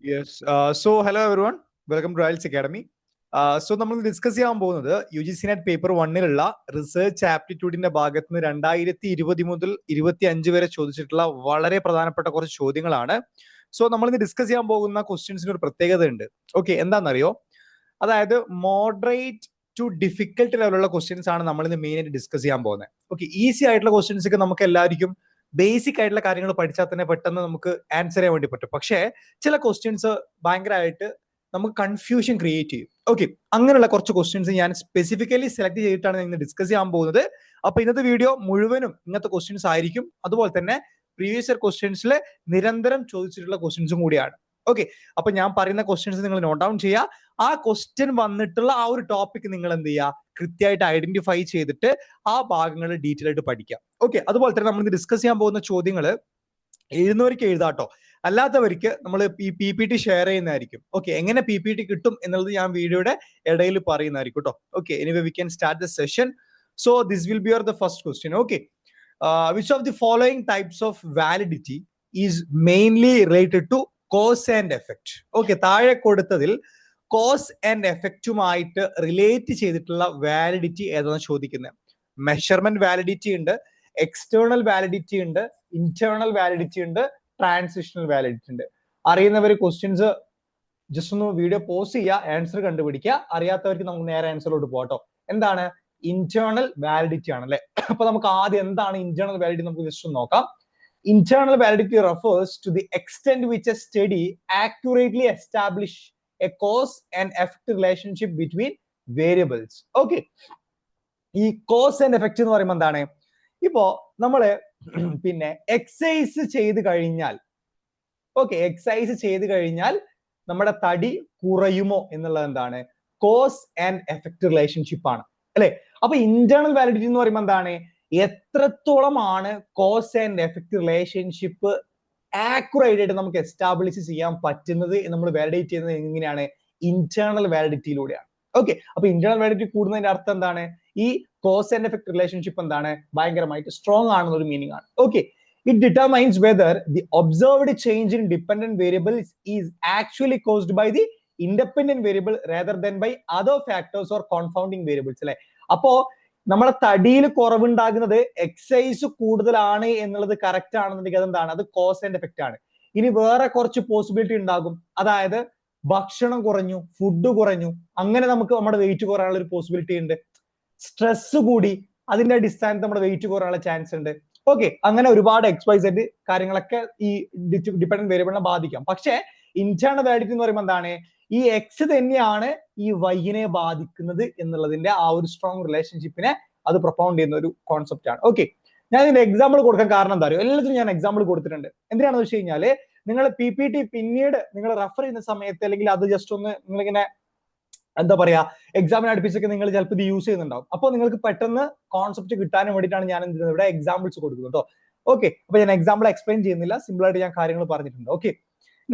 Yes. Hello everyone. Welcome to IELTS Academy. നമ്മൾ discuss ചെയ്യാൻ പോകുന്നത് UGC നെറ്റ് പേപ്പർ 1-ലുള്ള റിസർച്ച് ആപ്റ്റിറ്റ്യൂഡിന്റെ ഭാഗത്ത് നിന്ന് 2020 മുതൽ 25 വരെ ചോദിച്ചിട്ടുള്ള വളരെ പ്രധാനപ്പെട്ട കുറച്ച് ചോദ്യങ്ങളാണ്. നമ്മൾ ഇന്ന് ഡിസ്കസ് ചെയ്യാൻ പോകുന്ന ക്വസ്റ്റ്യൻസിന് ഒരു പ്രത്യേകത ഉണ്ട്. ഓക്കെ, എന്താണെന്നറിയോ? അതായത് മോഡറേറ്റ് ടു ഡിഫിക്കൽട്ട് ലെവലുള്ള ക്വസ്റ്റ്യൻസ് ആണ് നമ്മൾ ഇന്ന് മെയിൻ ആയിട്ട് ഡിസ്കസ് ചെയ്യാൻ പോകുന്നത്. ഓക്കെ, ഈസി ആയിട്ടുള്ള ക്വസ്റ്റ്യൻസ് ഒക്കെ നമുക്ക് എല്ലാവർക്കും ബേസിക് ആയിട്ടുള്ള കാര്യങ്ങൾ പഠിച്ചാൽ തന്നെ പെട്ടെന്ന് നമുക്ക് ആൻസർ ചെയ്യാൻ വേണ്ടി പറ്റും. പക്ഷേ ചില ക്വസ്റ്റ്യൻസ് ഭയങ്കരമായിട്ട് നമുക്ക് കൺഫ്യൂഷൻ ക്രിയേറ്റ് ചെയ്യും. ഓക്കെ, അങ്ങനെയുള്ള കുറച്ച് ക്വസ്റ്റ്യൻസ് ഞാൻ സ്പെസിഫിക്കലി സെലക്ട് ചെയ്തിട്ടാണ് ഇന്ന് ഡിസ്കസ് ചെയ്യാൻ പോകുന്നത്. അപ്പൊ ഇന്നത്തെ വീഡിയോ മുഴുവനും ഇങ്ങനത്തെ ക്വസ്റ്റ്യൻസ് ആയിരിക്കും. അതുപോലെ തന്നെ പ്രീവിയസ് ഇയർ ക്വസ്റ്റ്യൻസിൽ നിരന്തരം ചോദിച്ചിട്ടുള്ള ക്വസ്റ്റ്യൻസും കൂടിയാണ്. ഓക്കെ, അപ്പൊ ഞാൻ പറയുന്ന ക്വസ്റ്റ്യൻസ് നിങ്ങൾ നോട്ട് ഡൗൺ ചെയ്യുക. ആ ക്വസ്റ്റ്യൻ വന്നിട്ടുള്ള ആ ഒരു ടോപ്പിക് നിങ്ങൾ എന്ത് ചെയ്യുക, കൃത്യമായിട്ട് ഐഡന്റിഫൈ ചെയ്തിട്ട് ആ ഭാഗങ്ങൾ ഡീറ്റെയിൽ ആയിട്ട് പഠിക്കാം. ഓക്കെ, അതുപോലെ തന്നെ നമ്മൾ ഡിസ്കസ് ചെയ്യാൻ പോകുന്ന ചോദ്യങ്ങൾ എഴുതുന്നവർക്ക് എഴുതാട്ടോ, അല്ലാത്തവർക്ക് നമ്മൾ ഈ PPT ഷെയർ ചെയ്യുന്നതായിരിക്കും. ഓക്കെ, എങ്ങനെ PPT കിട്ടും എന്നുള്ളത് ഞാൻ വീഡിയോയുടെ ഇടയിൽ പറയുന്നതായിരിക്കും കേട്ടോ. Okay, anyway we can start the session. So this will be your the first question. Okay, which of the following types of validity is mainly related to cause and effect? Okay, താഴെ കൊടുത്തതിൽ cause and എഫക്റ്റുമായിട്ട് relate ചെയ്തിട്ടുള്ള validity ഏതാണ് ചോദിക്കുന്നത്? Measurement validity ഉണ്ട്, external validity ഉണ്ട്, internal validity ഉണ്ട്, transitional validity ഉണ്ട്. അറിയുന്നവർ ക്വസ്റ്റ്യൻസ് ജസ്റ്റ് ഒന്ന് വീഡിയോ പോസ് ചെയ്യുക, ആൻസർ കണ്ടുപിടിക്കുക. അറിയാത്തവർക്ക് നമുക്ക് നേരെ ആൻസറിലോട്ട് പോകട്ടോ. എന്താണ് ഇന്റേണൽ വാലിഡിറ്റി ആണല്ലേ? അപ്പൊ നമുക്ക് ആദ്യം എന്താണ് ഇന്റേണൽ വാലിഡിറ്റി നമുക്ക് ജസ്റ്റ് ഒന്ന് നോക്കാം. Internal validity refers to the extent which a study accurately establish a cause and effect relationship between variables. Okay, ഈ കോസ് ആൻഡ് എഫക്റ്റ് എന്ന് പറയുമ്പോൾ എന്താണ്? ഇപ്പോ നമ്മള് പിന്നെ എക്സസൈസ് ചെയ്ത് കഴിഞ്ഞാൽ, ഓക്കെ, എക്സസൈസ് ചെയ്ത് കഴിഞ്ഞാൽ നമ്മുടെ തടി കുറയുമോ എന്നുള്ളത് എന്താണ്? കോസ് ആൻഡ് എഫക്റ്റ് റിലേഷൻഷിപ്പ് ആണ് അല്ലെ? അപ്പൊ ഇന്റേണൽ വാലിഡിറ്റി എന്ന് പറയുമ്പോൾ എന്താണ്? എത്രത്തോളമാണ് cause and effect relationship accurate ആയിട്ട് നമുക്ക് എസ്റ്റാബ്ലിഷ് ചെയ്യാൻ പറ്റുന്നത് നമ്മൾ വാലിഡേറ്റ് ചെയ്യുന്നത് എങ്ങനെയാണ്? ഇന്റേണൽ വാലിഡിറ്റിയിലൂടെയാണ്. ഓക്കെ, അപ്പൊ ഇന്റേണൽ വാലിഡിറ്റി കൂടുന്നതിന്റെ അർത്ഥം എന്താണ്? ഈ കോസ് ആൻഡ് എഫക്റ്റ് റിലേഷൻഷിപ്പ് എന്താണ്? ഭയങ്കരമായിട്ട് സ്ട്രോങ് ആണെന്നൊരു മീനിങ് ആണ്. Okay, it determines whether the observed change in dependent variables is actually caused by the independent variable rather than by other factors or confounding variables അല്ലെ? അപ്പോ നമ്മുടെ തടിയിൽ കുറവുണ്ടാകുന്നത് exercise കൂടുതലാണ് എന്നുള്ളത് കറക്റ്റ് ആണെന്നുണ്ടെങ്കിൽ അതെന്താണ്? അത് കോസ് ആൻഡ് എഫക്റ്റ് ആണ്. ഇനി വേറെ കുറച്ച് പോസിബിലിറ്റി ഉണ്ടാകും, അതായത് ഭക്ഷണം കുറഞ്ഞു, ഫുഡ് കുറഞ്ഞു, അങ്ങനെ നമുക്ക് നമ്മുടെ വെയിറ്റ് കുറയാനുള്ള ഒരു പോസിബിലിറ്റി ഉണ്ട്. സ്ട്രെസ് കൂടി, അതിന്റെ അടിസ്ഥാനത്തിൽ നമ്മുടെ വെയിറ്റ് കുറയാനുള്ള ചാൻസ് ഉണ്ട്. ഓക്കെ, അങ്ങനെ ഒരുപാട് XYZ കാര്യങ്ങളൊക്കെ ഈ ഡിപെൻഡന്റ് വേരിയബിളിനെ ബാധിക്കാം. പക്ഷേ ഇന്റേണൽ വാലിഡിറ്റി എന്ന് പറയുമ്പോൾ എന്താണ്? ഈ എക്സ് തന്നെയാണ് ഈ വൈനെ ബാധിക്കുന്നത് എന്നുള്ളതിന്റെ ആ ഒരു സ്ട്രോങ് റിലേഷൻഷിപ്പിനെ അത് പ്രൊപ്പൗണ്ട് ചെയ്യുന്ന ഒരു കോൺസെപ്റ്റ് ആണ്. ഓക്കെ, ഞാൻ ഇതിന്റെ എക്സാമ്പിൾ കൊടുക്കാൻ കാരണം എന്താ അറിയോ? എല്ലാത്തിനും ഞാൻ എക്സാമ്പിൾ കൊടുത്തിട്ടുണ്ട്. എന്തിനാണെന്ന് വെച്ച് കഴിഞ്ഞാല് നിങ്ങൾ PPT പിന്നീട് നിങ്ങൾ റെഫർ ചെയ്യുന്ന സമയത്ത്, അല്ലെങ്കിൽ അത് ജസ്റ്റ് ഒന്ന് നിങ്ങളിങ്ങനെ എന്താ പറയാ, എക്സാമിന് അടുപ്പിച്ചൊക്കെ നിങ്ങൾ ചിലപ്പോൾ ഇത് യൂസ് ചെയ്യുന്നുണ്ടാവും. അപ്പോൾ നിങ്ങൾക്ക് പെട്ടെന്ന് കോൺസെപ്റ്റ് കിട്ടാനും വേണ്ടിയിട്ടാണ് ഞാൻ എന്ത് ചെയ്യുന്നത്, ഇവിടെ എക്സാമ്പിൾസ് കൊടുക്കുന്നത് കേട്ടോ. ഓക്കെ, അപ്പൊ ഞാൻ എക്സാമ്പിൾ എക്സ്പ്ലെയിൻ ചെയ്യുന്നില്ല, സിമ്പിൾ ആയിട്ട് ഞാൻ കാര്യങ്ങൾ പറഞ്ഞിട്ടുണ്ട്. ഓക്കെ,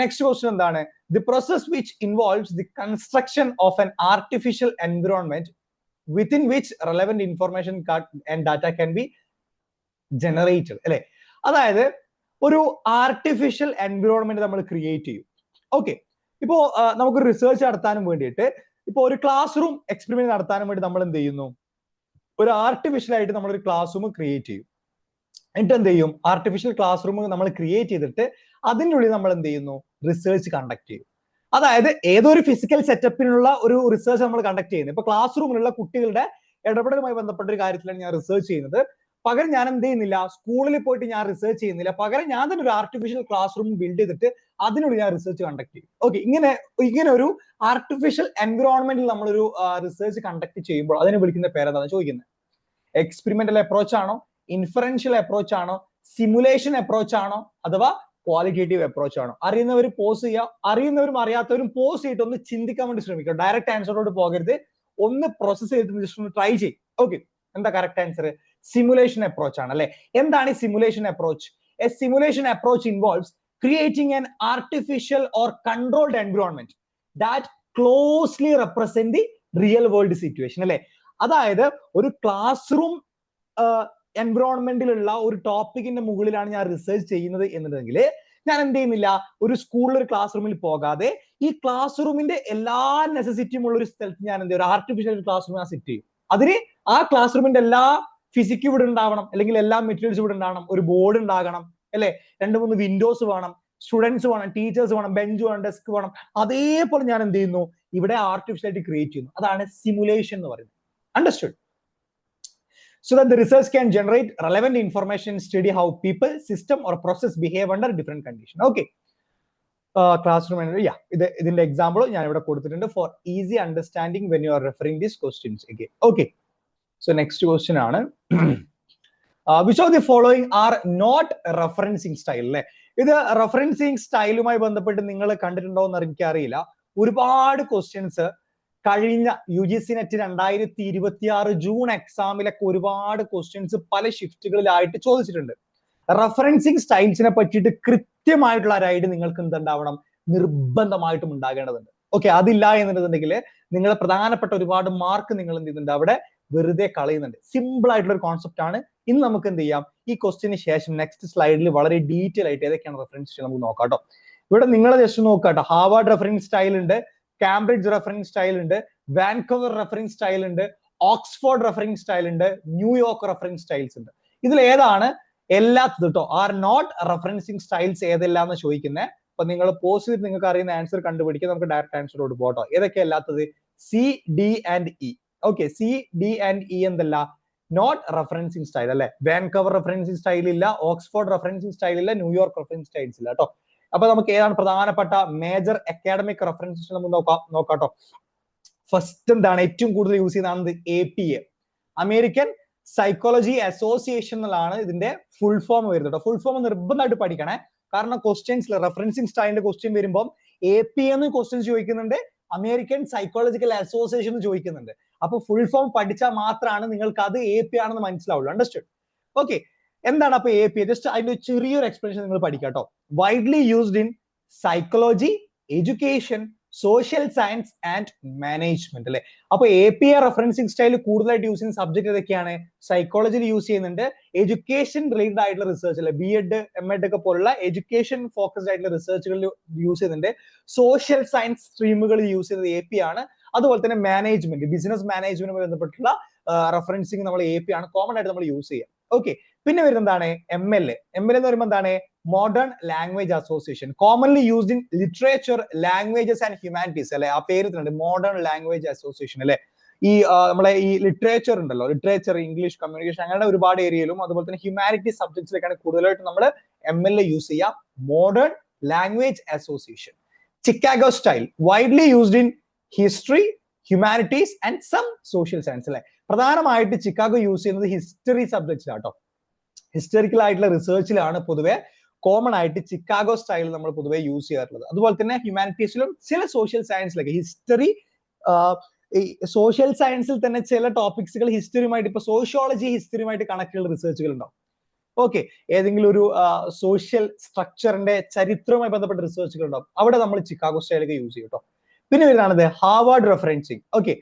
നെക്സ്റ്റ് ക്വസ്റ്റ്യൻ എന്താണ്? The process which involves the construction of an artificial environment within which relevant information and data can be generated അല്ലെ? അതായത് ഒരു ആർട്ടിഫിഷ്യൽ എൻവിറോൺമെന്റ് നമ്മൾ ക്രിയേറ്റ് ചെയ്യും. ഓക്കെ, ഇപ്പോ നമുക്കൊരു റിസർച്ച് നടത്താനും വേണ്ടിയിട്ട്, ഇപ്പൊ ഒരു ക്ലാസ് റൂം എക്സ്പെരിമെന്റ് നടത്താനും വേണ്ടി നമ്മൾ എന്ത് ചെയ്യുന്നു? ഒരു ആർട്ടിഫിഷ്യൽ ആയിട്ട് നമ്മളൊരു ക്ലാസ് റൂം ക്രിയേറ്റ് ചെയ്യും. എന്നിട്ട് എന്ത് ചെയ്യും? ആർട്ടിഫിഷ്യൽ ക്ലാസ് റൂം നമ്മൾ ക്രിയേറ്റ് ചെയ്തിട്ട് അതിൻ്റെ ഉള്ളിൽ നമ്മൾ എന്ത് ചെയ്യുന്നു? റിസർച്ച് കണ്ടക്ട് ചെയ്യും. അതായത് ഏതൊരു ഫിസിക്കൽ സെറ്റപ്പിനുള്ള ഒരു റിസർച്ച് നമ്മൾ കണ്ടക്ട് ചെയ്യുന്നത്. ഇപ്പൊ ക്ലാസ് റൂമിലുള്ള കുട്ടികളുടെ ഇടപെടലുമായി ബന്ധപ്പെട്ട ഒരു കാര്യത്തിലാണ് ഞാൻ റിസർച്ച് ചെയ്യുന്നത്. പകരം ഞാൻ എന്ത് ചെയ്യുന്നില്ല, സ്കൂളിൽ പോയിട്ട് ഞാൻ റിസർച്ച് ചെയ്യുന്നില്ല, പകരം ഞാൻ തന്നെ ഒരു ആർട്ടിഫിഷ്യൽ ക്ലാസ് റൂം ബിൽഡ് ചെയ്തിട്ട് അതിനുള്ളിൽ ഞാൻ റിസർച്ച് കണ്ടക്ട് ചെയ്യും. ഓക്കെ, ഇങ്ങനെ ഒരു ആർട്ടിഫിഷ്യൽ എൻവിറോൺമെന്റിൽ നമ്മളൊരു റിസർച്ച് കണ്ടക്ട് ചെയ്യുമ്പോൾ അതിനെ വിളിക്കുന്ന പേരെന്താണ് ചോദിക്കുന്നത്? എക്സ്പെരിമെന്റൽ അപ്രോച്ച് ആണോ, ഇൻഫറൻഷ്യൽ അപ്രോച്ച് ആണോ, സിമുലേഷൻ അപ്രോച്ച് ആണോ, അഥവാ ക്വാളിറ്റേറ്റീവ് അപ്രോച്ച് ആണോ? അറിയുന്നവർ പോസ് ചെയ്യുക, അറിയുന്നവരും അറിയാത്തവരും പോസ് ചെയ്തിട്ട് ഒന്ന് ചിന്തിക്കാൻ വേണ്ടി ശ്രമിക്കുക. ഡയറക്റ്റ് ആൻസറോട് പോകരുത്, ഒന്ന് പ്രോസസ് ചെയ്തിട്ട് ജസ്റ്റ് ഒന്ന് ട്രൈ ചെയ്യും. ഓക്കെ, എന്താ കറക്റ്റ് ആൻസർ? സിമുലേഷൻ അപ്രോച്ച് ആണ് അല്ലെ? എന്താണ് ഈ simulation approach? A simulation approach involves creating an artificial or controlled environment that closely represent the real world situation അല്ലെ? അതായത് ഒരു ക്ലാസ് റൂം എൻവിറോൺമെന്റിലുള്ള ഒരു ടോപ്പിക്കിന്റെ മുകളിലാണ് ഞാൻ റിസർച്ച് ചെയ്യുന്നത് എന്നുണ്ടെങ്കിൽ ഞാൻ എന്ത് ചെയ്യുന്നില്ല, ഒരു സ്കൂളിൽ ഒരു ക്ലാസ് റൂമിൽ പോകാതെ ഈ ക്ലാസ് റൂമിന്റെ എല്ലാ നെസസിറ്റിയും ഉള്ള ഒരു സ്ഥലത്ത് ഞാൻ എന്ത് ചെയ്യും, ഒരു ആർട്ടിഫിഷ്യൽ ക്ലാസ് റൂം ഞാൻ സെറ്റ് ചെയ്യും. അതിന് ആ ക്ലാസ് റൂമിന്റെ എല്ലാ ഫിസിക്സ് ഇവിടെ ഉണ്ടാവണം, അല്ലെങ്കിൽ എല്ലാ മെറ്റീരിയൽസ് ഇവിടെ ഉണ്ടാവണം, ഒരു ബോർഡ് ഉണ്ടാകണം അല്ലെ, 2-3 വിൻഡോസ് വേണം, സ്റ്റുഡൻസ് വേണം, ടീച്ചേഴ്സ് വേണം, ബെഞ്ച് വേണം, ഡെസ്ക് വേണം. അതേപോലെ ഞാൻ എന്ത് ചെയ്യുന്നു, ഇവിടെ ആർട്ടിഫിഷ്യൽ ആയിട്ട് ക്രിയേറ്റ് ചെയ്യുന്നു. അതാണ് സിമുലേഷൻ എന്ന് പറയുന്നത്. Understood? So that the research can generate relevant information, study how people, system or process behave under different conditions. Okay. Classroom and yeah, ഇതിന്റെ എക്സാമ്പിൾ ഞാൻ ഇവിടെ കൊടുത്തിട്ടുണ്ട് for easy understanding when you are referring these questions again. Okay. So next question ആണ് which of the following are not referencing style അല്ലെ. ഇത് referencing സ്റ്റൈലുമായി ബന്ധപ്പെട്ട് നിങ്ങൾ കണ്ടിട്ടുണ്ടോ എന്ന് എനിക്കറിയില്ല. ഒരുപാട് ക്വസ്റ്റ്യൻസ് കഴിഞ്ഞ UGC നെറ്റ് 2026 ജൂൺ എക്സാമിലൊക്കെ ഒരുപാട് ക്വസ്റ്റ്യൻസ് പല ഷിഫ്റ്റുകളിലായിട്ട് ചോദിച്ചിട്ടുണ്ട്. റെഫറൻസിങ് സ്റ്റൈൽസിനെ പറ്റിയിട്ട് കൃത്യമായിട്ടുള്ള ഒരു ഐഡിയ നിങ്ങൾക്ക് എന്തുണ്ടാവണം, നിർബന്ധമായിട്ടും ഉണ്ടാകേണ്ടതുണ്ട്. ഓക്കെ, അതില്ല എന്നുണ്ടെങ്കിൽ നിങ്ങളെ പ്രധാനപ്പെട്ട ഒരുപാട് മാർക്ക് നിങ്ങൾ എന്ത് ചെയ്യുന്നുണ്ട്, അവിടെ വെറുതെ കളയുന്നുണ്ട്. സിമ്പിൾ ആയിട്ടുള്ള ഒരു കോൺസെപ്റ്റ് ആണ്. ഇന്ന് നമുക്ക് എന്ത് ചെയ്യാം, ഈ ക്വസ്റ്റിന് ശേഷം നെക്സ്റ്റ് സ്ലൈഡിൽ വളരെ ഡീറ്റെയിൽ ആയിട്ട് ഏതൊക്കെയാണ് റെഫറൻസ് നമുക്ക് നോക്കാം കേട്ടോ. ഇവിടെ നിങ്ങൾ ജസ്റ്റ് നോക്കാട്ടോ, ഹാർവാർഡ് റെഫറൻസ് സ്റ്റൈൽ ഉണ്ട്, കാംബ്രിഡ്ജ് റെഫറൻസ് സ്റ്റൈൽ ഉണ്ട്, വാൻകൂവർ റെഫറൻസ് സ്റ്റൈൽ ഉണ്ട്, ഓക്സ്ഫോർഡ് റെഫറൻസ് സ്റ്റൈൽ ഉണ്ട്, ന്യൂയോർക്ക് റെഫറൻസ് സ്റ്റൈൽസ് ഉണ്ട്. ഇതിൽ ഏതാണ് എല്ലാത്തത് കേട്ടോ, ആർ നോട്ട് റെഫറൻസിങ് സ്റ്റൈൽസ് ഏതെല്ലാം എന്ന് ചോദിക്കുന്നത്. അപ്പൊ നിങ്ങൾ പോസ്റ്റ് ചെയ്തിട്ട് നിങ്ങൾക്ക് അറിയുന്ന ആൻസർ കണ്ടുപിടിക്കുക, നമുക്ക് ഡയറക്റ്റ് ആൻസറോട് പോട്ടോ. ഏതൊക്കെ അല്ലാത്തത്? C, D and E. Okay, C, D and E എന്തല്ല, നോട്ട് റെഫറൻസിങ് സ്റ്റൈൽ അല്ലെ. വാൻകൂവർ റെഫറൻസിങ് സ്റ്റൈൽ ഇല്ല, ഓക്സ്ഫോർഡ് റെഫറൻസിങ് സ്റ്റൈൽ ഇല്ല, ന്യൂയോർക്ക് റെഫറൻസ് സ്റ്റൈൽസ് ഇല്ല കേട്ടോ. അപ്പൊ നമുക്ക് ഏതാണ് പ്രധാനപ്പെട്ട മേജർ അക്കാഡമിക് റെഫറൻസസ് നമുക്ക് നോക്കാട്ടോ. ഫസ്റ്റ് എന്താണ് ഏറ്റവും കൂടുതൽ യൂസ് ചെയ്യുന്നത്? APA, അമേരിക്കൻ സൈക്കോളജി അസോസിയേഷൻ എന്നാണ് ഇതിന്റെ ഫുൾ ഫോം വരുന്നത് കേട്ടോ. ഫുൾ ഫോം നിർബന്ധമായിട്ട് പഠിക്കണേ, കാരണം ക്വസ്റ്റ്യൻസിൽ റെഫറൻസിങ് സ്റ്റൈലിന്റെ ക്വസ്റ്റ്യൻ വരുമ്പോൾ APA എന്ന് ക്വസ്റ്റ്യൻസ് ചോദിക്കുന്നുണ്ട്, അമേരിക്കൻ സൈക്കോളജിക്കൽ അസോസിയേഷൻ എന്ന് ചോദിക്കുന്നുണ്ട്. അപ്പൊ ഫുൾ ഫോം പഠിച്ചാൽ മാത്രമാണ് നിങ്ങൾക്ക് അത് APA ആണെന്ന് മനസ്സിലാവുള്ളൂ. അണ്ടർസ്റ്റുഡ്? ഓക്കെ, എന്താണ് അപ്പൊ APA? ജസ്റ്റ് അതിന്റെ ചെറിയൊരു എക്സ്പ്ലനേഷൻ നിങ്ങൾ പഠിക്കാം കേട്ടോ. Widely used in psychology, education, social science and management അല്ലെ. അപ്പൊ APA റെഫറൻസിങ് സ്റ്റൈൽ കൂടുതലായിട്ട് യൂസ് ചെയ്യുന്ന സബ്ജക്ട് ഏതൊക്കെയാണ്? സൈക്കോളജിയിൽ യൂസ് ചെയ്യുന്നുണ്ട്, എഡ്യൂക്കേഷൻ റിലേറ്റഡ് ആയിട്ടുള്ള റിസർച്ച് അല്ലെ, BEd, MEd ഒക്കെ പോലുള്ള എഡ്യൂക്കേഷൻ ഫോക്കസ്ഡ് ആയിട്ടുള്ള റിസർച്ചുകളിൽ യൂസ് ചെയ്യുന്നുണ്ട്, സോഷ്യൽ സയൻസ് സ്ട്രീമുകളിൽ യൂസ് ചെയ്യുന്നത് APA ആണ്. അതുപോലെ തന്നെ മാനേജ്മെന്റ്, ബിസിനസ് മാനേജ്മെന്റുമായി ബന്ധപ്പെട്ടുള്ള റെഫറൻസിങ് നമ്മൾ APA ആണ് കോമൺ ആയിട്ട് നമ്മൾ യൂസ് ചെയ്യുക. ഓക്കെ, പിന്നെ വരുന്നത് എന്താണ്? MLA. MLA എന്ന് പറയുമ്പോൾ എന്താണ്? Modern language association, commonly used in literature, languages and humanities അല്ലെ. ആ പേര് തന്നെ മോഡേൺ ലാംഗ്വേജ് അസോസിയേഷൻ അല്ലെ. ഈ നമ്മളെ ഈ ലിറ്ററേച്ചർ ഉണ്ടല്ലോ, ലിറ്ററേച്ചർ, ഇംഗ്ലീഷ്, കമ്മ്യൂണിക്കേഷൻ, അങ്ങനെ ഒരുപാട് ഏരിയയിലും അതുപോലെ തന്നെ ഹ്യൂമാനിറ്റീസ് സബ്ജക്ട്സിലേക്കാണ് കൂടുതലായിട്ട് നമ്മൾ MLA യൂസ് ചെയ്യുക. Modern language association. Chicago style, widely used in history, humanities and some social science അല്ലെ. പ്രധാനമായിട്ട് ചിക്കാഗോ യൂസ് ചെയ്യുന്നത് ഹിസ്റ്ററി സബ്ജക്ട്സിലാട്ടോ. ഹിസ്റ്ററിക്കൽ ആയിട്ടുള്ള റിസർച്ചിലാണ് പൊതുവെ കോമൺ ആയിട്ട് ചിക്കാഗോ സ്റ്റൈൽ നമ്മൾ പൊതുവെ യൂസ് ചെയ്യാറുള്ളത്. അതുപോലെ തന്നെ ഹ്യൂമാനിറ്റീസിലും ചില സോഷ്യൽ സയൻസിലൊക്കെ ഹിസ്റ്ററി, സോഷ്യൽ സയൻസിൽ തന്നെ ചില ടോപ്പിക്സുകൾ ഹിസ്റ്ററിയുമായിട്ട്, ഇപ്പൊ സോഷ്യോളജി ഹിസ്റ്ററിയുമായിട്ട് കണക്റ്റുള്ള റിസർച്ചുകൾ ഉണ്ടാവും. ഓക്കെ, ഏതെങ്കിലും ഒരു സോഷ്യൽ സ്ട്രക്ചറിന്റെ ചരിത്രവുമായി ബന്ധപ്പെട്ട റിസർച്ചുകൾ ഉണ്ടാവും, അവിടെ നമ്മൾ ചിക്കാഗോ സ്റ്റൈലൊക്കെ യൂസ് ചെയ്യും കേട്ടോ. പിന്നെ വരുന്നതാണ് Harvard referencing. Okay,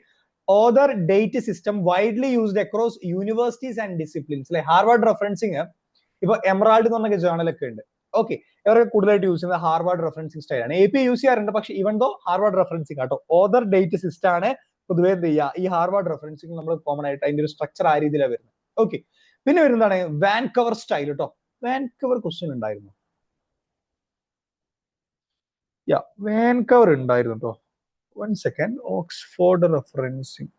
author date system widely used across universities and disciplines അല്ലെ. ഹാർവാർഡ് റെഫറൻസിങ് ഇപ്പൊ എമറാൾഡ് എന്ന് പറഞ്ഞ ജേണലൊക്കെ ഉണ്ട്. ഓക്കെ, ഇവരൊക്കെ കൂടുതലായിട്ട് യൂസ് ചെയ്യുന്നത് ഹാർവാർഡ് റെഫറൻസിങ് സ്റ്റൈൽ ആണ്. APA യൂസ് ചെയ്യാറുണ്ട്, പക്ഷെ ഇവൻ ദോ ഹാർവാർഡ് റെഫറൻസിങ് ആട്ടോ. ഓതർ ഡേറ്റ് സിസ്റ്റം ആണ് പൊതുവെ എന്ത് ചെയ്യുക, ഈ ഹാർവാർഡ് റെഫറൻസിങ് നമ്മൾ കോമൺ ആയിട്ട് അതിന്റെ ഒരു സ്ട്രക്ചർ ആ രീതിയിലാണ് വരുന്നത്. ഓക്കെ, പിന്നെ വരുന്നതാണ് വാൻകൂവർ സ്റ്റൈൽ കേട്ടോ. വാൻകൂവർ ക്വസ്റ്റ്യൻ ഉണ്ടായിരുന്നു, വാൻകൂവർ ഉണ്ടായിരുന്നു കേട്ടോ. 1 second. Oxford referencing,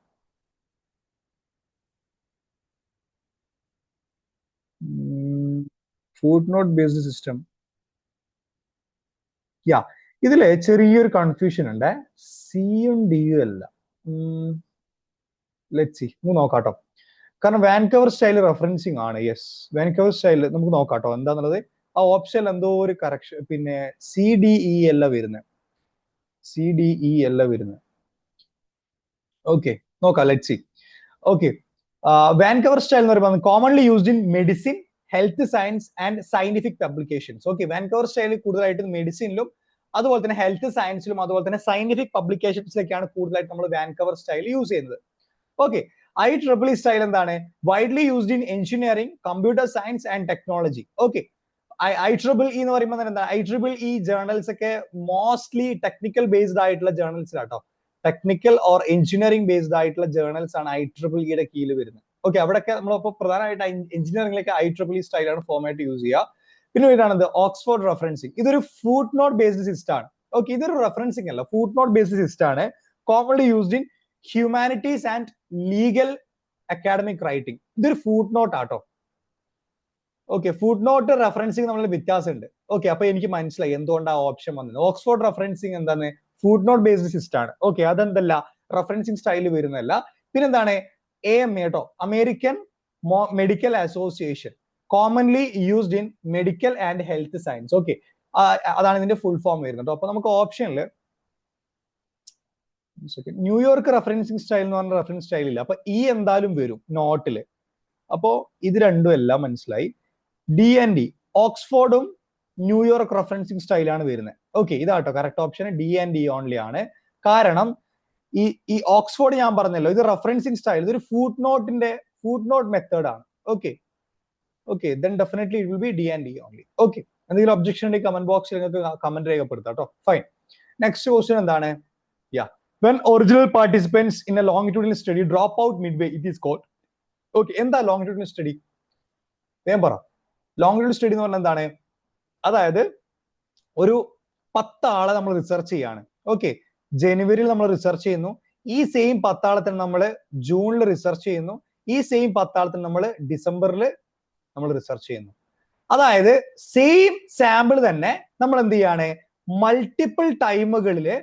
footnote based system. ഇതില് ചെറിയൊരു കൺഫ്യൂഷൻ ഉണ്ട്. സിയും ഡിയും അല്ല. ലെറ്റ്സ് സീ, നമുക്ക് നോക്കാട്ടോ. കാരണം വാൻകൂവർ സ്റ്റൈൽ റെഫറൻസിങ് ആണ്. യെസ്, വാൻകൂവർ സ്റ്റൈൽ നമുക്ക് നോക്കാട്ടോ എന്താന്നുള്ളത്. ആ ഓപ്ഷൻ എന്തോ ഒരു കറക്ഷൻ, പിന്നെ CDE അല്ല വരുന്നത്, CDE അല്ല വരുന്നത്. ഓക്കെ, നോക്കാം, let's see. Okay, Vancouver style എന്ന് പറയുമ്പോൾ commonly used in medicine, health science and scientific publications. Okay, Vancouver style കൂടുതലായിട്ട് മെഡിസിനിലും അതുപോലെ തന്നെ ഹെൽത്ത് സയൻസിലും അതുപോലെ തന്നെ സയന്റിഫിക് പബ്ലിക്കേഷൻസിലേക്കാണ് കൂടുതലായിട്ട് നമ്മൾ വാൻകൂവർ സ്റ്റൈൽ യൂസ് ചെയ്യുന്നത്. ഓക്കെ, IEEE സ്റ്റൈൽ എന്താണ്? Widely used in engineering, computer science and technology. Okay, IEEE എന്ന് പറയുമ്പോൾ തന്നെ എന്താ IEEE ജേർണൽസ് ഒക്കെ മോസ്റ്റ്ലി ടെക്നിക്കൽ ബേസ്ഡ് ആയിട്ടുള്ള ജേർണൽസ് ആട്ടോ. ടെക്നിക്കൽ ഓർ എഞ്ചിനീയറിംഗ് ബേസ്ഡ് ആയിട്ടുള്ള ജേർണൽസ് ആണ് IEEEയുടെ കീഴിൽ വരുന്നത്. ഓക്കെ, അവിടെയൊക്കെ നമ്മളിപ്പോൾ പ്രധാനമായിട്ട് എഞ്ചിനീയറിംഗിലേക്ക് IEEE സ്റ്റൈലാണ് ഫോർമാറ്റ് യൂസ് ചെയ്യുക. പിന്നെ ഇതാണെന്ത് ഓക്സ്ഫോർഡ് റെഫറൻസിങ്. ഇതൊരു ഫുട് നോട്ട് ബേസ്ഡ് സിസ്റ്റം ആണ്. ഓക്കെ, ഇതൊരു റെഫറൻസിങ് അല്ല, ഫുട് നോട്ട് ബേസ്ഡ് സിസ്റ്റം ആണ്. Commonly used in humanities and legal academic writing. ഇതൊരു ഫുട് നോട്ട് ആട്ടോ. ഓക്കെ, ഫുട് നോട്ട് റെഫറൻസിങ് തമ്മിൽ വ്യത്യാസമുണ്ട്. ഓക്കെ, അപ്പൊ എനിക്ക് മനസ്സിലായി എന്തുകൊണ്ടാണ് ഓപ്ഷൻ വന്നത്. ഓക്സ്ഫോർഡ് റെഫറൻസിങ് എന്താണ്, ഫുട് നോട്ട് ബേസ്ഡ് സിസ്റ്റം ആണ്. ഓക്കെ, അതെന്തല്ല റെഫറൻസിങ് സ്റ്റൈൽ വരുന്നതല്ല. പിന്നെന്താണ് AMA കേട്ടോ, American medical association, commonly used in medical and health science. Okay, അതാണ് ഇതിന്റെ ഫുൾ ഫോം വരുന്നത്. അപ്പൊ നമുക്ക് ഓപ്ഷനിൽ ന്യൂയോർക്ക് റെഫറൻസിങ് സ്റ്റൈൽ എന്ന് പറഞ്ഞ റെഫറൻസ് സ്റ്റൈൽ ഇല്ല. അപ്പൊ എന്തായാലും വരും നോട്ടില്. അപ്പോ ഇത് രണ്ടും എല്ലാം മനസ്സിലായി. DND ഓക്സ്ഫോർഡും ന്യൂയോർക്ക് റെഫറൻസിങ് സ്റ്റൈലാണ് വരുന്നത്. ഓക്കെ, ഇതാട്ടോ കറക്റ്റ് ഓപ്ഷൻ. DND ഓൺലി ആണ്. കാരണം ഈ ഓക്സ്ഫോർഡ് ഞാൻ പറഞ്ഞല്ലോ, ഇത് റെഫറൻസിങ് സ്റ്റൈൽ, ഇതൊരു ഫുട് നോട്ട് മെത്തേഡ് ആണ്. Okay, then definitely it will be DND only. Okay, എന്തെങ്കിലും ഒബ്ജക്ഷൻ ഉണ്ടെങ്കിൽ കമന്റ് ബോക്സിൽ നിങ്ങൾക്ക് കമന്റ് രേഖപ്പെടുത്താം കേട്ടോ. ഫൈൻ. നെക്സ്റ്റ് ക്വസ്റ്റ്യൻ എന്താണ്? When original participants in a longitudinal study drop out midway, it is called. Okay, എന്താ longitudinal study? ഞാൻ പറ. ലോങ്ങിറ്റ്യൂഡിനൽ സ്റ്റഡി എന്ന് പറഞ്ഞാൽ എന്താണ്? അതായത് ഒരു 10 ആളെ നമ്മൾ റിസർച്ച് ചെയ്യാണ്. ഓക്കെ, ജനുവരിയിൽ നമ്മൾ റിസർച്ച് ചെയ്യുന്നു. ഈ സെയിം 10 ആളെ തന്നെ നമ്മൾ ജൂണിൽ റിസർച്ച് ചെയ്യുന്നു. ഈ സെയിം 10 ആളെ തന്നെ നമ്മൾ ഡിസംബറിൽ നമ്മൾ റിസർച്ച് ചെയ്യുന്നു. അതായത് സെയിം സാമ്പിൾ തന്നെ നമ്മൾ എന്ത് ചെയ്യാണ്, മൾട്ടിപ്പിൾ ടൈമുകളില്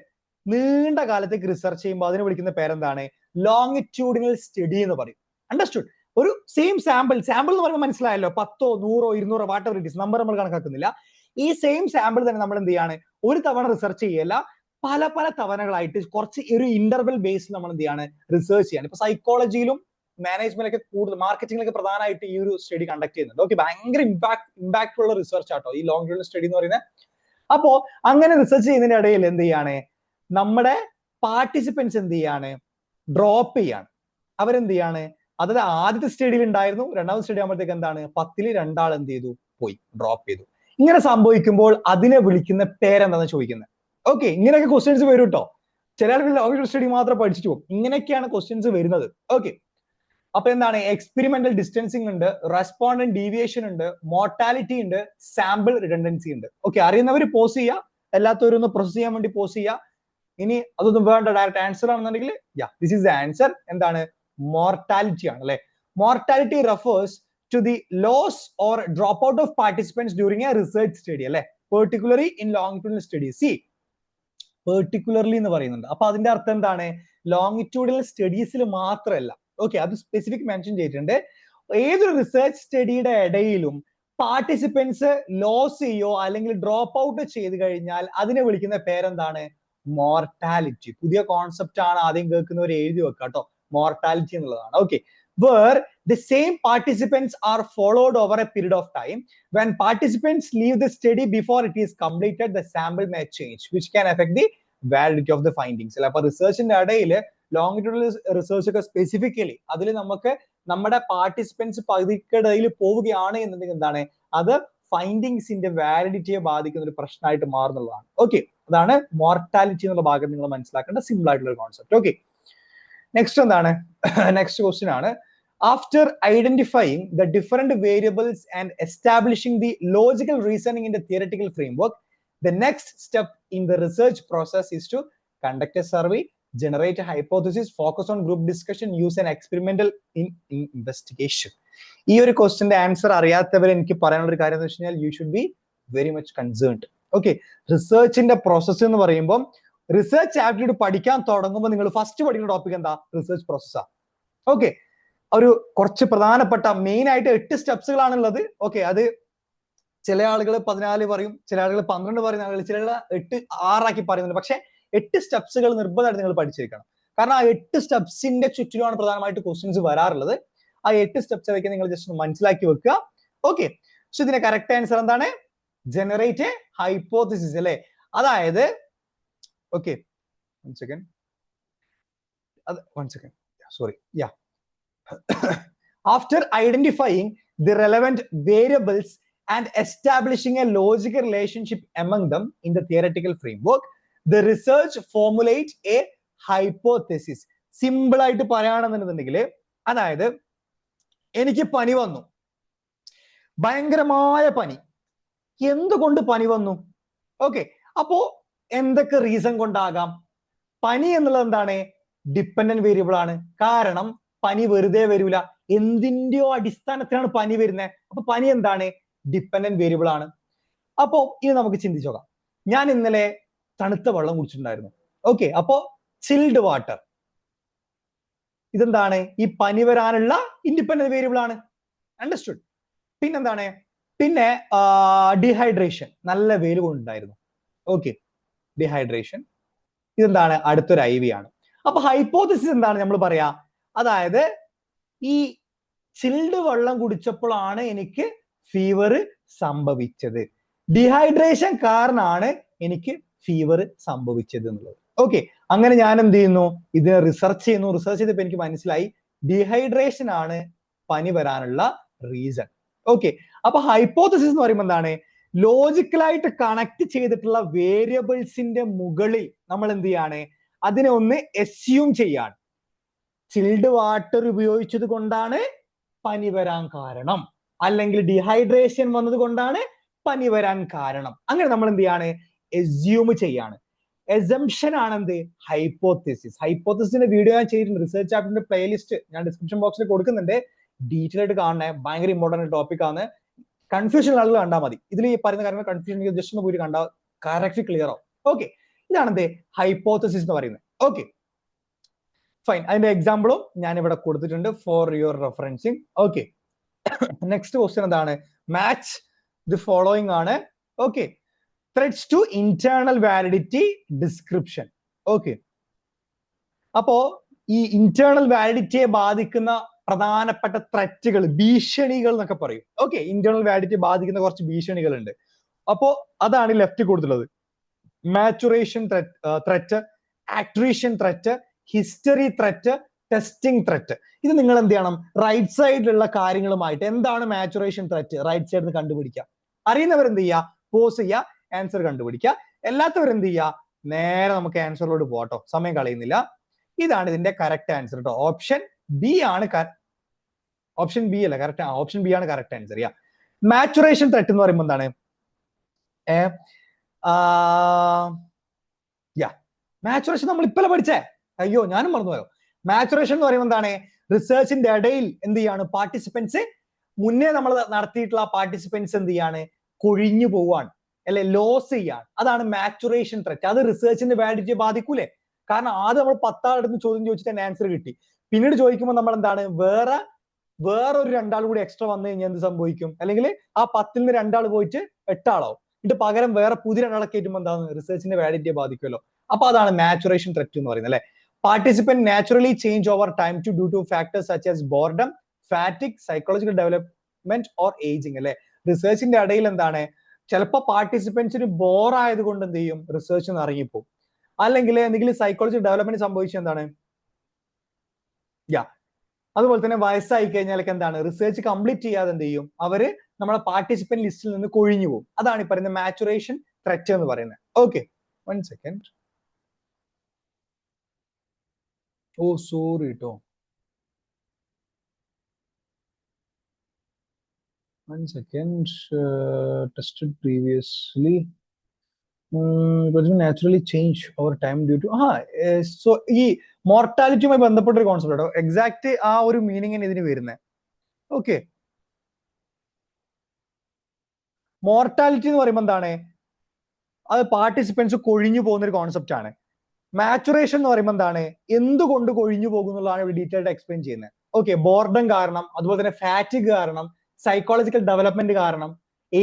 നീണ്ട കാലത്തേക്ക് റിസർച്ച് ചെയ്യുമ്പോൾ അതിനെ വിളിക്കുന്ന പേരെന്താണ്? ലോങ്ങിറ്റ്യൂഡിനൽ സ്റ്റഡി എന്ന് പറയും. അണ്ടർസ്റ്റുഡ്? ഒരു സെയിം സാമ്പിൾ എന്ന് പറയുമ്പോൾ മനസ്സിലായല്ലോ, 10, 100, 200 വാട്ടെവർ ഇറ്റ് ഈസ്, നമ്പർ നമ്മൾ കണക്കാക്കുന്നില്ല. ഈ സെയിം സാമ്പിൾ തന്നെ നമ്മൾ എന്ത് ചെയ്യാണ്, ഒരു തവണ റിസർച്ച് ചെയ്യല്ല, പല തവണകളായിട്ട് കുറച്ച് ഒരു ഇന്റർവെൽ ബേസിൽ നമ്മൾ എന്ത് ചെയ്യാണ്, റിസർച്ച് ചെയ്യാണ്. ഇപ്പൊ സൈക്കോളജിയിലും മാനേജ്മെന്റിലൊക്കെ കൂടുതൽ, മാർക്കറ്റിംഗിലൊക്കെ പ്രധാനമായിട്ട് ഈ ഒരു സ്റ്റഡി കണ്ടക്ട് ചെയ്യുന്നുണ്ട്. ഓക്കെ, ഭയങ്കര ഇമ്പാക്ട് ഉള്ള റിസർച്ച് ആട്ടോ ഈ ലോങ്ങിറ്റ്യൂഡിനൽ സ്റ്റഡി എന്ന് പറയുന്നത്. അപ്പോ അങ്ങനെ റിസർച്ച് ചെയ്യുന്നതിന്റെ ഇടയിൽ എന്ത് ചെയ്യാണ്, നമ്മുടെ പാർട്ടിസിപ്പൻസ് എന്ത് ചെയ്യാണ്, ഡ്രോപ്പ് ചെയ്യാണ്. അവരെന്ത് ചെയ്യാണ്, അതായത് ആദ്യത്തെ സ്റ്റഡിയിൽ ഉണ്ടായിരുന്നു, രണ്ടാമത്തെ സ്റ്റഡി ആകുമ്പോഴത്തേക്ക് എന്താണ്, 10ൽ 2 ആൾ എന്ത് ചെയ്തു, പോയി, ഡ്രോപ്പ് ചെയ്തു. ഇങ്ങനെ സംഭവിക്കുമ്പോൾ അതിനെ വിളിക്കുന്ന പേരെന്താന്ന് ചോദിക്കുന്നത്. ഓക്കെ, ഇങ്ങനെയൊക്കെ ക്വസ്റ്റ്യൻസ് വരും കേട്ടോ. ചില ആളുകൾ ലോങ്ങിറ്റ്യൂഡിനൽ സ്റ്റഡി മാത്രം പഠിച്ചിട്ട് പോകും. ഇങ്ങനെയൊക്കെയാണ് ക്വസ്റ്റ്യൻസ് വരുന്നത്. ഓക്കെ, അപ്പൊ എന്താണ്, എക്സ്പെരിമെന്റൽ ഡിസ്റ്റൻസിങ് ഉണ്ട്, റെസ്പോണ്ടന്റ് ഡീവിയേഷൻ ഉണ്ട്, മോർട്ടാലിറ്റി ഉണ്ട്, സാമ്പിൾ റിഡൻഡൻസി ഉണ്ട്. ഓക്കെ, അറിയുന്നവർ പോസ് ചെയ്യുക, എല്ലാത്തവരും ഒന്ന് പ്രോസസ് ചെയ്യാൻ വേണ്ടി പോസ് ചെയ്യുക. ഇനി അതൊന്നും വേണ്ട, ഡയറക്റ്റ് ആൻസർ ആണെന്നുണ്ടെങ്കിൽ ദിസ് ഈസ് ദ ആൻസർ. എന്താണ്, മോർട്ടാലിറ്റി ആണ് അല്ലെ. Mortality refers to the loss or drop out of participants during a research study അല്ലെ, particularly in longitudinal study. C, particularly എന്ന് പറയുന്നുണ്ട്. അപ്പൊ അതിന്റെ അർത്ഥം എന്താണ്, ലോങ്ങിറ്റ്യൂഡിനൽ സ്റ്റഡീസിൽ മാത്രമല്ല. ഓക്കെ, അത് സ്പെസിഫിക് മെൻഷൻ ചെയ്തിട്ടുണ്ട്. ഏതൊരു റിസർച്ച് സ്റ്റഡിയുടെ ഇടയിലും പാർട്ടിസിപ്പൻസ് ലോസ് ചെയ്യോ അല്ലെങ്കിൽ ഡ്രോപ്പ് ഔട്ട് ചെയ്ത് കഴിഞ്ഞാൽ അതിനെ വിളിക്കുന്ന പേരെന്താണ്, മോർട്ടാലിറ്റി. പുതിയ കോൺസെപ്റ്റ് ആണ്, ആദ്യം കേൾക്കുന്നവർ എഴുതി വെക്കുക കേട്ടോ, മോർട്ടാലിറ്റി എന്നുള്ളതാണ്. Okay, where the same participants are followed over a period of time. When participants leave the study before it is completed, the sample may change, which can affect the validity of the findings. അപ്പൊ റിസർച്ചിന്റെ ഇടയിൽ longitudinal research ഒക്കെ specifically അതിൽ നമുക്ക് നമ്മുടെ participants പകുതിക്കിടയിൽ പോവുകയാണ് എന്നുണ്ടെങ്കിൽ എന്താണ്, അത് ഫൈൻഡിങ്സിന്റെ വാലിഡിറ്റിയെ ബാധിക്കുന്ന ഒരു പ്രശ്നമായിട്ട് മാറുന്നതാണ്. ഓക്കെ, അതാണ് മോർട്ടാലിറ്റി എന്നുള്ള ഭാഗം നിങ്ങൾ മനസ്സിലാക്കേണ്ട സിമ്പിൾ ആയിട്ടുള്ള ഒരു കോൺസെപ്റ്റ്. ഓക്കെ, നെക്സ്റ്റ് എന്താണ്, നെക്സ്റ്റ് ക്വസ്റ്റ്യൻ ആണ്. After identifying the different variables and establishing the logical reasoning in the theoretical framework, the next step in the research process is to conduct a survey, generate a hypothesis, focus on group discussion, use an experimental investigation. ഈ ഒരു ക്വസ്റ്റ്യന്റെ answer അറിയാത്തവർ എനിക്ക് പറയാനുള്ള ഒരു കാര്യം എന്ന് വെച്ച് കഴിഞ്ഞാൽ, you should be very much concerned. Okay, റിസർച്ചിന്റെ പ്രോസസ് എന്ന് പറയുമ്പോൾ റിസർച്ച് ആപ്റ്റിറ്റ്യൂഡ് പഠിക്കാൻ തുടങ്ങുമ്പോൾ നിങ്ങൾ ഫസ്റ്റ് പഠിക്കുന്ന ടോപ്പിക് എന്താ, റിസർച്ച് പ്രോസസ്സാണ്. ഓക്കെ, ഒരു കുറച്ച് പ്രധാനപ്പെട്ട മെയിൻ ആയിട്ട് 8 സ്റ്റെപ്സുകളാണുള്ളത്. ഓക്കെ, അത് ചില ആളുകൾ 14 പറയും, ചില ആളുകൾ 12 പറയുന്ന ആളുകൾ, ചില 8, 6 ആക്കി പറയുന്നുണ്ട്. പക്ഷെ 8 സ്റ്റെപ്സുകൾ നിർബന്ധമായിട്ട് നിങ്ങൾ പഠിച്ചിരിക്കണം. കാരണം ആ 8 സ്റ്റെപ്സിന്റെ ചുറ്റിലുമാണ് പ്രധാനമായിട്ട് ക്വസ്റ്റ്യൻസ് വരാറുള്ളത്. ആ 8 സ്റ്റെപ്സ് ഒക്കെ നിങ്ങൾ ജസ്റ്റ് മനസ്സിലാക്കി വെക്കുക. ഓക്കെ, സോ ഇതിന്റെ കറക്റ്റ് ആൻസർ എന്താണ്, ജനറേറ്റ് എ ഹൈപ്പോത്തിസിസ് അല്ലെ. അതായത് okay, one second, sorry, after identifying the relevant variables and establishing a logical relationship among them in the theoretical framework, the research formulate a hypothesis. Simple ആയിട്ട് പറയുകയാണെന്നുണ്ടെങ്കിൽ, അതായത് എനിക്ക് പനി വന്നു, ഭയങ്കരമായ പനി. എന്തുകൊണ്ട് പനി വന്നു? ഓക്കെ, അപ്പോ എന്തൊക്കെ റീസൺ കൊണ്ടാകാം? പനി എന്നുള്ളത് എന്താണ്? ഡിപ്പെൻഡന്റ് വേരിയബിൾ ആണ്. കാരണം പനി വെറുതെ വരൂല, എന്തിന്റെയോ അടിസ്ഥാനത്തിലാണ് പനി വരുന്നത്. അപ്പൊ പനി എന്താണ്? ഡിപ്പെൻഡന്റ് വേരിയബിൾ ആണ്. അപ്പോ ഇനി നമുക്ക് ചിന്തിച്ചു നോക്കാം. ഞാൻ ഇന്നലെ തണുത്ത വെള്ളം കുടിച്ചിട്ടുണ്ടായിരുന്നു. ഓക്കെ, അപ്പോ ചിൽഡ് വാട്ടർ ഇതെന്താണ്? ഈ പനി വരാനുള്ള ഇൻഡിപെൻഡന്റ് വേരിയബിൾ ആണ്. അണ്ടർസ്റ്റുഡ്? പിന്നെന്താണ്? പിന്നെ ഡീഹൈഡ്രേഷൻ, നല്ല വെയിൽ കൊണ്ടുണ്ടായിരുന്നു. ഓക്കെ, ഡീഹൈഡ്രേഷൻ ഇതെന്താണ്? അടുത്തൊരു IV ആണ്. അപ്പൊ ഹൈപ്പോത്തിസിസ് എന്താണ് നമ്മൾ പറയാ? അതായത് ഈ ചിൽഡ് വെള്ളം കുടിച്ചപ്പോഴാണ് എനിക്ക് ഫീവർ സംഭവിച്ചത്, ഡീഹൈഡ്രേഷൻ കാരണമാണ് എനിക്ക് ഫീവർ സംഭവിച്ചത് എന്നുള്ളത്. ഓക്കെ, അങ്ങനെ ഞാൻ എന്ത് ചെയ്യുന്നു? ഇതിനെ റിസർച്ച് ചെയ്യുന്നു. റിസർച്ച് ചെയ്തപ്പോൾ എനിക്ക് മനസ്സിലായി ഡീഹൈഡ്രേഷൻ ആണ് പനി വരാനുള്ള റീസൺ. ഓക്കെ, അപ്പൊ ഹൈപ്പോത്തിസിസ് എന്ന് പറയുമ്പോൾ എന്താണ്? ലോജിക്കലായിട്ട് കണക്ട് ചെയ്തിട്ടുള്ള വേരിയബിൾസിന്റെ മുകളിൽ നമ്മൾ എന്ത് ചെയ്യാണ്? അതിനെ ഒന്ന് എസ്യൂം ചെയ്യാണ്. ചിൽഡ് വാട്ടർ ഉപയോഗിച്ചത് കൊണ്ടാണ് പനി വരാൻ കാരണം, അല്ലെങ്കിൽ ഡീഹൈഡ്രേഷൻ വന്നത് കൊണ്ടാണ് പനി വരാൻ കാരണം. അങ്ങനെ നമ്മൾ എന്ത് ചെയ്യാണ്? എസ്യൂം ചെയ്യാണ്. എസംഷൻ ആണ് എന്ത്? ഹൈപ്പോത്തിസിസ്. ഹൈപ്പോത്തിസിന്റെ വീഡിയോ ഞാൻ ചെയ്തിട്ടുണ്ട്. റിസർച്ച് ചാപ്റ്ററിന്റെ പ്ലേലിസ്റ്റ് ഞാൻ ഡിസ്ക്രിപ്ഷൻ ബോക്സിൽ കൊടുക്കുന്നുണ്ട്. ഡീറ്റെയിൽ ആയിട്ട് കാണണേ, ഭയങ്കര ഇമ്പോർട്ടന്റ് ടോപ്പിക് ആണ്. കൺഫ്യൂഷൻ ആളുകൾ കണ്ടാൽ മതി. ഇതിൽ ഈ പറയുന്ന കാര്യങ്ങൾ കൺഫ്യൂഷൻ ജസ്റ്റ് ഒന്ന് പോയി കണ്ടാൽ കറക്റ്റ് ക്ലിയർ ആവും. ഓക്കെ, ഇതാണ് എന്ത്? ഹൈപ്പോത്തിസിസ് എന്ന് പറയുന്നത്. ഓക്കെ ഫൈൻ, അതിന്റെ എക്സാമ്പിളും ഞാൻ ഇവിടെ കൊടുത്തിട്ടുണ്ട് for your referencing. Okay, next question എന്താണ്? മാച്ച് ദി ഫോളോയിങ് ആണ്. Okay, threats to internal validity description. Okay, അപ്പോ ഈ ഇന്റേണൽ വാലിഡിറ്റിയെ ബാധിക്കുന്ന പ്രധാനപ്പെട്ട ത്രെറ്റുകൾ, ഭീഷണികൾ എന്നൊക്കെ പറയും. ഓക്കെ, ഇന്റേണൽ വാലിഡിറ്റി ബാധിക്കുന്ന കുറച്ച് ഭീഷണികൾ ഉണ്ട്. അപ്പോ അതാണ് ലെഫ്റ്റ് കൊടുത്തുള്ളത്. Maturation threat, attrition threat, history threat, testing threat. ഇത് നിങ്ങൾ എന്ത് ചെയ്യണം? റൈറ്റ് സൈഡിലുള്ള കാര്യങ്ങളുമായിട്ട് എന്താണ് മാച്ചുറേഷൻ ത്രെറ്റ് റൈറ്റ് സൈഡിൽ നിന്ന് കണ്ടുപിടിക്കുക. അറിയുന്നവർ എന്ത് ചെയ്യുക? പോസ് ചെയ്യുക, ആൻസർ കണ്ടുപിടിക്കുക. അല്ലാത്തവർ എന്ത് ചെയ്യുക? നേരെ നമുക്ക് ആൻസറിലോട്ട് പോട്ടോ, സമയം കളയുന്നില്ല. ഇതാണ് ഇതിന്റെ കറക്റ്റ് ആൻസർ കേട്ടോ. ഓപ്ഷൻ ബി ആണ്. ഓപ്ഷൻ ബി അല്ല കറക്റ്റ്, ഓപ്ഷൻ ബി ആണ് കറക്റ്റ് ആൻസർ. മാച്ചുറേഷൻ ത്രെറ്റ് എന്ന് പറയുമ്പോൾ എന്താണ്? മാച്ചുറേഷൻ നമ്മൾ ഇപ്പല്ലേ പഠിച്ചേ? അയ്യോ, ഞാനും മറന്നുപോയോ. മാച്ചുറേഷൻ എന്ന് പറയുമ്പോൾ എന്താണ്? റിസർച്ചിന്റെ ഇടയിൽ എന്ത് ചെയ്യാണ്? പാർട്ടിസിപ്പൻസ്, മുന്നേ നമ്മൾ നടത്തിയിട്ടുള്ള പാർട്ടിസിപ്പൻസ് എന്ത് ചെയ്യാണ്? കൊഴിഞ്ഞു പോവാണ്, അല്ലെ ലോസ് ചെയ്യാണ്. അതാണ് മാച്ചുറേഷൻ ത്രെറ്റ്. അത് റിസർച്ചിന്റെ വാലിഡിറ്റിയെ ബാധിക്കൂലേ? കാരണം ആദ്യം നമ്മൾ 10 ആളടുത്ത് ചോദ്യം ചോദിച്ചിട്ട് തന്നെ ആൻസർ കിട്ടി. പിന്നീട് ചോദിക്കുമ്പോൾ നമ്മൾ എന്താണ്? വേറൊരു 2 ആൾ കൂടി എക്സ്ട്രാ വന്നു കഴിഞ്ഞാൽ എന്ത് സംഭവിക്കും? അല്ലെങ്കിൽ ആ 10ൽ നിന്ന് 2 ആൾ പോയിട്ട് 8 ആളാവും. എന്നിട്ട് പകരം വേറെ പുതിയ 2 ആളെ കയറ്റുമ്പോൾ എന്താണ്? റിസർച്ചിന്റെ വാലിഡിറ്റിയെ ബാധിക്കുമല്ലോ. അപ്പൊ അതാണ് മാച്ചുറേഷൻ ത്രെറ്റ് എന്ന് പറയുന്നത്, അല്ലെ? Participant naturally change over time due to factors such as boredom, ഫാറ്റിക്, psychological development or ageing, അല്ലെ? റിസർച്ചിന്റെ ഇടയിൽ എന്താണ്? ചിലപ്പോൾ പാർട്ടിസിപ്പൻസിന് ബോർ ആയതുകൊണ്ട് എന്ത് ചെയ്യും? റിസർച്ച് ഇറങ്ങിപ്പോകും. അല്ലെങ്കിൽ എന്തെങ്കിലും സൈക്കോളജിക്കൽ ഡെവലപ്മെന്റ് സംഭവിച്ച എന്താണ്? അതുപോലെ തന്നെ വയസ്സായി കഴിഞ്ഞാലൊക്കെ എന്താണ്? റിസർച്ച് കംപ്ലീറ്റ് ചെയ്യാതെ എന്ത് ചെയ്യും? അവര് നമ്മുടെ പാർട്ടിസിപ്പന്റ് ലിസ്റ്റിൽ നിന്ന് കൊഴിഞ്ഞു പോകും. അതാണ് ഈ പറയുന്ന മാച്ചുറേഷൻ ത്രെറ്റ് എന്ന് പറയുന്നത്. Okay, 1 second. ഓ സോറി കേട്ടോ, 1 second. Tested previously naturally change over time due to so ഈ മോർട്ടാലിറ്റിയുമായി ബന്ധപ്പെട്ട ഒരു കോൺസെപ്റ്റ് കേട്ടോ. എക്സാക്ട് ആ ഒരു മീനിങ് ഇതിന് വരുന്നത്. ഓക്കെ, മോർട്ടാലിറ്റി എന്ന് പറയുമ്പോൾ എന്താണ്? അത് പാർട്ടിസിപ്പൻസ് കൊഴിഞ്ഞു പോകുന്ന ഒരു കോൺസെപ്റ്റ് ആണ്. മാച്ചുറേഷൻ എന്ന് പറയുമ്പോൾ എന്താണ്? എന്തുകൊണ്ട് കൊഴിഞ്ഞു പോകുന്നുള്ളതാണ് ഇവിടെ ഡീറ്റെയിൽഡ് എക്സ്പ്ലെയിൻ ചെയ്യുന്നത്. ഓക്കെ, ബോർഡം കാരണം, അതുപോലെ തന്നെ ഫാറ്റിക് കാരണം, സൈക്കോളജിക്കൽ ഡെവലപ്മെന്റ് കാരണം,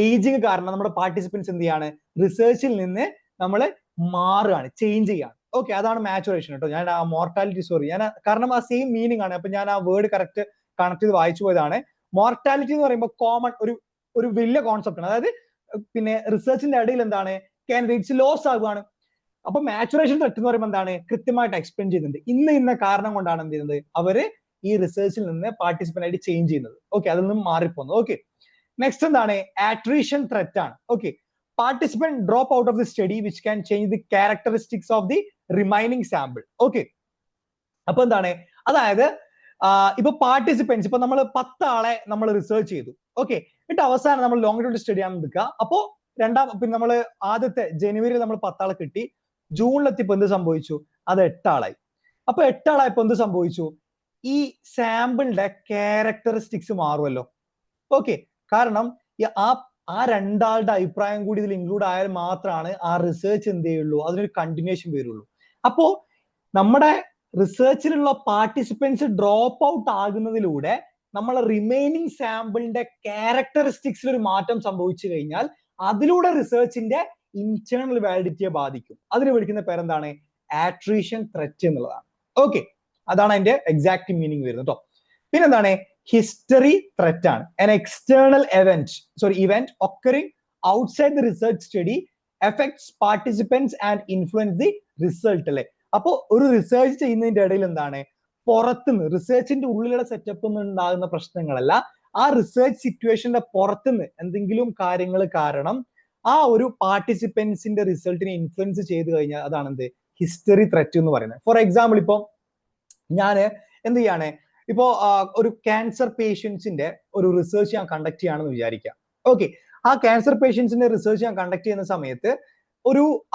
ഏജിങ് കാരണം നമ്മുടെ പാർട്ടിസിപ്പൻസ് എന്ത് ചെയ്യാണ്? റിസർച്ചിൽ നിന്ന് നമ്മൾ മാറുകയാണ്, ചേഞ്ച് ചെയ്യാണ്. ഓക്കെ, അതാണ് മാച്ചുറേഷൻ കേട്ടോ. ഞാൻ ആ മോർട്ടാലിറ്റി ഞാൻ കാരണം ആ സെയിം മീനിങ് ആണ്, അപ്പൊ ഞാൻ ആ വേർഡ് കറക്റ്റ് കണക്ട് ചെയ്ത് വായിച്ചു പോയതാണ്. മോർട്ടാലിറ്റി എന്ന് പറയുമ്പോൾ കോമൺ ഒരു വലിയ കോൺസെപ്റ്റ് ആണ്. അതായത് പിന്നെ റിസർച്ചിന്റെ ഇടയിൽ എന്താണ്? കാൻഡിഡേറ്റ്സ് ലോസ് ആകുകയാണ്. അപ്പൊ മാച്ചുറേഷൻ ത്രെറ്റ് എന്ന് പറയുമ്പോൾ എന്താണ്? കൃത്യമായിട്ട് എക്സ്പ്ലെയിൻ ചെയ്യുന്നുണ്ട്. ഇന്ന കാരണം കൊണ്ടാണ് എന്ത് ചെയ്യുന്നത്? അവര് ഈ റിസർച്ചിൽ നിന്ന് പാർട്ടിസിപ്പന്റ് ആയിട്ട് ചേഞ്ച് ചെയ്യുന്നത്. ഓക്കെ, അതിൽ നിന്നും മാറിപ്പോകുന്നത്. ഓക്കെ, നെക്സ്റ്റ് എന്താണ്? attrition threat ആണ്. Okay, participant drop out of the study which can change the characteristics of the remaining sample. Okay, അപ്പൊ എന്താണ്? അതായത് ഇപ്പൊ പാർട്ടിസിപ്പൻസ്, ഇപ്പൊ നമ്മൾ 10 ആളെ നമ്മൾ റിസർച്ച് ചെയ്തു. ഓക്കെ, എന്നിട്ട് അവസാനം നമ്മൾ ലോങ്ങിറ്റ്യൂഡ് സ്റ്റഡി ആണ് എടുക്കുക. അപ്പോ പിന്നെ നമ്മൾ ആദ്യത്തെ ജനുവരിയിൽ നമ്മൾ 10 ആളെ കിട്ടി. ജൂണിലെത്തിയപ്പോ എന്ത് സംഭവിച്ചു? അത് 8 ആളായി. അപ്പൊ 8 ആളായപ്പോ എന്ത് സംഭവിച്ചു? ഈ സാമ്പിളിന്റെ ക്യാരക്ടറിസ്റ്റിക്സ് മാറുമല്ലോ. ഓക്കെ, കാരണം ആ രണ്ടാളുടെ അഭിപ്രായം കൂടി ഇതിൽ ഇൻക്ലൂഡ് ആയാൽ മാത്രമാണ് ആ റിസർച്ച് എന്ത് ചെയ്യുള്ളൂ, അതിനൊരു കണ്ടിന്യൂഷൻ വരുള്ളൂ. അപ്പോ നമ്മുടെ റിസർച്ചിലുള്ള പാർട്ടിസിപ്പൻസ് ഡ്രോപ്പ് ഔട്ട് ആകുന്നതിലൂടെ നമ്മളെ റിമൈനിങ് സാമ്പിളിന്റെ ക്യാരക്ടറിസ്റ്റിക്സിൽ ഒരു മാറ്റം സംഭവിച്ചു കഴിഞ്ഞാൽ അതിലൂടെ റിസർച്ചിന്റെ ഇന്റേണൽ വാലിഡിറ്റിയെ ബാധിക്കും. അതിന് വിളിക്കുന്ന പേരെന്താണ്? attrition threat എന്നുള്ളതാണ്. ഓക്കെ, അതാണ് അതിന്റെ എക്സാക്ട് മീനിങ് വരുന്നത് കേട്ടോ. പിന്നെന്താണ്? ഹിസ്റ്ററി ത്രെറ്റ് ആണ്. an external event occurring outside the research study affects participants and influence the result അല്ലെ. അപ്പോ ഒരു റിസർച്ച് ചെയ്യുന്നതിന്റെ ഇടയിൽ എന്താണ്, പുറത്തുനിന്ന് റിസർച്ചിന്റെ ഉള്ളിലുള്ള സെറ്റപ്പ് ഉണ്ടാകുന്ന പ്രശ്നങ്ങളല്ല, ആ റിസർച്ച് സിറ്റുവേഷന്റെ പുറത്തുനിന്ന് എന്തെങ്കിലും കാര്യങ്ങൾ കാരണം ആ ഒരു പാർട്ടിസിപ്പൻസിന്റെ റിസൾട്ടിനെ ഇൻഫ്ലുവൻസ് ചെയ്ത് കഴിഞ്ഞാൽ അതാണ് എന്ത്? ഹിസ്റ്ററി ത്രെറ്റ് എന്ന് പറയുന്നത്. ഫോർ എക്സാമ്പിൾ, ഇപ്പൊ ഞാൻ എന്ത് ചെയ്യാണ്, ഇപ്പോ ഒരു ക്യാൻസർ പേഷ്യൻസിന്റെ ഒരു റിസർച്ച് ഞാൻ കണ്ടക്ട് ചെയ്യുകയാണെന്ന് വിചാരിക്കാം. ഓക്കെ, ആ ക്യാൻസർ പേഷ്യൻസിന്റെ റിസർച്ച് ഞാൻ കണ്ടക്ട് ചെയ്യുന്ന സമയത്ത്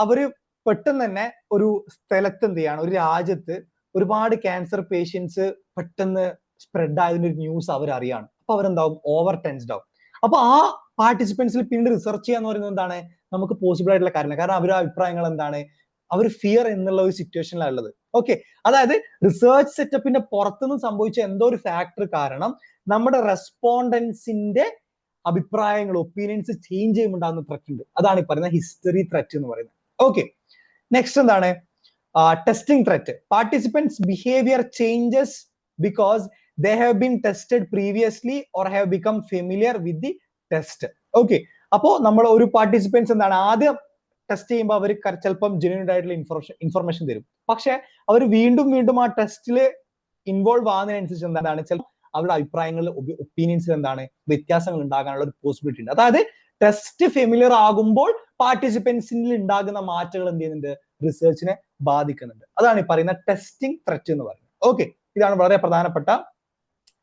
അവര് പെട്ടെന്ന് തന്നെ ഒരു സ്ഥലത്ത് എന്ത് ചെയ്യാണ്, ഒരു രാജ്യത്ത് ഒരുപാട് ക്യാൻസർ പേഷ്യൻസ് പെട്ടെന്ന് സ്പ്രെഡ് ആയതിന്റെ ഒരു ന്യൂസ് അവർ അറിയാണ്. അപ്പൊ അവരെന്താവും? ഓവർ ടെൻസ്ഡ് ആവും. അപ്പൊ ആ പാർട്ടിസിപ്പൻസിൽ പിന്നീട് റിസർച്ച് ചെയ്യാന്ന് പറയുന്നത് എന്താണ്? നമുക്ക് പോസിബിൾ ആയിട്ടുള്ള കാര്യമാണ്. കാരണം അവരുടെ അഭിപ്രായങ്ങൾ എന്താണ്? അവർ ഫിയർ എന്നുള്ള ഒരു സിറ്റുവേഷനിലാണ് ഉള്ളത്. ഓക്കെ, അതായത് റിസർച്ച് സെറ്റപ്പിന്റെ പുറത്തുനിന്ന് സംഭവിച്ച എന്തോ ഒരു ഫാക്ടർ കാരണം നമ്മുടെ റെസ്പോണ്ടൻസിന്റെ അഭിപ്രായങ്ങൾ, ഒപ്പീനിയൻസ് ചേഞ്ച് ചെയ്യുമ്പോണ്ടാകുന്ന ത്രെറ്റ് ഉണ്ട്. അതാണ് ഈ പറയുന്ന ഹിസ്റ്ററി ത്രെറ്റ് എന്ന് പറയുന്നത്. ഓക്കെ, നെക്സ്റ്റ് എന്താണ്? Testing threat. Participants behaviour changes because they have been tested previously or have become familiar with the test. Okay, അപ്പോ നമ്മൾ ഒരു പാർട്ടിസിപ്പൻസ് എന്താണ്, ആദ്യം ടെസ്റ്റ് ചെയ്യുമ്പോൾ അവർ ചിലപ്പം ജെന്യൂൻ ആയിട്ടുള്ള ഇൻഫർമേഷൻ തരും. പക്ഷെ അവർ വീണ്ടും വീണ്ടും ആ ടെസ്റ്റിൽ ഇൻവോൾവ് ആകുന്നതിനനുസരിച്ച് എന്താണ്, ചിലപ്പോൾ അവരുടെ അഭിപ്രായങ്ങളിൽ, ഒപ്പീനിയൻസിൽ എന്താണ് വ്യത്യാസങ്ങൾ ഉണ്ടാകാനുള്ള ഒരു പോസിബിലിറ്റി ഉണ്ട്. അതായത് ടെസ്റ്റ് ഫെമിലിയർ ആകുമ്പോൾ പാർട്ടിസിപ്പൻസിൽ ഉണ്ടാകുന്ന മാറ്റങ്ങൾ എന്ത് ചെയ്യുന്നുണ്ട്? റിസർച്ചിനെ ബാധിക്കുന്നുണ്ട്. അതാണ് ഈ പറയുന്ന ടെസ്റ്റിംഗ് ത്രെറ്റ് എന്ന് പറയുന്നത്. ഓക്കെ, ഇതാണ് വളരെ പ്രധാനപ്പെട്ട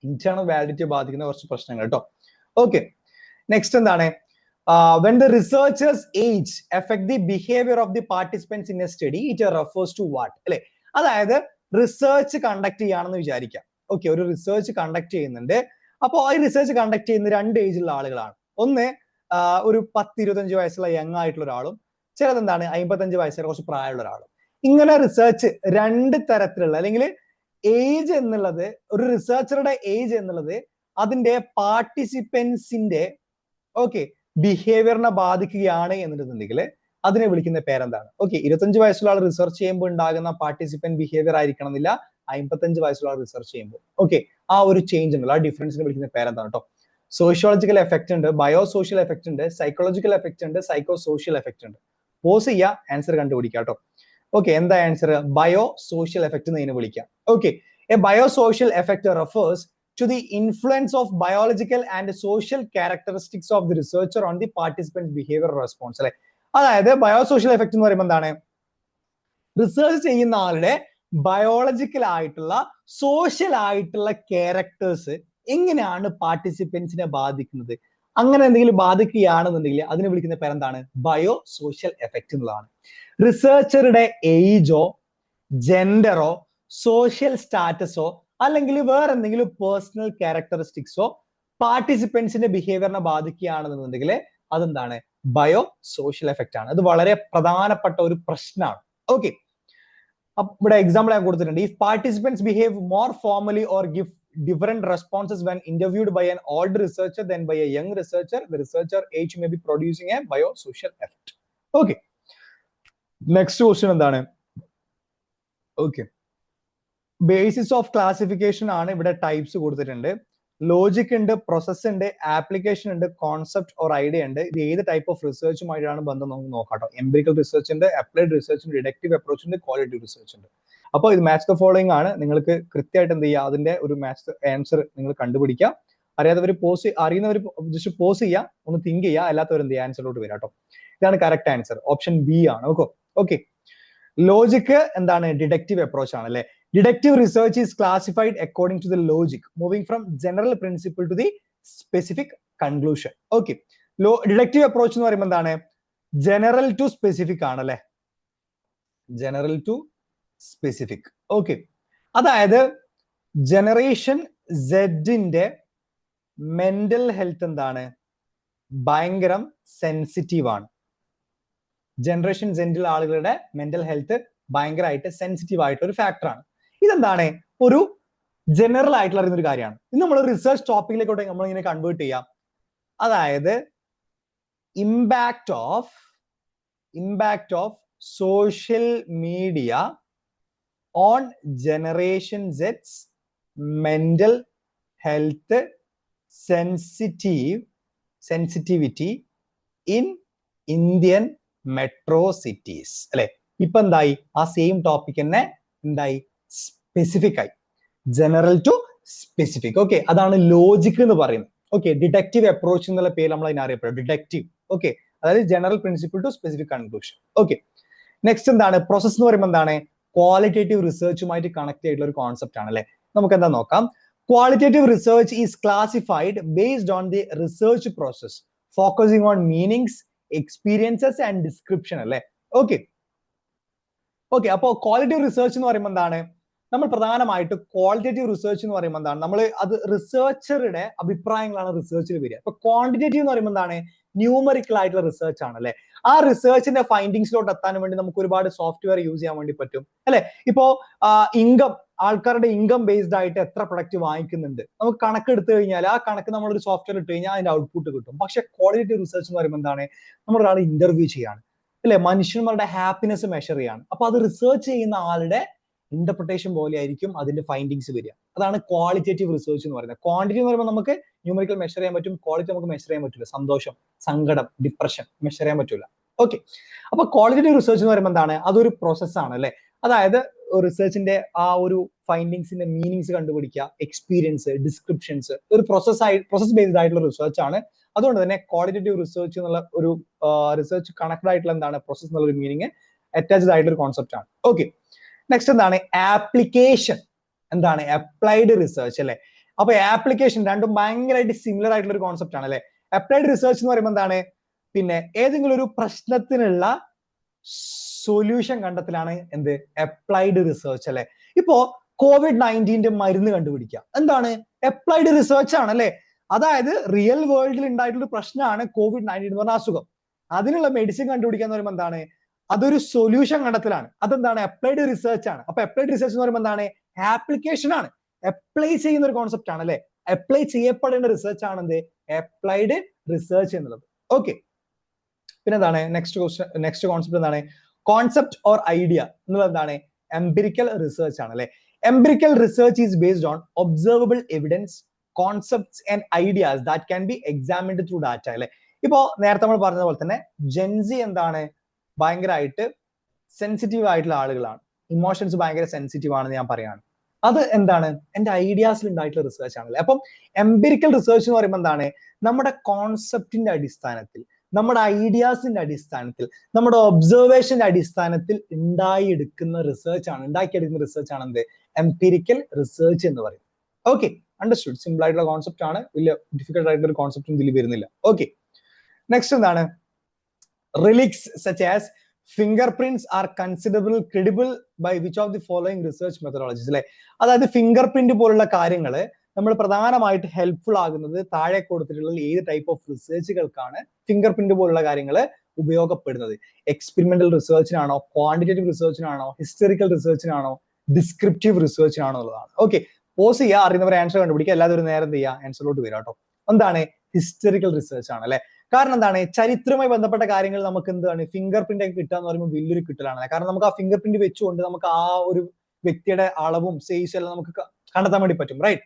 ഇന്റേണൽ വാലിഡിറ്റിയെ ബാധിക്കുന്ന കുറച്ച് പ്രശ്നങ്ങൾ കേട്ടോ. ഓക്കെ, നെക്സ്റ്റ് എന്താണ്? When the researchers age affect the behavior of the participants in a study, it refers to what? അല്ലെ, അതായത് റിസർച്ച് കണ്ടക്ട് ചെയ്യാണെന്ന് വിചാരിക്കാം. ഓക്കെ, ഒരു റിസർച്ച് കണ്ടക്ട് ചെയ്യുന്നുണ്ട്. അപ്പോൾ ഈ റിസർച്ച് കണ്ടക്ട് ചെയ്യുന്ന 2 ഏജിലുള്ള ആളുകളാണ്. ഒന്ന് ഒരു 10-25 വയസ്സുള്ള യങ് ആയിട്ടുള്ള ഒരാളും, ചിലതെന്താണ് 55 വയസ്സുള്ള കുറച്ച് പ്രായമുള്ള ഒരാളും. ഇങ്ങനെ റിസർച്ച് 2 തരത്തിലുള്ള, അല്ലെങ്കിൽ ഏജ് എന്നുള്ളത്, ഒരു റിസർച്ചറുടെ ഏജ് എന്നുള്ളത് അതിന്റെ പാർട്ടിസിപ്പൻസിന്റെ ബിഹേവിയറിനെ ബാധിക്കുകയാണ് എന്നുണ്ടെന്നുണ്ടെങ്കിൽ അതിനെ വിളിക്കുന്ന പേരെന്താണ്? ഓക്കെ, 25 വയസ്സുള്ള ആൾ റിസർച്ച് ചെയ്യുമ്പോൾ ഉണ്ടാകുന്ന പാർട്ടിസിപ്പന്റ് ബിഹേവിയർ ആയിരിക്കണം എന്നില്ല 55 വയസ്സുള്ള ആൾ റിസർച്ച് ചെയ്യുമ്പോൾ. ഓക്കെ, ആ ഒരു ചേഞ്ച് ഉണ്ടല്ലോ, ആ ഡിഫറൻസിനെ വിളിക്കുന്ന പേരെന്താണ് കേട്ടോ? സോഷ്യോളജിക്കൽ എഫക്ട് ഉണ്ട്, ബയോ സോഷ്യൽ എഫക്ട് ഉണ്ട്, സൈക്കോളജിക്കൽ എഫക്ട് ഉണ്ട്, സൈക്കോ സോഷ്യൽ എഫക്ട് ഉണ്ട്. പോസ് ചെയ്യുക, ആൻസർ കണ്ടുപിടിക്കുക കേട്ടോ. ഓക്കെ, എന്താ ആൻസർ? ബയോ സോഷ്യൽ എഫക്ട് എന്ന് ഇതിനെ വിളിക്കാം. Okay, A bio social effect refers to the influence of biological and social characteristics of the researcher on the participant's behavior response. അല്ലെ, അതായത് ബയോസോഷ്യൽ എഫക്ട് എന്ന് പറയുമ്പോൾ എന്താണ്? റിസർച്ച് ചെയ്യുന്ന ആളുടെ ബയോളജിക്കൽ ആയിട്ടുള്ള, സോഷ്യൽ ആയിട്ടുള്ള ക്യാരക്ടേഴ്സ് എങ്ങനെയാണ് പാർട്ടിസിപ്പൻസിനെ ബാധിക്കുന്നത്. അങ്ങനെ എന്തെങ്കിലും ബാധിക്കുകയാണെന്നുണ്ടെങ്കിൽ അതിനെ വിളിക്കുന്ന പേരെന്താണ്? ബയോ സോഷ്യൽ എഫക്ട് എന്നുള്ളതാണ്. റിസർച്ചറുടെ ഏജോ, ജെൻഡറോ, സോഷ്യൽ സ്റ്റാറ്റസോ അല്ലെങ്കിൽ വേറെ എന്തെങ്കിലും പേഴ്സണൽ ക്യാരക്ടറിസ്റ്റിക്സോ പാർട്ടിസിപ്പൻസിന്റെ ബിഹേവിയറിനെ ബാധിക്കുകയാണെന്നുണ്ടെങ്കിൽ അതെന്താണ്? ബയോ സോഷ്യൽ എഫക്ട് ആണ്. അത് വളരെ പ്രധാനപ്പെട്ട ഒരു പ്രശ്നമാണ്. ഓക്കെ, ഇവിടെ എക്സാമ്പിൾ ഞാൻ കൊടുത്തിട്ടുണ്ട്. If participants behave more formally or give different responses when interviewed by an old researcher than by a young researcher, the researcher age may be producing a biosocial effect. Okay, next question എന്താണ്? Okay, basis of classification ആണ്. ഇവിടെ types കൊടുത്തിട്ടുണ്ട്. Logic ഉണ്ട്, process ഉണ്ട്, application ഉണ്ട്, concept or idea ഉണ്ട്. ഇത് ഏത് ടൈപ്പ് ഓഫ് റിസർച്ചുമായിട്ടാണ് ബന്ധം നമുക്ക് നോക്കാം. എംപിരിക്കൽ റിസർച്ച് ഉണ്ട്, അപ്ലൈഡ് റിസർച്ച് ഉണ്ട്, ഡിഡക്റ്റീവ് അപ്രോച്ച് ഉണ്ട്, ക്വാളിറ്റീവ് റിസർച്ച് ഉണ്ട്. അപ്പോൾ ഇത് മാച്ച് ദ ഫോളോയിങ് ആണ്. നിങ്ങൾക്ക് കൃത്യമായിട്ട് എന്ത് ചെയ്യുക, അതിന്റെ ഒരു മാച്ച് ആൻസർ നിങ്ങൾ കണ്ടുപിടിക്കുക. അറിയാത്തവർ അറിയുന്നവർ ജസ്റ്റ് പോസ് ചെയ്യുക, ഒന്ന് തിങ്ക് ചെയ്യുക, അല്ലാത്തവർ എന്ത് ചെയ്യുക, ആൻസറിലോട്ട് വരാം കേട്ടോ. ഇതാണ് കറക്റ്റ് ആൻസർ, ഓപ്ഷൻ ബി ആണ്. ഓക്കെ. ലോജിക് എന്താണ്? ഡിഡക്റ്റീവ് അപ്രോച്ച് ആണ് അല്ലെ. Deductive research is classified according to the logic, moving from general principle to the specific conclusion. Okay. Deductive approach എന്ന് പറയുമ്പോൾ എന്താണ്? ജനറൽ ടു സ്പെസിഫിക് ആണ് അല്ലെ. General to specific. ഓക്കെ. അതായത് ജനറേഷൻ സെഡിന്റെ മെന്റൽ ഹെൽത്ത് എന്താണ്? ഭയങ്കര സെൻസിറ്റീവ് ആണ്. ജനറേഷൻ സെഡിലെ ആളുകളുടെ മെന്റൽ ഹെൽത്ത് ഭയങ്കരമായിട്ട് സെൻസിറ്റീവ് ആയിട്ടുള്ള ഒരു ഫാക്ടറാണ്. ഇതെന്താണ്? ഒരു ജനറൽ ആയിട്ടുള്ള അറിയുന്ന ഒരു കാര്യമാണ്. ഇത് നമ്മൾ റിസർച്ച് ടോപ്പിക്കിലേക്കോട്ടെ നമ്മൾ ഇങ്ങനെ കൺവേർട്ട് ചെയ്യാം. അതായത് impact of social media on generation sets mental health sensitivity in Indian metro cities അല്ലെ. ഇപ്പൊ എന്തായി? ആ സെയിം ടോപ്പിക് തന്നെ എന്തായി? സ്പെസിഫിക് ആയി. General to specific. ഓക്കെ. അതാണ് ലോജിക് എന്ന് പറയുന്നത്. ഓക്കെ. ഡിഡക്റ്റീവ് അപ്രോച്ച് എന്നുള്ള പേര് നമ്മൾ അതിനെ അറിയപ്പെടും, ഡിഡക്റ്റീവ്. ഓക്കെ. അതായത് general principle to specific conclusion. Okay. Next എന്താണ്? പ്രോസസ് എന്ന് പറയുമ്പോൾ എന്താണ്? ക്വാളിറ്റേറ്റീവ് റിസർച്ചുമായിട്ട് കണക്ട് ആയിട്ടുള്ള ഒരു കോൺസെപ്റ്റ് ആണ് അല്ലെ. നമുക്ക് എന്താ നോക്കാം. Qualitative research is classified based on the research process, focusing on meanings, experiences and description അല്ലെ. ഓക്കെ. അപ്പോ ക്വാളിറ്റേറ്റീവ് റിസർച്ച് എന്ന് പറയുമ്പോൾ എന്താണ്? നമ്മൾ പ്രധാനമായിട്ട് ക്വാളിറ്റേറ്റീവ് റിസർച്ച് എന്ന് പറയുമ്പോൾ എന്താണ്? നമ്മൾ അത് റിസർച്ചറുടെ അഭിപ്രായങ്ങളാണ് റിസർച്ചിൽ വരിക. അപ്പൊ ക്വാണ്ടിറ്റേറ്റീവ് എന്ന് പറയുമ്പോൾ എന്താണ്? ന്യൂമറിക്കൽ ആയിട്ടുള്ള റിസർച്ച് ആണ് അല്ലെ. ആ റിസർച്ചിന്റെ ഫൈൻഡിങ്സിലോട്ട് എത്താൻ വേണ്ടി നമുക്ക് ഒരുപാട് സോഫ്റ്റ്വെയർ യൂസ് ചെയ്യാൻ വേണ്ടി പറ്റും അല്ലെ. ഇപ്പോ ആൾക്കാരുടെ ഇൻകം ബേസ്ഡ് ആയിട്ട് എത്ര പ്രൊഡക്റ്റ് വാങ്ങിക്കുന്നുണ്ട് നമുക്ക് കണക്കെടുത്തു കഴിഞ്ഞാൽ ആ കണക്ക് നമ്മളൊരു സോഫ്റ്റ്വെയർ ഇട്ട് കഴിഞ്ഞാൽ അതിന്റെ ഔട്ട്പുട്ട് കിട്ടും. പക്ഷെ ക്വാളിറ്റേറ്റീവ് റിസർച്ച് എന്ന് പറയുമ്പോൾ എന്താണ്? നമ്മൾ ഒരാളെ ഇന്റർവ്യൂ ചെയ്യാണ് അല്ലെ, മനുഷ്യന്മാരുടെ ഹാപ്പിനെസ് മെഷർ ചെയ്യാണ്. അപ്പൊ അത് റിസർച്ച് ചെയ്യുന്ന ആളുടെ ഇന്റർപ്രിട്ടേഷൻ പോലെ ആയിരിക്കും അതിന്റെ ഫൈൻഡിങ്സ് വരിക. അതാണ് ക്വാളിറ്റേറ്റീവ് റിസർച്ച് എന്ന് പറയുന്നത്. ക്വാണ്ടിറ്റി എന്ന് പറയുമ്പോൾ നമുക്ക് ന്യൂമറിക്കൽ മെഷർ ചെയ്യാൻ പറ്റും, ക്വാളിറ്റി നമുക്ക് മെഷർ ചെയ്യാൻ പറ്റില്ല. സന്തോഷം, സങ്കടം, ഡിപ്രഷൻ മെഷർ ചെയ്യാൻ പറ്റില്ല. ഓക്കെ. അപ്പൊ ക്വാളിറ്റേറ്റീവ് റിസർച്ച് എന്ന് പറയുമ്പോൾ എന്താണ്? അതൊരു പ്രോസസ്സാണ് അല്ലെ. അതായത് റിസർച്ചിന്റെ ആ ഒരു ഫൈൻഡിങ്സിന്റെ മീനിങ്സ് കണ്ടുപിടിക്കുക, എക്സ്പീരിയൻസ്, ഡിസ്ക്രിപ്ഷൻസ്, ഒരു പ്രോസസ് ബേസ്ഡ് ആയിട്ടുള്ള റിസർച്ച് ആണ്. അതുകൊണ്ട് തന്നെ ക്വാളിറ്റേറ്റീവ് റിസർച്ച് എന്നുള്ള ഒരു റിസർച്ച് കണക്ട് ആയിട്ടുള്ള എന്താണ്? പ്രോസസ് എന്നുള്ള ഒരു മീനിങ് അറ്റാച്ച്ഡ് ആയിട്ടുള്ള ഒരു കോൺസെപ്റ്റ് ആണ്. ഓക്കെ. നെക്സ്റ്റ് എന്താണ്? ആപ്ലിക്കേഷൻ. എന്താണ്? അപ്ലൈഡ് റിസർച്ച് അല്ലെ. അപ്പൊ ആപ്ലിക്കേഷൻ രണ്ടും ഭയങ്കരമായിട്ട് സിമിലർ ആയിട്ടുള്ള ഒരു കോൺസെപ്റ്റ് ആണ് അല്ലെ. അപ്ലൈഡ് റിസർച്ച് എന്ന് പറയുമ്പോൾ എന്താണ്? പിന്നെ ഏതെങ്കിലും ഒരു പ്രശ്നത്തിനുള്ള സൊല്യൂഷൻ കണ്ടെത്തലാണ് എന്ത്? അപ്ലൈഡ് റിസർച്ച് അല്ലെ. ഇപ്പോ COVID-19 മരുന്ന് കണ്ടുപിടിക്കുക എന്താണ്? അപ്ലൈഡ് റിസർച്ച് ആണ് അല്ലെ. അതായത് റിയൽ വേൾഡിൽ ഉണ്ടായിട്ടുള്ള പ്രശ്നമാണ് COVID-19 എന്ന് പറഞ്ഞ അസുഖം. അതിനുള്ള മെഡിസിൻ കണ്ടുപിടിക്കുക എന്ന് പറയുമ്പോൾ എന്താണ്? അതൊരു സൊല്യൂഷൻ കണ്ടെത്തലാണ്. അതെന്താണ്? അപ്ലൈഡ് റിസർച്ച് ആണ്. അപ്പൊ അപ്ലൈഡ് റിസർച്ച് എന്ന് പറയുമ്പോൾ എന്താണ്? ആപ്ലിക്കേഷൻ ആണ്, അപ്ലൈ ചെയ്യുന്ന ഒരു കോൺസെപ്റ്റ് ആണ് അല്ലെ. അപ്ലൈ ചെയ്യപ്പെടേണ്ട റിസർച്ച് ആണ് എന്ത്? അപ്ലൈഡ് റിസർച്ച് എന്നുള്ളത്. ഓക്കെ. പിന്നെ എന്താണ്? നെക്സ്റ്റ് കോൺസെപ്റ്റ് എന്താണ്? കോൺസെപ്റ്റ് ഓർ ഐഡിയ എന്നുള്ളത് എന്താണ്? എംപിരിക്കൽ റിസർച്ച് ആണ് അല്ലെ. Empirical research is based on observable evidence, concepts and ideas that can be examined through data അല്ലെ. ഇപ്പോ നേരത്തെ നമ്മൾ പറഞ്ഞ പോലെ തന്നെ ജെൻസി എന്താണ്? ഭയങ്കരമായിട്ട് സെൻസിറ്റീവ് ആയിട്ടുള്ള ആളുകളാണ്. ഇമോഷൻസ് ഭയങ്കര സെൻസിറ്റീവ് ആണെന്ന് ഞാൻ പറയാണ്. അത് എന്താണ്? എന്റെ ഐഡിയാസിൽ ഉണ്ടായിട്ടുള്ള റിസർച്ച് ആണല്ലേ. അപ്പം എംപിരിക്കൽ റിസർച്ച് എന്ന് പറയുമ്പോൾ എന്താണ്? നമ്മുടെ കോൺസെപ്റ്റിന്റെ അടിസ്ഥാനത്തിൽ, നമ്മുടെ ഐഡിയാസിന്റെ അടിസ്ഥാനത്തിൽ, നമ്മുടെ ഒബ്സർവേഷന്റെ അടിസ്ഥാനത്തിൽ ഉണ്ടാക്കിയെടുക്കുന്ന റിസർച്ച് ആണ് എന്ത്? എംപിരിക്കൽ റിസർച്ച് എന്ന് പറയുന്നത്. ഓക്കെ. അണ്ടർസ്റ്റുഡ്. സിമ്പിൾ ആയിട്ടുള്ള കോൺസെപ്റ്റ് ആണ്, വലിയ ഡിഫിക്കൽട്ട് ആയിട്ടുള്ള ഒരു കോൺസെപ്റ്റ് ഇതിൽ വരുന്നില്ല. ഓക്കെ. നെക്സ്റ്റ് എന്താണ്? Relics such as fingerprints are considerable credible by which of the following research methodologies അല്ലെ. അതായത് ഫിംഗർ പ്രിന്റ് പോലുള്ള കാര്യങ്ങൾ നമ്മൾ പ്രധാനമായിട്ട് ഹെൽപ്ഫുൾ ആകുന്നത് താഴെ കൊടുത്തിട്ടുള്ള ഏത് ടൈപ്പ് ഓഫ് റിസർച്ചുകൾക്കാണ് ഫിംഗർ പ്രിന്റ് പോലുള്ള കാര്യങ്ങൾ ഉപയോഗപ്പെടുന്നത്? എക്സ്പെരിമെന്റൽ റിസർച്ചിനാണോ, ക്വാണ്ടിറ്റേറ്റീവ് റിസർച്ചിനാണോ, ഹിസ്റ്ററിക്കൽ റിസർച്ചിനാണോ, ഡിസ്ക്രിപ്റ്റീവ് റിസർച്ചിനാണോ എന്നുള്ളതാണ്. ഓക്കെ. പോസ് ചെയ്യുക, അറിയുന്നവരെ ആൻസർ കണ്ടുപിടിക്കുക, എല്ലാവരും നേരം ചെയ്യുക, ആൻസറിലോട്ട് വരാം കേട്ടോ. എന്താണ്? ഹിസ്റ്ററിക്കൽ റിസർച്ച് ആണ് അല്ലെ. കാരണം എന്താണ്? ചരിത്രവുമായി ബന്ധപ്പെട്ട കാര്യങ്ങൾ നമുക്ക് എന്താണ്? ഫിംഗർ പ്രിന്റ് ഒക്കെ കിട്ടുക എന്ന് പറയുമ്പോൾ വലിയൊരു കിട്ടലാണ്. കാരണം നമുക്ക് ആ ഫിംഗർ പ്രിന്റ് വെച്ചുകൊണ്ട് നമുക്ക് ആ ഒരു വ്യക്തിയുടെ അളവും സൈസും എല്ലാം നമുക്ക് കണ്ടെത്താൻ വേണ്ടി പറ്റും. Right.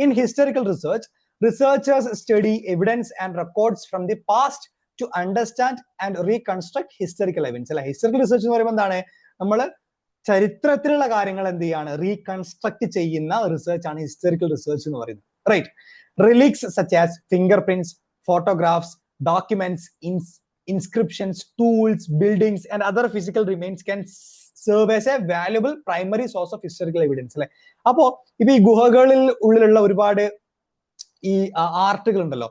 In historical research, researchers study evidence and records from the past to understand and reconstruct historical evidence അല്ലെ. ഹിസ്റ്ററിക്കൽ റിസർച്ച് എന്ന് പറയുമ്പോൾ എന്താണ്? നമ്മൾ ചരിത്രത്തിലുള്ള കാര്യങ്ങൾ എന്ത് ചെയ്യാണ്? റീകൺസ്ട്രക്ട് ചെയ്യുന്ന റിസർച്ച് ആണ് ഹിസ്റ്ററിക്കൽ റിസർച്ച് എന്ന് പറയുന്നത്. Right. Relics such as fingerprints, photographs, documents, inscriptions, tools, buildings, and other physical remains can serve as a valuable primary source of historical evidence. അല്ലെ? അപ്പോ ഇപ്പൊ ഈ ഗുഹകളിൽ ഉള്ളിലുള്ള ഒരുപാട് ഈ ആർട്ടുകൾ ഉണ്ടല്ലോ,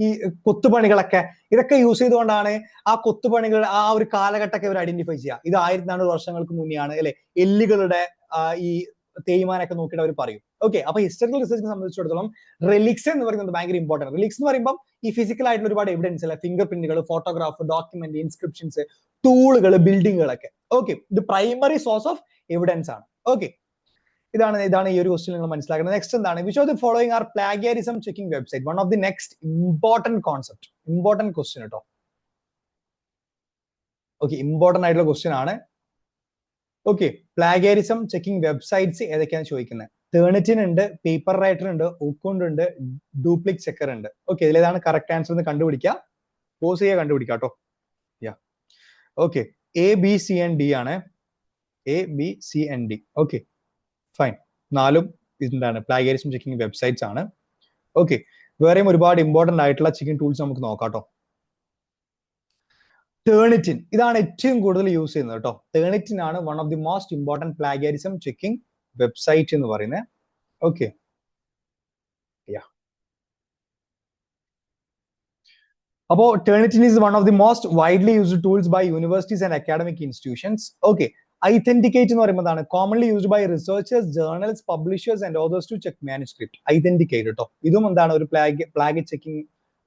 ഈ കൊത്തുപണികളൊക്കെ, ഇതൊക്കെ യൂസ് ചെയ്തുകൊണ്ടാണ് ആ കൊത്തുപണികൾ ആ ഒരു കാലഘട്ടമൊക്കെ അവർ ഐഡന്റിഫൈ ചെയ്യുക. ഇത് 1400 വർഷങ്ങൾക്ക് മുന്നെയാണ് അല്ലെ, എല്ലുകളുടെ ഈ തേയ്മാനൊക്കെ നോക്കിയിട്ട് അവർ പറയും. ഓക്കെ, അപ്പൊ ഹിസ്റ്ററിക്കൽ റിസർച്ചിനെ സംബന്ധിച്ചിടത്തോളം റെലിക്സ് എന്ന് പറയുന്നത് ഭയങ്കര ഇമ്പോർട്ടന്റ്. റെലിക്സ് എന്ന് പറയുമ്പോൾ ഈ ഫിസിക്കൽ ആയിട്ടുള്ള ഒരുപാട് എവിഡൻസ് അല്ലെ, ഫിംഗർ പ്രിന്റുകൾ, ഫോട്ടോഗ്രാഫ്, ഡോക്യുമെന്റ്, ഇൻസ്ക്രിപ്ഷൻസ്, ടൂളുകൾ, ബിൽഡിങ്ങുകളൊക്കെ. ഓക്കെ, ഇത് പ്രൈമറി സോഴ്സ് ഓഫ് എവിഡൻസ് ആണ്. ഓക്കെ, ഇതാണ് ഈ ഒരു ക്വസ്റ്റ്യൻ നിങ്ങൾ മനസ്സിലാക്കുന്നത്. നെക്സ്റ്റ് എന്താണ്? Which of the following are plagiarism checking website? One of the next important concept, important question കേട്ടോ. ഓക്കെ, ഇമ്പോർട്ടന്റ് ആയിട്ടുള്ള ക്വസ്റ്റ്യൻ ആണ്. ഓക്കെ, പ്ലാഗിയറിസം ചെക്കിംഗ് വെബ്സൈറ്റ്സ് ഏതൊക്കെയാണ് ചോദിക്കുന്നത്? ടേണിറ്റിൻ ഉണ്ട്, പേപ്പർ റൈറ്റർ ഉണ്ട്, ഓക്കുണ്ട് ഉണ്ട്, ഡ്യൂപ്ലിക് ചെക്കർ ഉണ്ട്. ഓക്കെ, ഇതിലേതാണ് കറക്റ്റ് ആൻസർ എന്ന് കണ്ടുപിടിക്കുക. പോസ് ചെയ്യുക, കണ്ടുപിടിക്കുക കേട്ടോ. Yeah, okay, A B C and D ആണ്. A B C and D. Okay, fine. 4ഉം എന്താണ്? പ്ലാഗിയറിസം ചെക്കിംഗ് വെബ്സൈറ്റ്സ് ആണ്. ഓക്കെ, വേറെയും ഒരുപാട് ഇമ്പോർട്ടന്റ് ആയിട്ടുള്ള ചെക്കിംഗ് ടൂൾസ് നമുക്ക് നോക്കാം കേട്ടോ. ടേണിറ്റിൻ, ഇതാണ് ഏറ്റവും കൂടുതൽ യൂസ് ചെയ്യുന്നത് കേട്ടോ. ടേണിറ്റിൻ ആണ് one of the most important plagiarism checking website എന്ന് പറയുന്നത്. ഓക്കെ, അപ്പോ Turnitin is one of the most widely used tools by universities and academic institutions. Okay, iThenticate എന്ന് പറയുന്നതാണ് commonly used by researchers, journals, publishers and authors to check manuscript. IThenticate കേട്ടോ, ഇതും എന്താണ്? ഒരു plag checking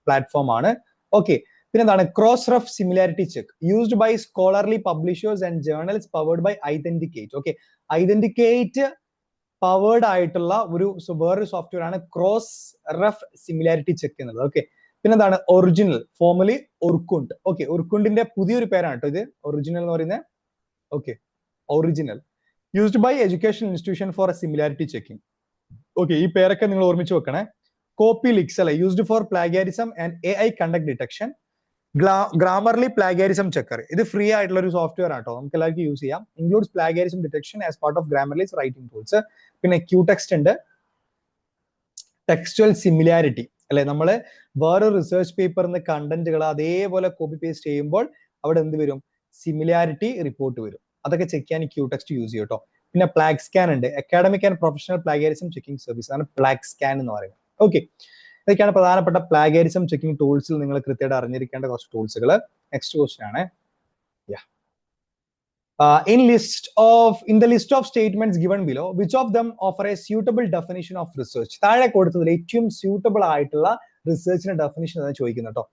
platform ആണ്. Okay, പിന്നെ എന്താണ്? CrossRef similarity check used by scholarly publishers and journals powered by ഐതന്റിക്കേറ്റ്. Okay, iThenticate powered ആയിട്ടുള്ള വേറൊരു software ആണ് ക്രോസ് റഫ് സിമിലാരിറ്റി ചെക്ക് എന്നുള്ളത്. ഓക്കെ, പിന്നെ എന്താണ്? Ouriginal, formerly Urkund. ഓക്കെ, ഒർക്കുണ്ടിന്റെ പുതിയൊരു പേരാണ് കേട്ടോ ഇത്, ഒറിജിനൽ എന്ന് പറയുന്നത്. Okay, Ouriginal used by education institution for similarity checking. Okay, ഈ പേരൊക്കെ നിങ്ങൾ ഓർമ്മിച്ച് വെക്കണേ. കോപ്പി ലിക്സ് അല്ലെ, used for plagiarism and AI content detection. Grammarly plagiarism checker, ഇത് ഫ്രീ ആയിട്ടുള്ള ഒരു സോഫ്റ്റ്വെയർ ആണ് കേട്ടോ, നമുക്ക് എല്ലാവർക്കും യൂസ് ചെയ്യാം. Includes plagiarism detection as part of Grammarly's writing tools. പിന്നെ ക്യൂടെക്സ്റ്റ് ഉണ്ട്, ടെക്സ്റ്റുവൽ സിമിലാരിറ്റി അല്ലെ, നമ്മള് വേറൊരു റിസർച്ച് പേപ്പറിന് കണ്ടന്റുകൾ അതേപോലെ കോപ്പി പേസ്റ്റ് ചെയ്യുമ്പോൾ അവിടെ എന്ത് വരും? സിമിലാരിറ്റി റിപ്പോർട്ട് വരും. അതൊക്കെ ചെക്ക് ചെയ്യാൻ ക്യൂടെക്സ്റ്റ് യൂസ് ചെയ്യും കേട്ടോ. പിന്നെ പ്ലാഗ് സ്കാൻ ഉണ്ട്, academic and professional plagiarism checking service ആണ് പ്ലാഗ് സ്കാൻ എന്ന് പറയുന്നത്. ഓക്കെ, ഇതൊക്കെയാണ് പ്രധാനപ്പെട്ട പ്ലാഗിയറിസം ചെക്കിംഗ് ടൂൾസിൽ നിങ്ങൾ കൃത്യമായിട്ട് അറിഞ്ഞിരിക്കേണ്ട കുറച്ച് ടൂൾസുകൾ. നെക്സ്റ്റ് ക്വസ്റ്റ്യൻ ആണ്. In the list of statements given below, which of them offer a suitable definition of research? താഴെ കൊടുത്തതിൽ ഏറ്റവും സ്യൂട്ടബിൾ ആയിട്ടുള്ള റിസർച്ചിന്റെ ഡെഫിനിഷൻ ആണ് ചോദിക്കുന്നത് കേട്ടോ.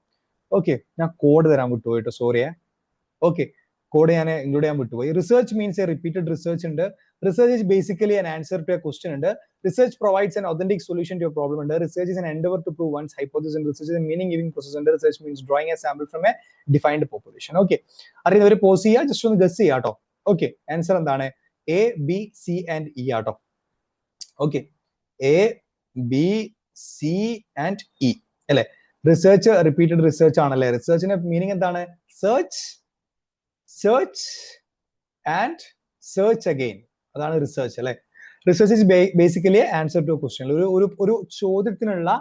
ഓക്കെ, ഞാൻ കോഡ് തരാൻ വിട്ടുപോയി കേട്ടോ, സോറിയേ. ഓക്കെ, കോഡ് ഞാൻ ഇൻക്ലൂഡ് ചെയ്യാൻ വിട്ടുപോയി. Research means a repeated research ഉണ്ട്. Research is basically an answer to a question ഉണ്ട്. Research provides an authentic solution to a problem ഉണ്ട്. Research is an endeavor to prove one's hypothesis and research is a meaning giving process ഉണ്ട്. Research means drawing a sample from a defined population. Okay, അറിയുന്നവർ pause ചെയ്യുക, just ഒന്ന് guess ചെയ്യുക കേട്ടോ. Okay, answer എന്താണ്? A B C and E ആട്ടോ. Okay, A B C and E അല്ലെ. Research repeated research ആണല്ലേ. റിസർച്ചിന്റെ മീനിങ് എന്താണ്? സെർച്ച് ആൻഡ് സെർച്ച് അഗെയിൻ, അതാണ് റിസർച്ച് അല്ലെ. Research is basically answer to question, ഒരു ചോദ്യത്തിനുള്ള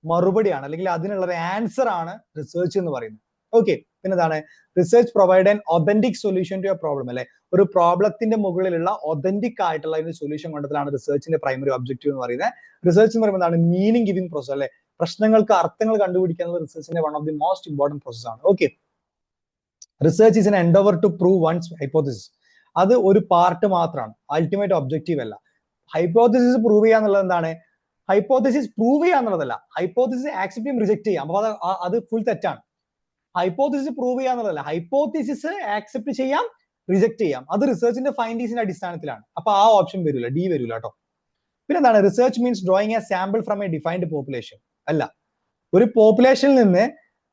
മറുപടിയാണ്, അല്ലെങ്കിൽ അതിനുള്ള ഒരു ആൻസർ ആണ് റിസർച്ച് എന്ന് പറയുന്നത്. ഓക്കെ, പിന്നെ എന്താണ്? Research provide an authentic solution to a problem അല്ലെ. ഒരു പ്രോബ്ലത്തിന്റെ മുകളിലുള്ള ഒതന്റിക് ആയിട്ടുള്ള ഒരു സൊല്യൂഷൻ കണ്ടെത്തലാണ് റിസർച്ചിന്റെ പ്രൈമറി ഒബ്ജക്റ്റീവ് എന്ന് പറയുന്നത്. റിസർച്ച് എന്ന് പറയുമ്പോൾ എന്താണ്? മീനിങ് ഗിവിംഗ് പ്രോസസ് അല്ലെ. പ്രശ്നങ്ങൾക്ക് അർത്ഥങ്ങൾ കണ്ടുപിടിക്കുക റിസർച്ചിന്റെ one of the most important process ആണ്. Okay, research is an endeavour to prove one's hypothesis. അത് ഒരു പാർട്ട് മാത്രമാണ്, അൾട്ടിമേറ്റ് ഒബ്ജക്റ്റീവ് അല്ല. ഹൈപ്പോത്തിസിസ് പ്രൂവ് ചെയ്യുക എന്നുള്ളത് എന്താണ്? ഹൈപ്പോത്തിസിസ് പ്രൂവ് ചെയ്യുക എന്നുള്ളതല്ല, ഹൈപ്പോത്തിസിസ് ആക്സെപ്റ്റ് ചെയ്യും, റിജക്ട് ചെയ്യാം. അപ്പൊ അത് ഫുൾ തെറ്റാണ്. ഹൈപ്പോത്തിസിസ് പ്രൂവ് ചെയ്യുക എന്നുള്ളതല്ല, ഹൈപ്പോത്തിസിസ് ആക്സെപ്റ്റ് ചെയ്യാം, റിജക്ട് ചെയ്യാം. അത് റിസർച്ചിന്റെ ഫൈൻഡിങ്സിന്റെ അടിസ്ഥാനത്തിലാണ്. അപ്പൊ ആ ഓപ്ഷൻ വരില്ല, ഡി വരില്ല കേട്ടോ. പിന്നെ എന്താണ്? Research means drawing A sample from A defined population അല്ല. ഒരു പോപ്പുലേഷനിൽ നിന്ന്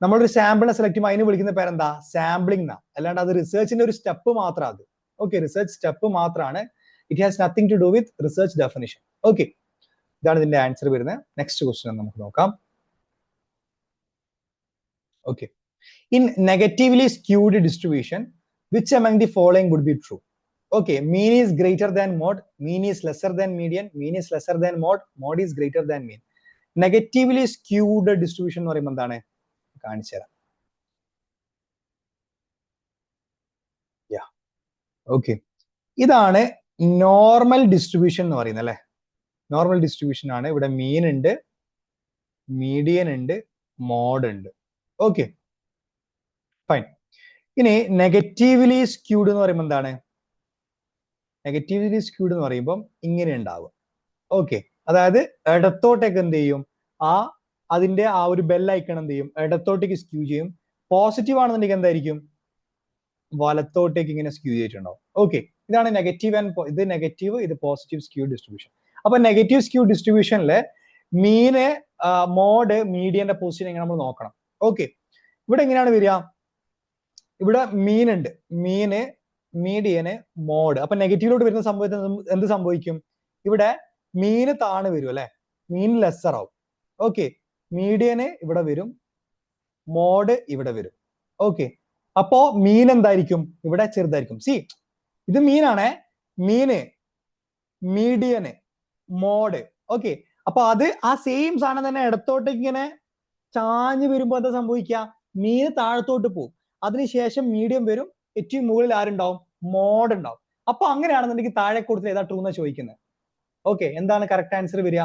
നമ്മളൊരു സാമ്പിളിനെ സെലക്ട് ചെയ്യുമ്പോൾ അതിന് വിളിക്കുന്ന പേരെന്താ? സാമ്പിളിംഗ് എന്നാ. അല്ലാണ്ട് അത് റിസർച്ചിന്റെ ഒരു സ്റ്റെപ്പ് മാത്രം. അത് ഓക്കെ, റിസർച്ച് സ്റ്റെപ്പ് മാത്രമാണ്. It has nothing to do with research definition. Okay, ഇതാണ് ഇതിന്റെ ആൻസർ വരുന്നത്. നെക്സ്റ്റ് ക്വസ്റ്റ്യൻ നമുക്ക് നോക്കാം. Okay, in negatively skewed distribution, which among the following would be true? Okay, mean is greater than mode, mean is lesser than median, mean is lesser than mode, mode is greater than mean. Negatively skewed distribution എന്ന് പറയുമ്പോൾ എന്താണ്? കാണിച്ചു തരാം. Okay, ഇതാണ് normal distribution എന്ന് പറയുന്നത് അല്ലെ. Normal distribution ആണ്. ഇവിടെ മീൻ ഉണ്ട്, മീഡിയൻ ഉണ്ട്, മോഡ് ഉണ്ട്. Okay fine. ഇനി നെഗറ്റീവ്ലി സ്ക്യൂഡ് എന്ന് പറയുമ്പോൾ എന്താണ്? നെഗറ്റീവ്ലി സ്ക്യൂഡ് എന്ന് പറയുമ്പോൾ ഇങ്ങനെ ഉണ്ടാവും. ഓക്കെ, അതായത് ഇടത്തോട്ടേക്ക് എന്ത് ചെയ്യും? അതിന്റെ ആ ഒരു ബെൽ ഐക്കൺ എന്ത് ചെയ്യും? ഇടത്തോട്ടേക്ക് സ്ക്യൂ ചെയ്യും. പോസിറ്റീവ് ആണെന്നുണ്ടെങ്കിൽ എന്തായിരിക്കും? വലത്തോട്ടേക്ക് ഇങ്ങനെ സ്ക്യൂ ചെയ്തിട്ടുണ്ടാവും. ഓക്കെ, ഇതാണ് നെഗറ്റീവ് ആൻഡ് ഇത് നെഗറ്റീവ്, ഇത് പോസിറ്റീവ് സ്ക്യൂ ഡിസ്ട്രിബ്യൂഷൻ. അപ്പൊ നെഗറ്റീവ് സ്ക്യൂ ഡിസ്ട്രിബ്യൂഷനില് മീന്, മോഡ്, മീഡിയന്റെ പൊസിഷൻ എങ്ങനെ നമ്മൾ നോക്കണം. ഓക്കെ, ഇവിടെ എങ്ങനെയാണ് വരിക? ഇവിടെ മീനുണ്ട്, മീന്, മീഡിയന്, മോഡ്. അപ്പൊ നെഗറ്റീവിലോട്ട് വരുന്ന സംഭവത്തിൽ എന്ത് സംഭവിക്കും? ഇവിടെ മീന് താണ് വരും അല്ലെ, മീൻ ലെസ്സർ ആവും. ഓക്കെ, മീഡിയന് ഇവിടെ വരും, മോഡ് ഇവിടെ വരും. ഓക്കെ, അപ്പോ മീൻ എന്തായിരിക്കും? ഇവിടെ ചെറുതായിരിക്കും. സി, ഇത് മീനാണേ, മീന്, മീഡിയന്, മോഡ്. ഓക്കെ, അപ്പൊ അത് ആ സെയിം സാധനം തന്നെ ഇടത്തോട്ടേക്ക് ഇങ്ങനെ ചാഞ്ഞ് വരുമ്പോ എന്താ സംഭവിക്കുക? മീന് താഴത്തോട്ട് പോകും. അതിനുശേഷം മീഡിയം വരും, ഏറ്റവും മുകളിൽ ആരുണ്ടാവും? മോഡ് ഉണ്ടാവും. അപ്പൊ അങ്ങനെയാണെന്നുണ്ടെങ്കിൽ താഴെ കൊടുത്ത് ഏതാ ട്രൂ എന്നാ ചോദിക്കുന്നത്. ഓക്കെ, എന്താണ് കറക്റ്റ് ആൻസർ വരിക?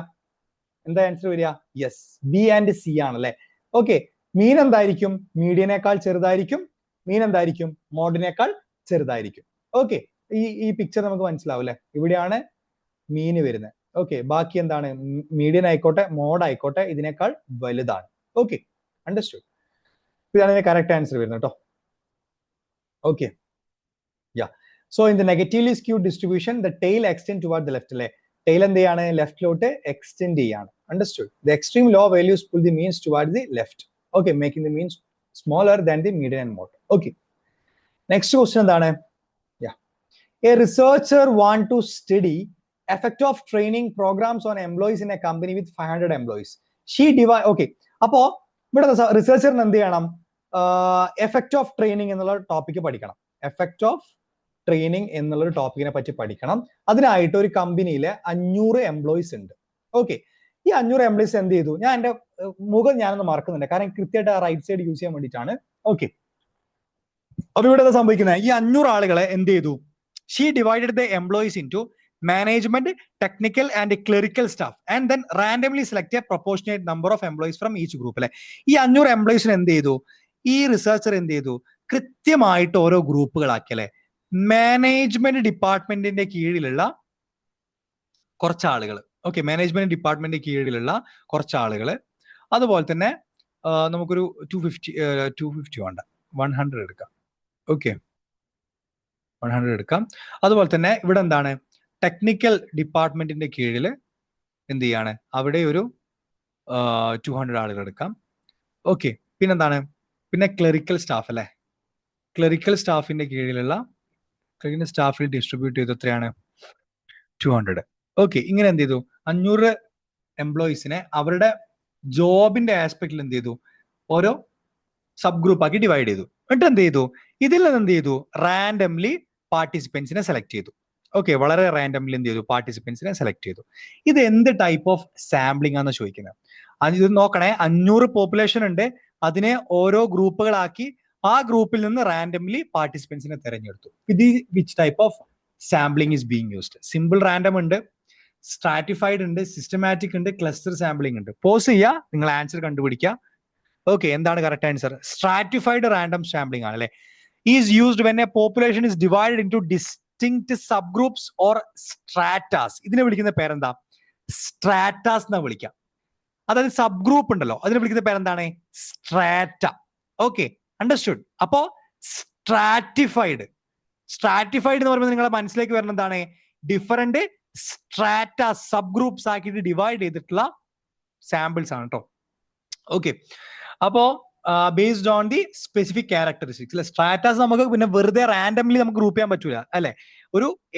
എന്താ ആൻസർ വരിക? യെസ്, ബി ആൻഡ് സി ആണല്ലേ. ഓക്കെ, മീൻ എന്തായിരിക്കും? മീഡിയനേക്കാൾ ചെറുതായിരിക്കും. മീൻ എന്തായിരിക്കും? മോഡിനേക്കാൾ ചെറുതായിരിക്കും. ഓക്കെ, ഈ പിക്ചർ നമുക്ക് മനസ്സിലാവും അല്ലെ. ഇവിടെയാണ് മീന് വരുന്നത്. ഓക്കെ, ബാക്കി എന്താണ്? മീഡിയൻ ആയിക്കോട്ടെ, മോഡ് ആയിക്കോട്ടെ, ഇതിനേക്കാൾ വലുതാണ്. Okay, understood. ഇതാണ് കറക്റ്റ് ആൻസർ വരുന്നത് കേട്ടോ. Okay, yeah. So in the negatively skewed distribution the tail extend toward the left അല്ലേ. ടെയിൽ എന്ത് ചെയ്യാണ്? ലെഫ്റ്റിലോട്ട് എക്സ്റ്റെൻഡ് ചെയ്യാണ്. Understood. The extreme low values pull the means toward the left. Okay, making the means smaller than the median and mode. Okay, next question എന്താണ്? Yeah, a researcher want to study effect of training programs on employees in a company with 500 employees. She divide. Okay, അപ്പോ ഇവിടെ റിസർച്ചറിന് എന്ത് ചെയ്യണം? Effect of training എന്നുള്ള topic പഠിക്കണം. Effect of training എന്നുള്ള ഒരു ടോപ്പിക്കിനെ പറ്റി പഠിക്കണം. അതിനായിട്ട് ഒരു കമ്പനിയിൽ 500 എംപ്ലോയീസ് ഉണ്ട്. ഓക്കെ, ഈ 500 എംപ്ലോയീസ് എന്ത് ചെയ്തു? ഞാൻ എന്റെ മുഖം ഞാനൊന്ന് മറക്കുന്നുണ്ട്, കാരണം കൃത്യമായിട്ട് ആ റൈറ്റ് സൈഡ് യൂസ് ചെയ്യാൻ വേണ്ടിയിട്ടാണ്. ഓക്കെ, അപ്പൊ ഇവിടെ എന്താ സംഭവിക്കുന്നത്? ഈ 500 ആളുകളെ എന്ത് ചെയ്തു? She divided the employees into management, technical and clerical staff and then randomly select a proportionate number of employees from each group അല്ലെ. ഈ 500 എംപ്ലോയീസിന് എന്ത് ചെയ്തു? ഈ റിസർച്ചർ എന്ത് ചെയ്തു? കൃത്യമായിട്ട് ഓരോ ഗ്രൂപ്പുകളാക്കി അല്ലെ. മാനേജ്മെന്റ് ഡിപ്പാർട്ട്മെന്റിന്റെ കീഴിലുള്ള കുറച്ച് ആളുകൾ. ഓക്കെ, മാനേജ്മെന്റ് ഡിപ്പാർട്ട്മെന്റ് കീഴിലുള്ള കുറച്ച് ആളുകൾ. അതുപോലെ തന്നെ നമുക്കൊരു 250 വേണ്ട, 100 എടുക്കാം. ഓക്കെ, 100 എടുക്കാം. അതുപോലെ തന്നെ ഇവിടെ എന്താണ്? ടെക്നിക്കൽ ഡിപ്പാർട്ട്മെന്റിന്റെ കീഴിൽ എന്ത് ചെയ്യാണ്? അവിടെ ഒരു 200 ആളുകൾ എടുക്കാം. ഓക്കെ, പിന്നെന്താണ്? പിന്നെ ക്ലറിക്കൽ സ്റ്റാഫ് അല്ലെ. ക്ലറിക്കൽ സ്റ്റാഫിന്റെ കീഴിലുള്ള ക്ലറിക്കൽ സ്റ്റാഫിൽ ഡിസ്ട്രിബ്യൂട്ട് ചെയ്ത് എത്രയാണ്? 200. ഓക്കെ, ഇങ്ങനെ എന്ത് ചെയ്തു? 500 എംപ്ലോയീസിനെ അവരുടെ ജോബിന്റെ ആസ്പെക്റ്റിൽ എന്ത് ചെയ്തു? ഓരോ സബ് ഗ്രൂപ്പ് ആക്കി ഡിവൈഡ് ചെയ്തു. എന്നിട്ട് എന്ത് ചെയ്തു? ഇതിൽ നിന്ന് എന്ത് ചെയ്തു? റാൻഡംലി പാർട്ടിസിപ്പൻസിനെ സെലക്ട് ചെയ്തു. ഓക്കെ, വളരെ റാൻഡംലി എന്ത് ചെയ്തു? പാർട്ടിസിപ്പൻസിനെ സെലക്ട് ചെയ്തു. ഇത് എന്ത് ടൈപ്പ് ഓഫ് സാമ്പിളിംഗ് ആണെന്ന് ചോദിക്കുന്നത്. ഇത് നോക്കണേ, 500 പോപ്പുലേഷൻ ഉണ്ട്, അതിനെ ഓരോ ഗ്രൂപ്പുകളാക്കി ആ ഗ്രൂപ്പിൽ നിന്ന് റാൻഡംലി പാർട്ടിസിപ്പൻസിനെ തെരഞ്ഞെടുത്തു. ഇത് which type of sampling is being used? Simple random ഉണ്ട്, സ്ട്രാറ്റിഫൈഡ് ഉണ്ട്, സിസ്റ്റമാറ്റിക് ഉണ്ട്, ക്ലസ്റ്റർ സാമ്പിളിംഗ് ഉണ്ട്. പോസ് ചെയ്യുക, നിങ്ങൾ ആൻസർ കണ്ടുപിടിക്കുക. ഓക്കെ, എന്താണ് correct answer? Stratified random sampling ആണ് അല്ലെ. Is used when a population is divided into distinct subgroups or stratas. ഇതിനെ വിളിക്കുന്ന പേരെന്താ? സ്ട്രാറ്റാസ് എന്നാ വിളിക്കാം. അതായത് സബ് ഗ്രൂപ്പ് ഉണ്ടല്ലോ, അതിനെ വിളിക്കുന്ന പേരെന്താണ്? സ്ട്രാറ്റ. Okay, understood. അപ്പോ സ്ട്രാറ്റിഫൈഡ് എന്ന് പറയുമ്പോൾ നിങ്ങളുടെ മനസ്സിലേക്ക് വരുന്ന എന്താണ്? ഡിഫറെന്റ് സ്ട്രാറ്റ സബ് ഗ്രൂപ്പ്സ് ആക്കിയിട്ട് ഡിവൈഡ് ചെയ്തിട്ടുള്ള സാമ്പിൾസ് ആണ് കേട്ടോ. ഓക്കെ, അപ്പോ based on the specific characteristics അല്ലെ. സ്ട്രാറ്റാസ് നമുക്ക് പിന്നെ വെറുതെ റാൻഡംലി നമുക്ക് ഗ്രൂപ്പ് ചെയ്യാൻ പറ്റൂല അല്ലെ.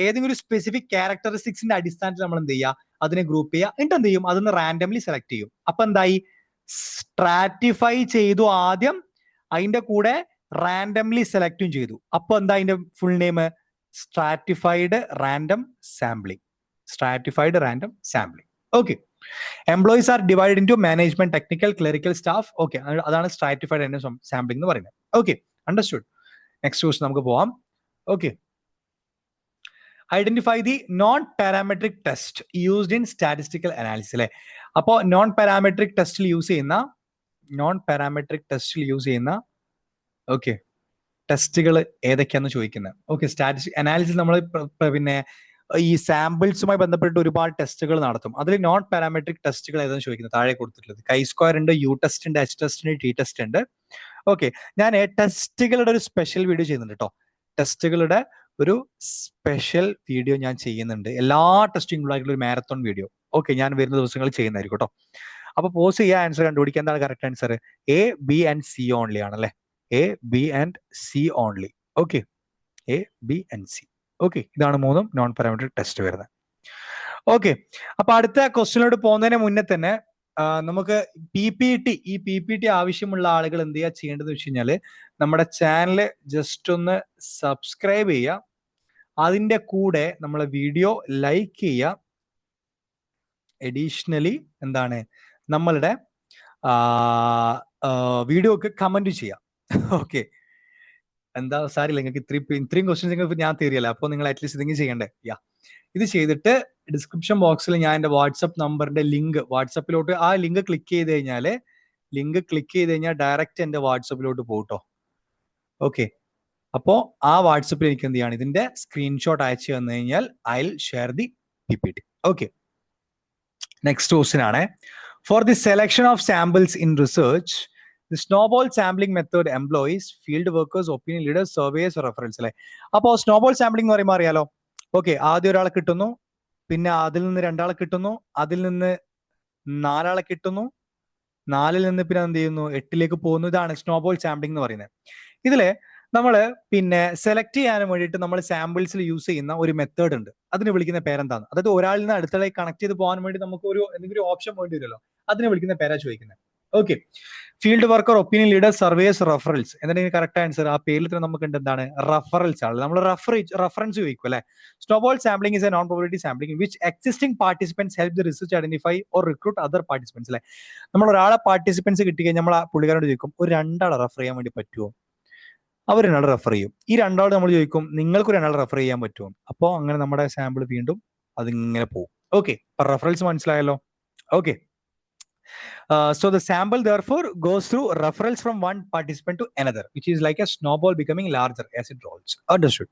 ഏതെങ്കിലും ഒരു സ്പെസിഫിക് ക്യാരക്ടറിസ്റ്റിക്സിന്റെ അടിസ്ഥാനത്തിൽ നമ്മൾ എന്ത് ചെയ്യുക? അതിനെ ഗ്രൂപ്പ് ചെയ്യുക. എന്നിട്ട് എന്ത് ചെയ്യും? അതൊന്ന് റാൻഡംലി സെലക്ട് ചെയ്യും. അപ്പൊ എന്തായി? സ്ട്രാറ്റിഫൈ ചെയ്തു ആദ്യം, അതിന്റെ കൂടെ റാൻഡംലി സെലക്ടും ചെയ്തു. അപ്പൊ എന്താ അതിന്റെ full name? Stratified random sampling. Stratified random sampling. Okay, employees are divide into management, technical, clerical staff. Okay, അതാണ് സ്ട്രാറ്റിഫൈഡ് റാൻഡം സാമ്പിളിംഗ് എന്ന് പറയുന്നത്. Okay, understood. നെക്സ്റ്റ് ക്വസ്റ്റൻ നമുക്ക് പോവാം. Okay, identify the non parametric test used in statistical analysis അല്ലെ. അപ്പോൾ non parametric ടെസ്റ്റിൽ use ചെയ്യുന്ന okay ടെസ്റ്റുകൾ ഏതൊക്കെയാന്ന് ചോദിക്കുന്നത്. ഓക്കെ, സ്റ്റാറ്റിസ്റ്റിക് അനാലിസിസ് നമ്മൾ പിന്നെ ഈ സാമ്പിൾസുമായി ബന്ധപ്പെട്ട് ഒരുപാട് ടെസ്റ്റുകൾ നടത്തും. അതിൽ നോൺ പാരാമെട്രിക് ടെസ്റ്റുകൾ ഏതാണെന്ന് ചോദിക്കുന്നത് താഴെ കൊടുത്തിട്ടുള്ളത്. കൈ സ്ക്വയർ ഉണ്ട്, യു ടെസ്റ്റ് ഉണ്ട്, എച്ച് ടെസ്റ്റ് ഉണ്ട്, ടി ടെസ്റ്റ് ഉണ്ട്. ഓക്കെ, ഞാൻ ടെസ്റ്റുകളുടെ ഒരു സ്പെഷ്യൽ വീഡിയോ ചെയ്യുന്നുണ്ട് കേട്ടോ. ടെസ്റ്റുകളുടെ ഒരു സ്പെഷ്യൽ വീഡിയോ ഞാൻ ചെയ്യുന്നുണ്ട്, എല്ലാ ടെസ്റ്റും ആയിട്ടുള്ള ഒരു മാരത്തോൺ വീഡിയോ. ഓക്കെ, ഞാൻ വരുന്ന ദിവസങ്ങളിൽ ചെയ്യുന്നതായിരിക്കും കേട്ടോ. അപ്പൊ പോസ് ചെയ്യുക, ആൻസർ കണ്ടുപിടിക്കുക. എന്താണ് correct answer? A, B and C only ആണല്ലേ. A, B and C only. Okay, A, B and C. Okay, ഇതാണ് മൂന്നും നോൺ പാരാമെട്രിക് ടെസ്റ്റ് വരുന്നത്. ഓക്കെ, അപ്പൊ അടുത്ത ക്വസ്റ്റ്യനോട് പോകുന്നതിന് മുന്നേ തന്നെ നമുക്ക് ഈ പി പി ടി ആവശ്യമുള്ള ആളുകൾ എന്ത് ചെയ്യുക ചെയ്യേണ്ടത് വെച്ച് കഴിഞ്ഞാല് നമ്മുടെ ചാനല് ജസ്റ്റ് ഒന്ന് സബ്സ്ക്രൈബ് ചെയ്യുക, അതിന്റെ കൂടെ നമ്മളെ വീഡിയോ ലൈക്ക് ചെയ്യുക, എഡീഷണലി എന്താണ് നമ്മളുടെ വീഡിയോക്ക് കമന്റ് ചെയ്യാം. ഓക്കെ, എന്താ സാരില്ല, നിങ്ങൾക്ക് ഇത്രയും ക്വസ്റ്റ്യൻസ് നിങ്ങൾക്ക് ഞാൻ തീരിയല്ല, അപ്പോൾ നിങ്ങൾ അറ്റ്ലീസ്റ്റ് ഇതെങ്കിലും ചെയ്യണ്ടേ. ഇത് ചെയ്തിട്ട് ഡിസ്ക്രിപ്ഷൻ ബോക്സിൽ ഞാൻ എൻ്റെ വാട്സപ്പ് നമ്പറിന്റെ ലിങ്ക്, വാട്സപ്പിലോട്ട് ആ ലിങ്ക് ക്ലിക്ക് ചെയ്ത് കഴിഞ്ഞാൽ ഡയറക്റ്റ് എൻ്റെ വാട്സപ്പിലോട്ട് പോട്ടോ. ഓക്കെ, അപ്പോൾ ആ വാട്സപ്പിൽ എനിക്ക് എന്ത് ചെയ്യാണ്, ഇതിന്റെ സ്ക്രീൻഷോട്ട് അയച്ചു തന്നു കഴിഞ്ഞാൽ I will share the PPT. Okay, next question ആണ്. For the selection of samples in research the snowball sampling method employees, field workers, opinion leaders, surveyors, reference അല്ലെ. അപ്പോൾ സ്നോബോൾ സാമ്പിളിംഗ് എന്ന് പറയുമ്പോൾ അറിയാലോ. ഓക്കെ, ആദ്യം ഒരാളെ കിട്ടുന്നു, പിന്നെ അതിൽ നിന്ന് 2 ആളെ കിട്ടുന്നു, അതിൽ നിന്ന് 4 ആളെ കിട്ടുന്നു, 4-ൽ നിന്ന് പിന്നെ എന്ത് ചെയ്യുന്നു, 8-ലേക്ക് പോകുന്നു. ഇതാണ് സ്നോബോൾ സാമ്പിളിംഗ് എന്ന് പറയുന്നത്. ഇതില് നമ്മൾ പിന്നെ സെലക്ട് ചെയ്യാൻ വേണ്ടിയിട്ട് നമ്മൾ സാമ്പിൾസിൽ യൂസ് ചെയ്യുന്ന ഒരു മെത്തേഡ് ഉണ്ട്. അതിന് വിളിക്കുന്ന പേരെന്താണ്? അതായത് ഒരാളിൽ നിന്ന് അടുത്തലേക്ക് കണക്ട് ചെയ്ത് പോകാൻ വേണ്ടി നമുക്ക് എന്തെങ്കിലും ഓപ്ഷൻ വേണ്ടി വരുമല്ലോ, അതിനെ വിളിക്കുന്ന പേരാ ചോദിക്കുന്നത്. Okay, field worker, opinion leader, surveyor's, referrals. എന്താണ് കറക്റ്റ് ആൻസർ? ആ പേരിൽ തന്നെ നമുക്ക് എന്താണ് റെഫറൽസ് ആണ്. നമ്മൾ റെഫറൻസ് ചോദിക്കും അല്ലെ. Snowball sampling is A non probability sampling which existing participants help the research identify or recruit other participants അല്ലെ. നമ്മൾ ഒരാളെ പാർട്ടിസിപ്പൻസ് കിട്ടിക്കഴിഞ്ഞാൽ നമ്മൾ ആ പുള്ളിക്കാരോട് ചോദിക്കും, ഒരു 2 ആളെ റെഫർ ചെയ്യാൻ വേണ്ടി പറ്റുമോ? അവർ 2 ആൾ റെഫർ ചെയ്യും. ഈ 2 ആൾ നമ്മൾ ചോദിക്കും, നിങ്ങൾക്ക് 2 ആൾ റെഫർ ചെയ്യാൻ പറ്റുമോ? അപ്പോൾ അങ്ങനെ നമ്മുടെ സാമ്പിൾ വീണ്ടും അതിങ്ങനെ പോകും. ഓക്കെ, അപ്പൊ റെഫറൻസ് മനസ്സിലായല്ലോ. Okay, so the sample therefore goes through referrals from one participant to another, which is like a snowball becoming larger as it rolls. Understood.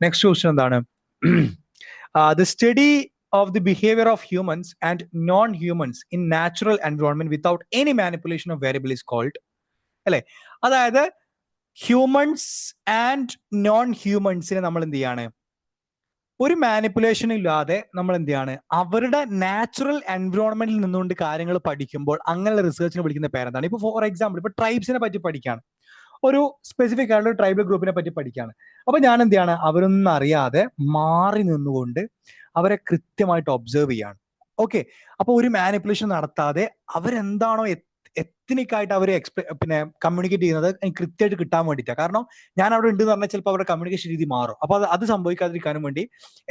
Next question എന്താണ്? The study of the behavior of humans and non-humans in natural environment without any manipulation of variable is called അല്ലെ. അതായത് humans and non ഹ്യൂമൻസിനെ നമ്മൾ എന്ത് ചെയ്യാണ്, ഒരു manipulation ഇല്ലാതെ നമ്മൾ എന്ത് ചെയ്യാണ്, അവരുടെ നാച്ചുറൽ എൻവയോൺമെന്റിൽ നിന്നുകൊണ്ട് കാര്യങ്ങൾ പഠിക്കുമ്പോൾ അങ്ങനെയുള്ള റിസർച്ചിനെ വിളിക്കുന്ന പേരെന്താണ്? ഇപ്പൊ ഫോർ എക്സാമ്പിൾ, ഇപ്പൊ ട്രൈബ്സിനെ പറ്റി പഠിക്കുകയാണ്, ഒരു സ്പെസിഫിക് ആയിട്ടുള്ള ട്രൈബൽ ഗ്രൂപ്പിനെ പറ്റി പഠിക്കുകയാണ്. അപ്പൊ ഞാൻ എന്ത് ചെയ്യാണ്, അവരൊന്നും അറിയാതെ മാറി നിന്നുകൊണ്ട് അവരെ കൃത്യമായിട്ട് ഒബ്സർവ് ചെയ്യാണ്. ഓക്കെ, അപ്പൊ ഒരു മാനിപ്പുലേഷൻ നടത്താതെ അവരെന്താണോ എത്നിക്കായിട്ട് അവർ പിന്നെ കമ്മ്യൂണിക്കേറ്റ് ചെയ്യുന്നത് എനിക്ക് കൃത്യമായിട്ട് കിട്ടാൻ വേണ്ടിയിട്ടാണ്. കാരണം ഞാൻ അവിടെ ഉണ്ടെന്ന് പറഞ്ഞാൽ ചിലപ്പോൾ അവരുടെ കമ്മ്യൂണിക്കേഷൻ രീതി മാറും. അപ്പൊ അത് സംഭവിക്കാതിരിക്കാനും വേണ്ടി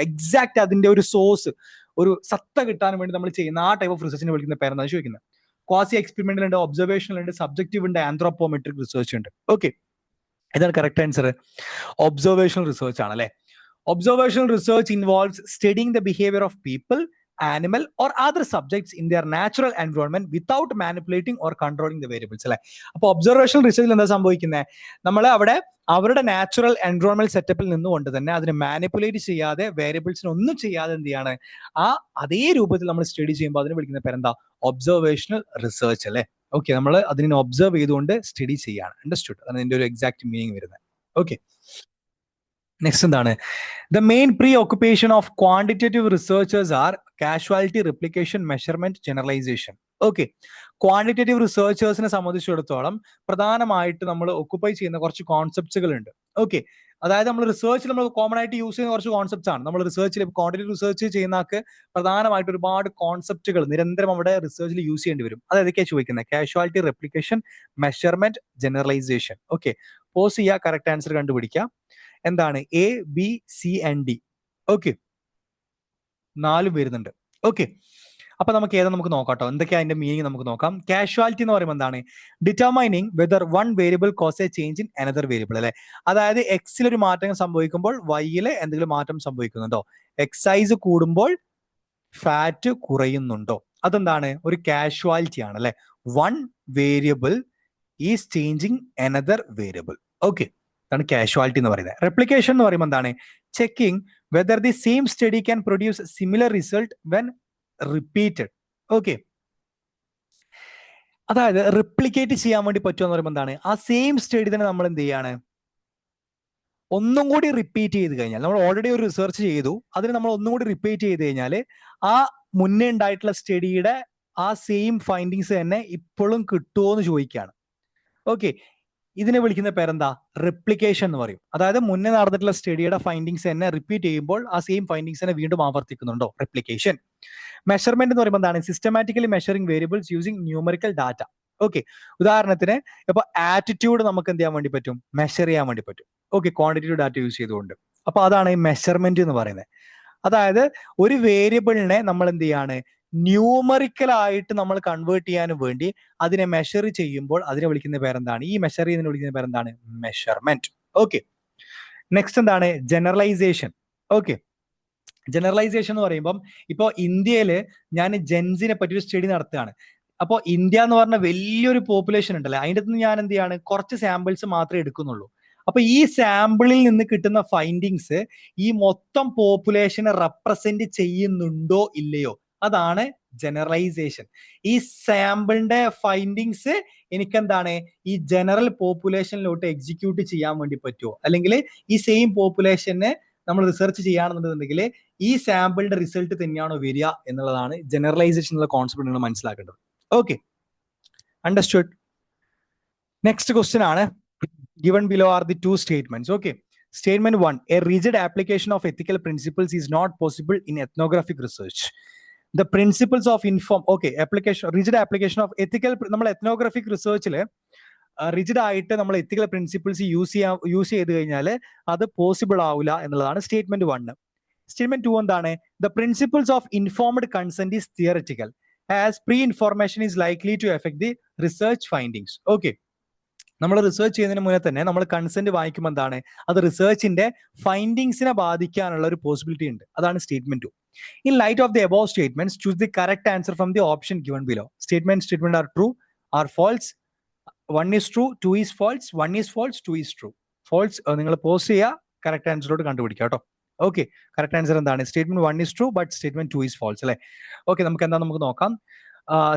എക്സാക്ട് അതിന്റെ ഒരു സോഴ്സ്, ഒരു സത്ത കിട്ടാൻ വേണ്ടി നമ്മൾ ചെയ്യുന്ന ആ ടൈപ്പ് ഓഫ് റിസർച്ചിനെ വിളിക്കുന്ന പേരെന്താണ് ചോദിക്കുന്നത്. ക്വാസി എക്സ്പെരിമെന്റൽ ഉണ്ട്, ഒബ്സർവേഷണൽ ഉണ്ട്, സബ്ജക്റ്റീവ് ഉണ്ട്, ആന്ത്രോപോമെട്രിക് റിസർച്ച് ഉണ്ട്. ഓക്കെ, ഇതാണ് കറക്റ്റ് ആൻസർ. ഒബ്സർവേഷണൽ റിസർച്ച് ആണ് അല്ലെ. Observational research involves studying the behaviour of people, animal or other subjects in their natural environment without manipulating or controlling the variables അല്ലെ. അപ്പൊ observational റിസർച്ചിൽ എന്താ സംഭവിക്കുന്നത്, നമ്മൾ അവിടെ അവരുടെ നാച്ചുറൽ എൻവയോൺമെന്റ് സെറ്റപ്പിൽ നിന്നുകൊണ്ട് തന്നെ അതിനെ മാനിപ്പുലേറ്റ് ചെയ്യാതെ വേരിയബിൾസിനെ ഒന്നും ചെയ്യാതെ എന്ത് ചെയ്യാണ്, ആ അതേ രൂപത്തിൽ നമ്മൾ സ്റ്റഡി ചെയ്യുമ്പോൾ അതിന് വിളിക്കുന്ന പേരെന്താ, ഒബ്സർവേഷണൽ റിസർച്ച് അല്ലെ. ഓക്കെ, നമ്മൾ അതിനെ ഒബ്സർവ് ചെയ്തുകൊണ്ട് സ്റ്റഡി ചെയ്യാണ്. അണ്ടർസ്റ്റുഡ്? അതാണ് ഇതിന്റെ ഒരു എക്സാക്ട് മീനിങ് വരുന്നത്. ഓക്കെ, നെക്സ്റ്റ് എന്താണ്? The main preoccupation of quantitative researchers are causality, replication, measurement, generalisation. Okay, quantitative റിസർച്ചേഴ്സിനെ സംബന്ധിച്ചിടത്തോളം പ്രധാനമായിട്ട് നമ്മൾ ഒക്കുപ്പൈ ചെയ്യുന്ന കുറച്ച് കോൺസെപ്റ്റുകൾ ഉണ്ട്. ഓക്കെ, അതായത് നമ്മൾ റിസർച്ചിൽ നമ്മൾ കോമൺ ആയിട്ട് യൂസ് ചെയ്യുന്ന കുറച്ച് കോൺസെപ്റ്റ്സ് ആണ്. നമ്മൾ റിസർച്ചിൽ ക്വാണ്ടിറ്റേറ്റീവ് റിസർച്ച് ചെയ്യുന്നവർക്ക് പ്രധാനമായിട്ട് ഒരുപാട് കോൺസെപ്റ്റുകൾ നിരന്തരം അവിടെ റിസർച്ചിൽ യൂസ് ചെയ്യേണ്ടി വരും. അത് ഏതൊക്കെയാണ് ചോദിക്കുന്നത്? Causality, replication, measurement, generalisation. Okay, pause ചെയ്യുക, കറക്റ്റ് ആൻസർ കണ്ടുപിടിക്കുക. എന്താണ്? A, B, C and D. Okay, 4 വരുന്നുണ്ട്. ഓക്കെ, അപ്പൊ നമുക്ക് ഏതാ നമുക്ക് നോക്കാട്ടോ, എന്തൊക്കെയാ അതിന്റെ മീനിങ് നമുക്ക് നോക്കാം. കാഷ്വാലിറ്റി എന്ന് പറയുമ്പോൾ എന്താണ്? Determining whether one variable cause a change in another variable അല്ലെ. അതായത് എക്സിൽ ഒരു മാറ്റം സംഭവിക്കുമ്പോൾ വൈയിൽ എന്തെങ്കിലും മാറ്റം സംഭവിക്കുന്നുണ്ടോ, എക്സൈസ് കൂടുമ്പോൾ ഫാറ്റ് കുറയുന്നുണ്ടോ, അതെന്താണ്? ഒരു കാഷ്വാലിറ്റി ആണ് അല്ലെ. One variable is changing another variable. Okay, അതാണ് കാഷ്വാലിറ്റി എന്ന് പറയുന്നത്. റെപ്ലിക്കേഷൻ എന്ന് പറയുമ്പോൾ എന്താണ്? Checking whether the same study can produce similar result when repeated. Okay, അതായത് റിപ്ലിക്കേറ്റ് ചെയ്യാൻ വേണ്ടി പറ്റുമോ എന്ന് പറയുമ്പോൾ എന്താണ്? ആ സെയിം സ്റ്റഡി തന്നെ നമ്മൾ എന്ത് ചെയ്യാണ്, ഒന്നും കൂടി റിപ്പീറ്റ് ചെയ്ത് കഴിഞ്ഞാൽ, നമ്മൾ ഓൾറെഡി ഒരു റിസർച്ച് ചെയ്തു, അതിന് നമ്മൾ ഒന്നും കൂടി റിപ്പീറ്റ് ചെയ്ത് കഴിഞ്ഞാൽ ആ മുന്നേ ഉണ്ടായിട്ടുള്ള സ്റ്റഡിയുടെ ആ സെയിം ഫൈൻഡിങ്സ് തന്നെ ഇപ്പോഴും കിട്ടുമോ എന്ന് ചോദിക്കുകയാണ്. ഓക്കെ, ഇതിനെ വിളിക്കുന്ന പേരെന്താ? റെപ്ലിക്കേഷൻ എന്ന് പറയും. അതായത് മുന്നേ നടന്നിട്ടുള്ള സ്റ്റഡിയുടെ ഫൈൻഡിങ്സ് തന്നെ റിപ്പീറ്റ് ചെയ്യുമ്പോൾ ആ സെയിം ഫൈൻഡിങ്സ് തന്നെ വീണ്ടും ആവർത്തിക്കുന്നുണ്ടോ, റെപ്ലിക്കേഷൻ. മെഷർമെന്റ് എന്ന് പറയുമ്പോൾ എന്താണ്? Systematically measuring variables using numerical data. Okay, ഉദാഹരണത്തിന് ഇപ്പൊ ആറ്റിറ്റ്യൂഡ് നമുക്ക് എന്ത് ചെയ്യാൻ വേണ്ടി പറ്റും? മെഷർ ചെയ്യാൻ വേണ്ടി പറ്റും. ഓക്കെ, ക്വാണ്ടിറ്റേറ്റീവ് ഡാറ്റ യൂസ് ചെയ്തുകൊണ്ട്. അപ്പൊ അതാണ് ഈ മെഷർമെന്റ് എന്ന് പറയുന്നത്. അതായത് ഒരു വേരിയബിളിനെ നമ്മൾ എന്ത് ചെയ്യാണ്, ന്യൂമറിക്കൽ ആയിട്ട് നമ്മൾ കൺവേർട്ട് ചെയ്യാൻ വേണ്ടി അതിനെ മെഷർ ചെയ്യുമ്പോൾ അതിനെ വിളിക്കുന്ന പേരെന്താണ്? ഈ മെഷർ ചെയ്യുന്നതിനെ വിളിക്കുന്ന പേരെന്താണ്? മെഷർമെന്റ്. ഓക്കെ, നെക്സ്റ്റ് എന്താണ്? ജനറലൈസേഷൻ. ഓക്കെ, ജനറലൈസേഷൻ എന്ന് പറയുമ്പം ഇപ്പൊ ഇന്ത്യയില് ഞാൻ ജെൻസിനെ പറ്റി ഒരു സ്റ്റഡി നടത്തുകയാണ്. അപ്പോൾ ഇന്ത്യ എന്ന് പറഞ്ഞ വലിയൊരു പോപ്പുലേഷൻ ഉണ്ടല്ലോ, അതിൻ്റെ നിന്ന് ഞാൻ എന്ത് ചെയ്യാണ്, കുറച്ച് സാമ്പിൾസ് മാത്രമേ എടുക്കുന്നുള്ളൂ. അപ്പൊ ഈ സാമ്പിളിൽ നിന്ന് കിട്ടുന്ന ഫൈൻഡിങ്സ് ഈ മൊത്തം പോപ്പുലേഷനെ റെപ്രസെന്റ് ചെയ്യുന്നുണ്ടോ ഇല്ലയോ, അതാണ് ജനറലൈസേഷൻ. ഈ സാമ്പിളിന്റെ ഫൈൻഡിങ്സ് എനിക്ക് എന്താണ്, ഈ ജനറൽ പോപ്പുലേഷനിലോട്ട് എക്സിക്യൂട്ട് ചെയ്യാൻ വേണ്ടി പറ്റുമോ, അല്ലെങ്കിൽ ഈ സെയിം പോപ്പുലേഷനെ നമ്മൾ റിസർച്ച് ചെയ്യുകയാണെന്നുണ്ടെങ്കിൽ ഈ സാമ്പിളിന്റെ റിസൾട്ട് തന്നെയാണോ വരിക എന്നുള്ളതാണ് ജനറലൈസേഷൻ എന്നുള്ള കോൺസെപ്റ്റ് നിങ്ങൾ മനസ്സിലാക്കേണ്ടത്. Okay, understood. നെക്സ്റ്റ് ക്വസ്റ്റ്യൻ ആണ്. Given below are the two statements. Okay, statement 1, a rigid application of ethical principles is not possible in ethnographic research. The principles of rigid application of ethical, നമ്മൾ ethnographic researchൽ rigid ആയിട്ട് നമ്മൾ എത്തിക്കൽ principles use ചെയ്ത് കഴിഞ്ഞാൽ അത് possible ആവില്ല എന്നുള്ളതാണ് statement 1. Statement 2 എന്താണ്? The principles of informed consent is theoretical as pre information is likely to effect the research findings. Okay, നമ്മൾ റിസർച്ച് ചെയ്യുന്നതിന് മുന്നേ തന്നെ നമ്മൾ കൺസെന്റ് വായിക്കുമ്പോൾ എന്താണ്, അത് റിസർച്ചിന്റെ ഫൈൻഡിങ്സിനെ ബാധിക്കാനുള്ള ഒരു പോസിബിലിറ്റി ഉണ്ട്. അതാണ് statement 2. In light of the above statements choose the correct answer from the option given below. Statement are true, or false, 1 is true, 2 is false, 1 is false, 2 is true. False നിങ്ങൾ post ചെയ്യുക, correct ആൻസറോട് കണ്ടുപിടിക്കുക കേട്ടോ. Okay, correct answer എന്താണ്? Statement 1 is true but statement 2 is false അല്ലെ. Okay, നമുക്ക് എന്താ നമുക്ക് നോക്കാം.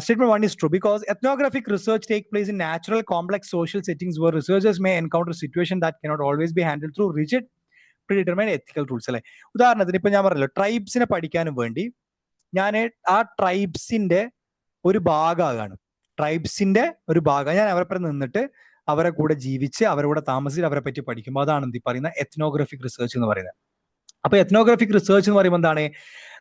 Statement 1 is true because ethnographic research takes place in natural, complex social settings where researchers may encounter situations that cannot always be handled through rigid, predetermined ethical rules അല്ലെ. ഉദാഹരണത്തിന് ഇപ്പൊ ഞാൻ പറഞ്ഞല്ലോ, ട്രൈബ്സിനെ പഠിക്കാനും വേണ്ടി ഞാൻ ആ ട്രൈബ്സിന്റെ ഒരു ഭാഗമാണ്, ഞാൻ അവരെ നിന്നിട്ട് അവരെ കൂടെ ജീവിച്ച് അവരുടെ കൂടെ താമസിച്ച് അവരെ പറ്റി പഠിക്കുമ്പോൾ അതാണ് എന്ത് പറയുന്ന എത്നോഗ്രാഫിക് റിസർച്ച് എന്ന് പറയുന്നത്. അപ്പൊ എത്നോഗ്രാഫിക് റിസർച്ച് എന്ന് പറയുമ്പോൾ എന്താണ്,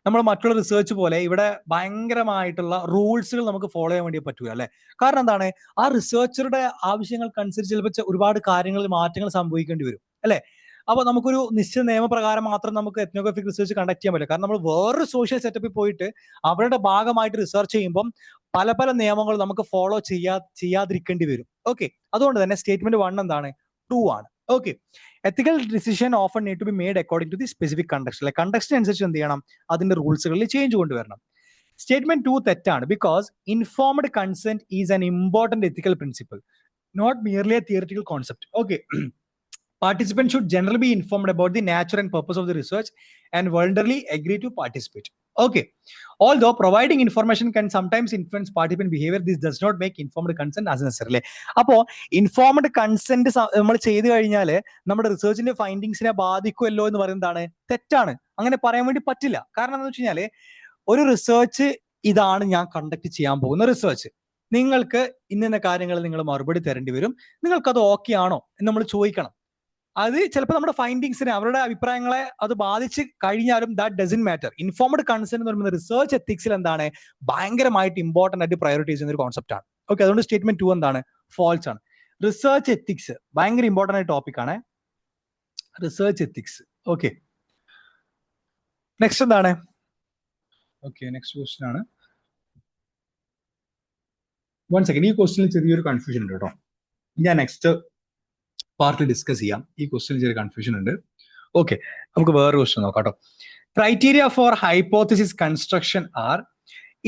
നമ്മൾ മറ്റുള്ള റിസർച്ച് പോലെ ഇവിടെ ഭയങ്കരമായിട്ടുള്ള റൂൾസുകൾ നമുക്ക് ഫോളോ ചെയ്യാൻ വേണ്ടി പറ്റൂല അല്ലെ. കാരണം എന്താണ്, ആ റിസർച്ചറുടെ ആവശ്യങ്ങൾക്കനുസരിച്ച് ചിലപ്പോൾ ഒരുപാട് കാര്യങ്ങളിൽ മാറ്റങ്ങൾ സംഭവിക്കേണ്ടി വരും അല്ലെ. അപ്പൊ നമുക്കൊരു നിശ്ചിത നിയമപ്രകാരം മാത്രം നമുക്ക് എത്നോഗ്രാഫിക് റിസർച്ച് കണ്ടക്ട് ചെയ്യാൻ പറ്റില്ല. കാരണം നമ്മൾ വേറൊരു സോഷ്യൽ സെറ്റപ്പിൽ പോയിട്ട് അവരുടെ ഭാഗമായിട്ട് റിസർച്ച് ചെയ്യുമ്പോൾ പല പല നിയമങ്ങൾ നമുക്ക് ഫോളോ ചെയ്യാതിരിക്കേണ്ടി വരും. ഓക്കെ, അതുകൊണ്ട് തന്നെ സ്റ്റേറ്റ്മെന്റ് 1 എന്താണ്, ട്രൂ ആണ്. Okay, ethical decision often need to be made according to the specific context അല്ലെ. കണ്ടക്സ്റ്റിന് അനുസരിച്ച് എന്ത് ചെയ്യണം, അതിന്റെ റൂൾസുകളിൽ ചേഞ്ച് കൊണ്ടുവരണം. സ്റ്റേറ്റ്മെന്റ് 2 തെറ്റാണ് because informed consent is an important ethical principle, not merely a theoretical concept. Okay, participants should generally be informed about the nature and purpose of the research and voluntarily agree to participate. Okay, although providing information can sometimes influence participant behavior, this does not make informed consent as necessary. അപ്പോൾ informed consent നമ്മൾ ചെയ്തു കഴിഞ്ഞാൽ നമ്മുടെ റിസർച്ചിന്റെ ഫൈൻഡിങ്സിനെ ബാധിക്കുമല്ലോ എന്ന് പറയുന്നതാണ് തെറ്റാണ്. അങ്ങനെ പറയാൻ വേണ്ടി പറ്റില്ല. കാരണം എന്താണെന്ന് വെച്ച് കഴിഞ്ഞാൽ ഒരു റിസർച്ച് ഇതാണ് ഞാൻ കണ്ടക്ട് ചെയ്യാൻ പോകുന്ന റിസർച്ച്, നിങ്ങൾക്ക് ഇന്ന കാര്യങ്ങൾ നിങ്ങൾ മറുപടി തരേണ്ടി വരും, നിങ്ങൾക്കത് ഓക്കെ ആണോ എന്ന് നമ്മൾ ചോദിക്കണം. അത് ചിലപ്പോൾ നമ്മുടെ ഫൈൻഡിങ്സിനെ അവരുടെ അഭിപ്രായങ്ങളെ അത് ബാധിച്ച് കഴിഞ്ഞാലും that doesn't matter. Informed consent എന്ന് പറയുന്നത് റിസർച്ച് എത്തിക്സിൽ എന്താണ് ഭയങ്കരമായിട്ട് ഇമ്പോർട്ടന്റ് ആയിട്ട് പ്രയോറിറ്റൈസ് ചെയ്യുന്ന ഒരു കോൺസെപ്റ്റ് ആണ്. ഓക്കെ, അതുകൊണ്ട് സ്റ്റേറ്റ്മെന്റ് 2 എന്താണ്, ഫാൾസ് ആണ്. റിസർച്ച് എത്തിക്സ് ഭയങ്കര ഇമ്പോർട്ടന്റ് ആയ ടോപ്പിക് ആണ്, റിസർച്ച് എത്തിക്സ്. ഓക്കെ, നെക്സ്റ്റ് എന്താണ്? ഓക്കെ, നെക്സ്റ്റ് ക്വസ്റ്റ്യൻ ആണ്. വൺ സെക്കൻഡ്, ഈ ക്വസ്റ്റിനിൽ ചെറിയൊരു കൺഫ്യൂഷൻ ഉണ്ട് കേട്ടോ. ഞാൻ നെക്സ്റ്റ് പാർട്ടിൽ ഡിസ്കസ് ചെയ്യാം. ഈ ക്വസ്റ്റിനിൽ ചെറിയ കൺഫ്യൂഷൻ ഉണ്ട്. ഓക്കെ, നമുക്ക് വേറെ ക്വസ്റ്റ്യൻ നോക്കാം കേട്ടോ. Criteria for hypothesis construction are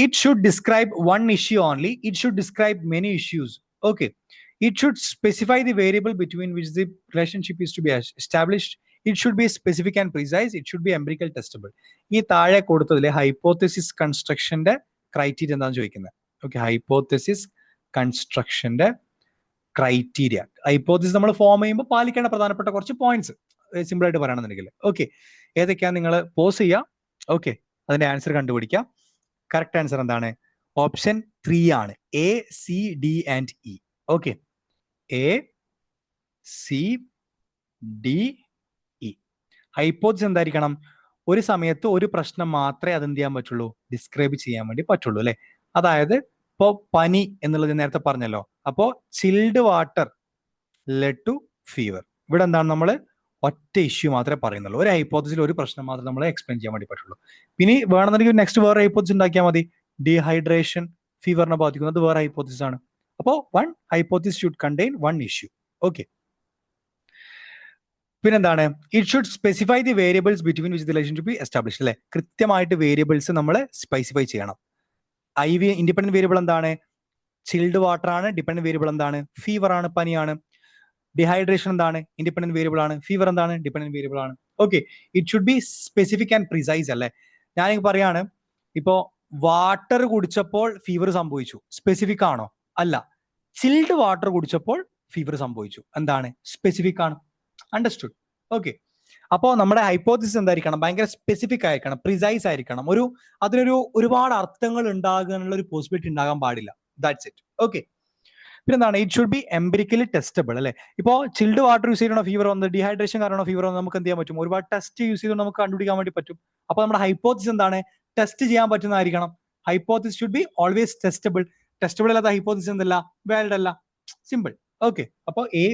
it should describe one issue only, it should describe many issues, okay, it should specify the variable between which the relationship is to be established, it should be specific and precise, it should be empirical testable. ഈ താഴെ കൊടുത്തതിലെ hypothesis കൺസ്ട്രക്ഷന്റെ criteria എന്താണെന്ന് ചോദിക്കുന്നത്. Okay, hypothesis കൺസ്ട്രക്ഷന്റെ criteria, hypothesis നമ്മൾ form ചെയ്യുമ്പോൾ പാലിക്കേണ്ട പ്രധാനപ്പെട്ട കുറച്ച് points simple ആയിട്ട് പറയുകയാണെന്നുണ്ടെങ്കിൽ ഓക്കെ ഏതൊക്കെയാണ് നിങ്ങൾ പോസ് ചെയ്യുക. ഓക്കെ, അതിന്റെ ആൻസർ കണ്ടുപിടിക്കാം. കറക്റ്റ് ആൻസർ എന്താണ്? ഓപ്ഷൻ 3 ആണ്. A, C, D and E. Okay, A, C, D, E. Hypothesis എന്തായിരിക്കണം? ഒരു സമയത്ത് ഒരു പ്രശ്നം മാത്രമേ അത് എന്ത് ചെയ്യാൻ പറ്റുള്ളൂ, ഡിസ്ക്രൈബ് ചെയ്യാൻ വേണ്ടി പറ്റുള്ളൂ അല്ലെ. അതായത് ഇപ്പോ പനി എന്നുള്ളത് നേരത്തെ പറഞ്ഞല്ലോ. അപ്പോ chilled water led to fever. ഇവിടെ എന്താണ്, നമ്മൾ ഒറ്റ ഇഷ്യൂ മാത്രമേ പറയുന്നുള്ളൂ. ഒരു ഹൈപ്പോത്തസിൽ ഒരു പ്രശ്നം മാത്രമേ നമ്മൾ എക്സ്പ്ലെയിൻ ചെയ്യാൻ വേണ്ടി പറ്റുള്ളൂ. പിന്നെ വേണമെന്നുണ്ടെങ്കിൽ നെക്സ്റ്റ് വേറെ ഹൈപ്പോത്തസിസ് ഉണ്ടാക്കിയാൽ മതി. ഡീഹൈഡ്രേഷൻ ഫീവറിനെ ബാധിക്കുന്നത് വേറെ ഹൈപ്പോത്തസിസ് ആണ്. അപ്പോൾ one hypothesis should contain one issue. Okay, പിന്നെന്താണ്? It should specify the variables between which the relationship be established അല്ലെ. കൃത്യമായിട്ട് വേരിയബിൾസ് നമ്മൾ സ്പെസിഫൈ ചെയ്യണം. ഇൻഡിപെൻഡന്റ് വേരിയബിൾ എന്താണ്? ചിൽഡ് വാട്ടർ ആണ്. ഡിപെൻഡന്റ് വേരിയബിൾ എന്താണ്? ഫീവർ ആണ്, പനിയാണ്. ഡിഹൈഡ്രേഷൻ എന്താണ്? ഇൻഡിപെൻഡന്റ് വേരിയബിൾ ആണ്. ഫീവർ എന്താണ്? ഡിപെൻഡന്റ് വേരിയബിൾ ആണ്. Okay, it should be specific and precise അല്ലെ. ഞാൻ പറയാണ്, ഇപ്പോ വാട്ടർ കുടിച്ചപ്പോൾ ഫീവർ സംഭവിച്ചു, സ്പെസിഫിക് ആണോ? അല്ല. ചിൽഡ് വാട്ടർ കുടിച്ചപ്പോൾ ഫീവർ സംഭവിച്ചു, എന്താണ്? സ്പെസിഫിക് ആണ്. അണ്ടർസ്റ്റുഡ്? ഓക്കെ, അപ്പോൾ നമ്മുടെ ഹൈപ്പോത്തസിസ് എന്തായിരിക്കണം? ഭയങ്കര സ്പെസിഫിക് ആയിരിക്കണം, പ്രിസൈസ് ആയിരിക്കണം. അതിനൊരു ഒരുപാട് അർത്ഥങ്ങൾ ഉണ്ടാകാനുള്ള ഒരു പോസിബിലിറ്റി ഉണ്ടാകാൻ പാടില്ല. That's it. ഓക്കെ, പിന്നെന്താണ്? It should B empirically testable അല്ലെ. ഇപ്പോൾ ചിൽഡ് വാട്ടർ യൂസ് ചെയ്യണോ ഫീവർ വന്നത്, ഡീഹൈഡ്രേഷൻ കാരണോ ഫീവർ വന്നത്, നമുക്ക് എന്ത് ചെയ്യാൻ പറ്റും? ഒരുപാട് ടെസ്റ്റ് യൂസ് ചെയ്തുകൊണ്ട് നമുക്ക് കണ്ടുപിടിക്കാൻ വേണ്ടി പറ്റും. അപ്പൊ നമ്മുടെ ഹൈപ്പോത്തസിസ് എന്താണ്? ടെസ്റ്റ് ചെയ്യാൻ പറ്റുന്നതായിരിക്കണം. Hypothesis should be always testable. Testable അല്ലാത്ത ഹൈപ്പോത്തസിസ് എന്തല്ല? വാലിഡ് അല്ല. സിമ്പിൾ. ഓക്കെ, അപ്പോൾ A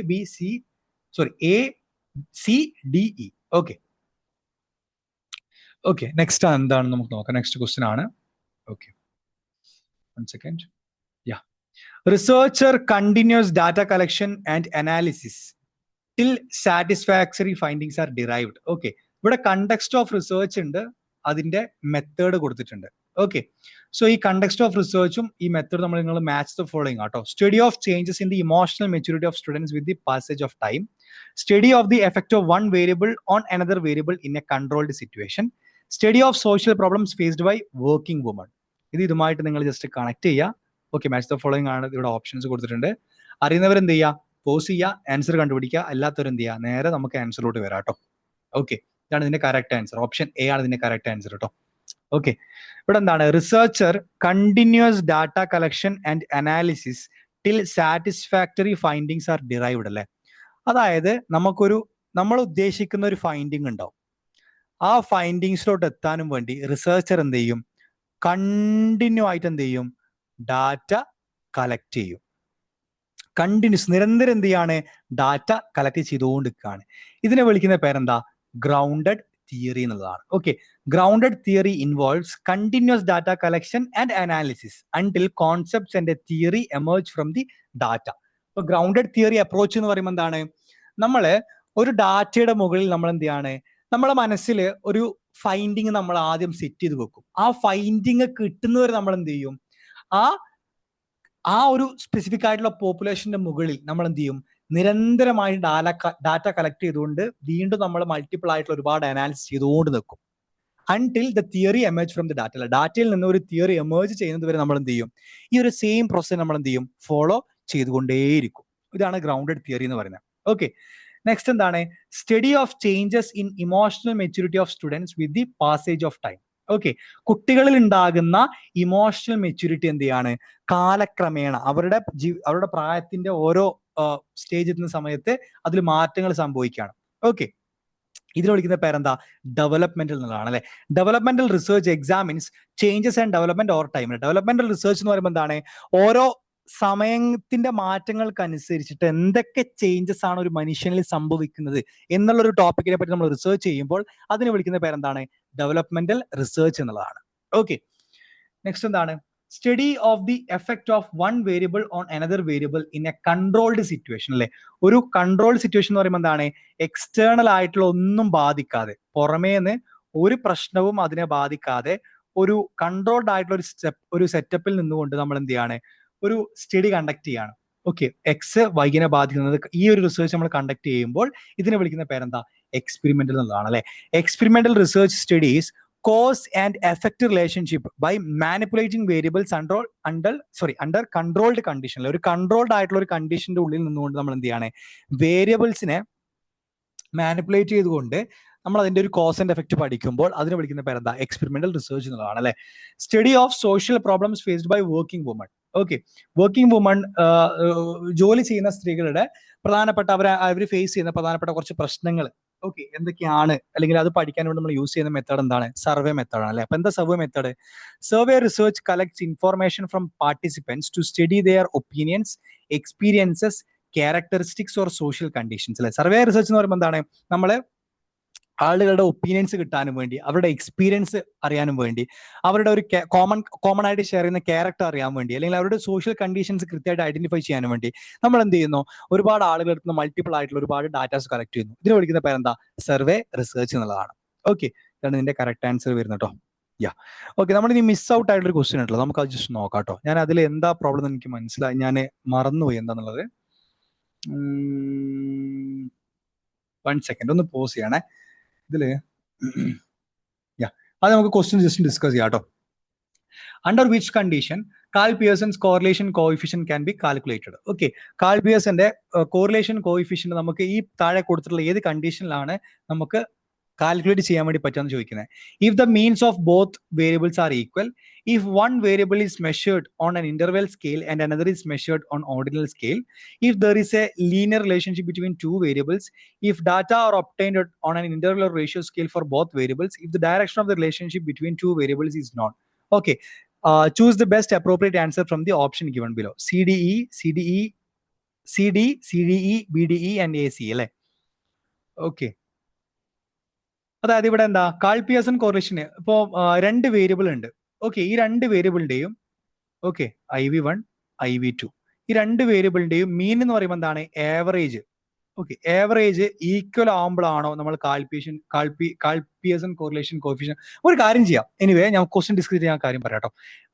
C D E. Okay okay, next എന്താണ് നമുക്ക് നോക്കാം. നെക്സ്റ്റ് ക്വസ്റ്റ്യൻ ആണ്. Okay, one second. Yeah, researcher continues data collection and analysis till satisfactory findings are derived. Okay, ഇവിടെ context of research ഉണ്ട്, അതിന്റെ method കൊടുത്തിട്ടുണ്ട്. Okay, so ഈ context of റിസർച്ചും ഈ മെത്തേഡ് നിങ്ങൾ മാച്ച് ദ ഫോളോയിങ് ആട്ടോ. Study of changes in the emotional maturity of students with the passage of time, study of the effect of one variable on another variable in a controlled situation, study of social problems faced by working women. ഇതുമായിട്ട് നിങ്ങൾ just connect ചെയ്യുക. Okay, match the following ആണ് ഇവിടെ options കൊടുത്തിട്ടുണ്ട്. അറിയുന്നവർ എന്ത് ചെയ്യുക? Pose ചെയ്യുക, ആൻസർ കണ്ടുപിടിക്കുക. അല്ലാത്തവർ എന്ത് ചെയ്യുക? നേരെ നമുക്ക് ആൻസറിലോട്ട് വരാം കേട്ടോ. ഓക്കെ, ഇതാണ് ഇതിന്റെ കറക്റ്റ് ആൻസർ. ഓപ്ഷൻ എ ആണ് ഇതിന്റെ കറക്റ്റ് ആൻസർ കേട്ടോ. ഓക്കെ, ഇവിടെ എന്താണ്? Researcher continuous data collection and analysis till satisfactory findings are derived അല്ലെ. അതായത് നമ്മൾ ഉദ്ദേശിക്കുന്ന ഒരു ഫൈൻഡിങ് ഉണ്ടാവും. ആ ഫൈൻഡിങ്സിലോട്ട് എത്താനും വേണ്ടി റിസർച്ചർ എന്ത് ചെയ്യും? കണ്ടിന്യൂ ആയിട്ട് എന്ത് ചെയ്യും? ഡാറ്റ കളക്ട് ചെയ്യും. കണ്ടിന്യൂസ്, നിരന്തരം എന്ത് ചെയ്യാണ്? ഡാറ്റ കളക്ട് ചെയ്തുകൊണ്ടിരിക്കുകയാണ്. ഇതിനെ വിളിക്കുന്ന പേരെന്താ? ഗ്രൗണ്ടഡ് തിയറി എന്നുള്ളതാണ്. Okay, grounded theory involves continuous data collection and analysis until concepts and theory emerge from the data. ഇപ്പൊ ഗ്രൗണ്ടഡ് തിയറി അപ്രോച്ച് എന്ന് പറയുമ്പോൾ എന്താണ്? നമ്മള് ഒരു ഡാറ്റയുടെ മുകളിൽ നമ്മൾ എന്ത് ചെയ്യാണ്? നമ്മളെ മനസ്സിൽ ഒരു ഫൈൻഡിങ് നമ്മൾ ആദ്യം സെറ്റ് ചെയ്ത് വെക്കും. ആ ഫൈൻഡിങ് കിട്ടുന്നവരെ നമ്മൾ എന്ത് ചെയ്യും? ആ ഒരു സ്പെസിഫിക് ആയിട്ടുള്ള പോപ്പുലേഷന്റെ മുകളിൽ നമ്മൾ എന്ത് ചെയ്യും? നിരന്തരമായി ഡാറ്റ കളക്ട് ചെയ്തുകൊണ്ട് വീണ്ടും നമ്മൾ മൾട്ടിപ്പിൾ ആയിട്ടുള്ള ഒരുപാട് അനാലിസിസ് ചെയ്തുകൊണ്ട് നിൽക്കും. Until the theory emerge from the data. ഡാറ്റയിൽ നിന്ന് ഒരു തിയറി എമേർജ് ചെയ്യുന്നത് വരെ നമ്മൾ എന്ത് ചെയ്യും? ഈ ഒരു സെയിം പ്രോസസ് നമ്മൾ എന്ത് ചെയ്യും? ഫോളോ ചെയ്തുകൊണ്ടേയിരിക്കും. ഇതാണ് ഗ്രൗണ്ടഡ് തിയറി എന്ന് പറയുന്നത്. ഓക്കെ, നെക്സ്റ്റ് എന്താണ്? Study of changes in emotional maturity of students with the passage of time. Okay, കുട്ടികളിൽ ഉണ്ടാകുന്ന ഇമോഷണൽ മെച്യൂരിറ്റി എന്ത് ചെയ്യാണ്? കാലക്രമേണ അവരുടെ പ്രായത്തിന്റെ ഓരോ സ്റ്റേജ് എത്തുന്ന സമയത്ത് അതിൽ മാറ്റങ്ങൾ സംഭവിക്കുകയാണ്. ഓക്കെ, ഇതിൽ വിളിക്കുന്ന പേരെന്താ? ഡെവലപ്മെന്റൽ എന്നുള്ളതാണ് അല്ലെ. Developmental research examines changes and development over time. Developmental research എന്ന് പറയുമ്പോൾ എന്താണ്? ഓരോ സമയത്തിന്റെ മാറ്റങ്ങൾക്കനുസരിച്ചിട്ട് എന്തൊക്കെ ചേഞ്ചസ് ആണ് ഒരു മനുഷ്യനിൽ സംഭവിക്കുന്നത് എന്നുള്ള ഒരു ടോപ്പിക്കിനെ പറ്റി നമ്മൾ റിസർച്ച് ചെയ്യുമ്പോൾ അതിനെ വിളിക്കുന്ന പേരെന്താണ്? ഡെവലപ്മെന്റൽ റിസർച്ച് എന്നുള്ളതാണ്. ഓക്കെ, നെക്സ്റ്റ് എന്താണ്? Study of the effect of one variable on another variable in a controlled situation അല്ലെ. ഒരു കൺട്രോൾഡ് സിറ്റുവേഷൻ എന്ന് പറയുമ്പോൾ എന്താണ്, എക്സ്റ്റേണൽ ആയിട്ടുള്ള ഒന്നും ബാധിക്കാതെ, പുറമേന്ന് ഒരു പ്രശ്നവും അതിനെ ബാധിക്കാതെ ഒരു കൺട്രോൾഡ് ആയിട്ടുള്ള ഒരു സെറ്റപ്പിൽ നിന്നുകൊണ്ട് നമ്മൾ എന്ത് ചെയ്യാണ്, ഒരു സ്റ്റഡി കണ്ടക്ട് ചെയ്യാണ്. ഓക്കെ, എക്സ് വൈകിനെ ബാധിക്കുന്നത് ഈ ഒരു റിസർച്ച് നമ്മൾ കണ്ടക്ട് ചെയ്യുമ്പോൾ ഇതിനെ വിളിക്കുന്ന പേരെന്താ, എക്സ്പെരിമെന്റൽ എന്നുള്ളതാണ് അല്ലെ. Experimental research studies cause and effect relationship by manipulating variables under controlled condition. ഒരു കൺട്രോൾഡ് ആയിട്ടുള്ള ഒരു കണ്ടീഷന്റെ ഉള്ളിൽ നിന്നുകൊണ്ട് നമ്മൾ എന്ത് ചെയ്യാണ്, വേരിയബിൾസിനെ മാനിപ്പുലേറ്റ് ചെയ്തുകൊണ്ട് നമ്മൾ അതിന്റെ ഒരു കോസ് ആൻഡ് എഫക്ട് പഠിക്കുമ്പോൾ അതിനെ വിളിക്കുന്ന പേരെന്താ, എക്സ്പെരിമെന്റൽ റിസർച്ച് എന്നുള്ളതാണ് അല്ലെ. Study of social problems faced by working women. Okay, working women ജോലി ചെയ്യുന്ന സ്ത്രീകളുടെ പ്രധാനപ്പെട്ട അവർ ഫേസ് ചെയ്യുന്ന പ്രധാനപ്പെട്ട കുറച്ച് പ്രശ്നങ്ങൾ ഓക്കെ എന്തൊക്കെയാണ്, അല്ലെങ്കിൽ അത് പഠിക്കാൻ വേണ്ടി നമ്മൾ യൂസ് ചെയ്യുന്ന മെത്തേഡ് എന്താണ്, സർവേ മെത്തേഡ് ആണ് അല്ലെ. അപ്പൊ എന്താ survey method? Survey research collects information from participants to study their opinions, experiences, characteristics or social conditions അല്ലെ. സർവേ റിസർച്ച് എന്ന് പറയുമ്പോൾ എന്താണ്, നമ്മള് ആളുകളുടെ ഒപ്പീനിയൻസ് കിട്ടാനും വേണ്ടി, അവരുടെ എക്സ്പീരിയൻസ് അറിയാനും വേണ്ടി, അവരുടെ ഒരു കോമൺ ആയിട്ട് ഷെയർ ചെയ്യുന്ന ക്യാരക്ടർ അറിയാൻ വേണ്ടി, അല്ലെങ്കിൽ അവരുടെ സോഷ്യൽ കണ്ടീഷൻസ് കൃത്യമായിട്ട് ഐഡന്റിഫൈ ചെയ്യാനും വേണ്ടി നമ്മൾ എന്ത് ചെയ്യുന്നു, ഒരുപാട് ആളുകളുടെ അടുത്ത് മൾട്ടിപ്പിൾ ആയിട്ടുള്ള ഒരുപാട് ഡാറ്റാസ് കളക്ട് ചെയ്യുന്നു. ഇതിനെ വിളിക്കുന്ന പേരെന്താ, സർവേ റിസർച്ച് എന്നുള്ളതാണ്. ഓക്കെ, ഇതാണ് ഇതിന്റെ കറക്റ്റ് ആൻസർ വരുന്നത് കേട്ടോ. യാ ഓക്കെ, നമ്മൾ ഇനി മിസ് ഔട്ട് ആയിട്ടൊരു ക്വസ്റ്റ്യൻ ഉണ്ടല്ലോ, നമുക്ക് അത് ജസ്റ്റ് നോക്കാം കേട്ടോ. ഞാൻ അതിൽ എന്താ പ്രോബ്ലം എനിക്ക് മനസ്സിലായി, ഞാൻ മറന്നുപോയി എന്താന്നുള്ളത്. 1 സെക്കൻഡ് ഒന്ന് പോസ് ചെയ്യണേ. ഇതില് അത് നമുക്ക് ക്വസ്റ്റ്യൻ ജസ്റ്റ് ഡിസ്കസ് ചെയ്യാം കേട്ടോ. Under which condition Karl Pearson's correlation coefficient can be calculated. Okay, Karl പിയേഴ്സന്റെ കോറിലേഷൻ കോഎഫിഷ്യന്റ് നമുക്ക് ഈ താഴെ കൊടുത്തിട്ടുള്ള ഏത് കണ്ടീഷനിലാണ് നമുക്ക് കാൽക്കുലേറ്റ് ചെയ്യാൻ വേണ്ടി പറ്റാന്ന് ചോദിക്കുന്നത്. If the means of both variables are equal, if one variable is measured on an interval scale and another is measured on ordinal scale, if there is a linear relationship between two variables, if data are obtained on an interval ratio scale for both variables, if the direction of the relationship between two variables is known. Okay, choose the best appropriate answer from the option given below. CDE, BDE and AC അല്ലേ. Okay, അതായത് ഇവിടെ എന്താ, call Pearson കോറിലേഷന് ഇപ്പോ 2 variable ഉണ്ട്. Okay, ഈ 2 വേരിയബിളിന്റെയും okay IV1 IV2 ഈ 2 വേരിയബിളിന്റെയും മീൻ എന്ന് പറയുമ്പോൾ എന്താണ്, ആവറേജ്. ഓക്കെ, ആവറേജ് ഈക്വൽ ആവുമ്പോഴാണോ നമ്മൾ കാൾ പിയേഴ്സൺ കോറിലേഷൻ കോഎഫിഷ്യന്റ്. ഒരു കാര്യം ചെയ്യാം, എനിവേ ഞാൻ ക്വസ്റ്റ്യൻ ഡിസ്കസ് ചെയ്യാൻ കാര്യം പറയാം കേട്ടോ.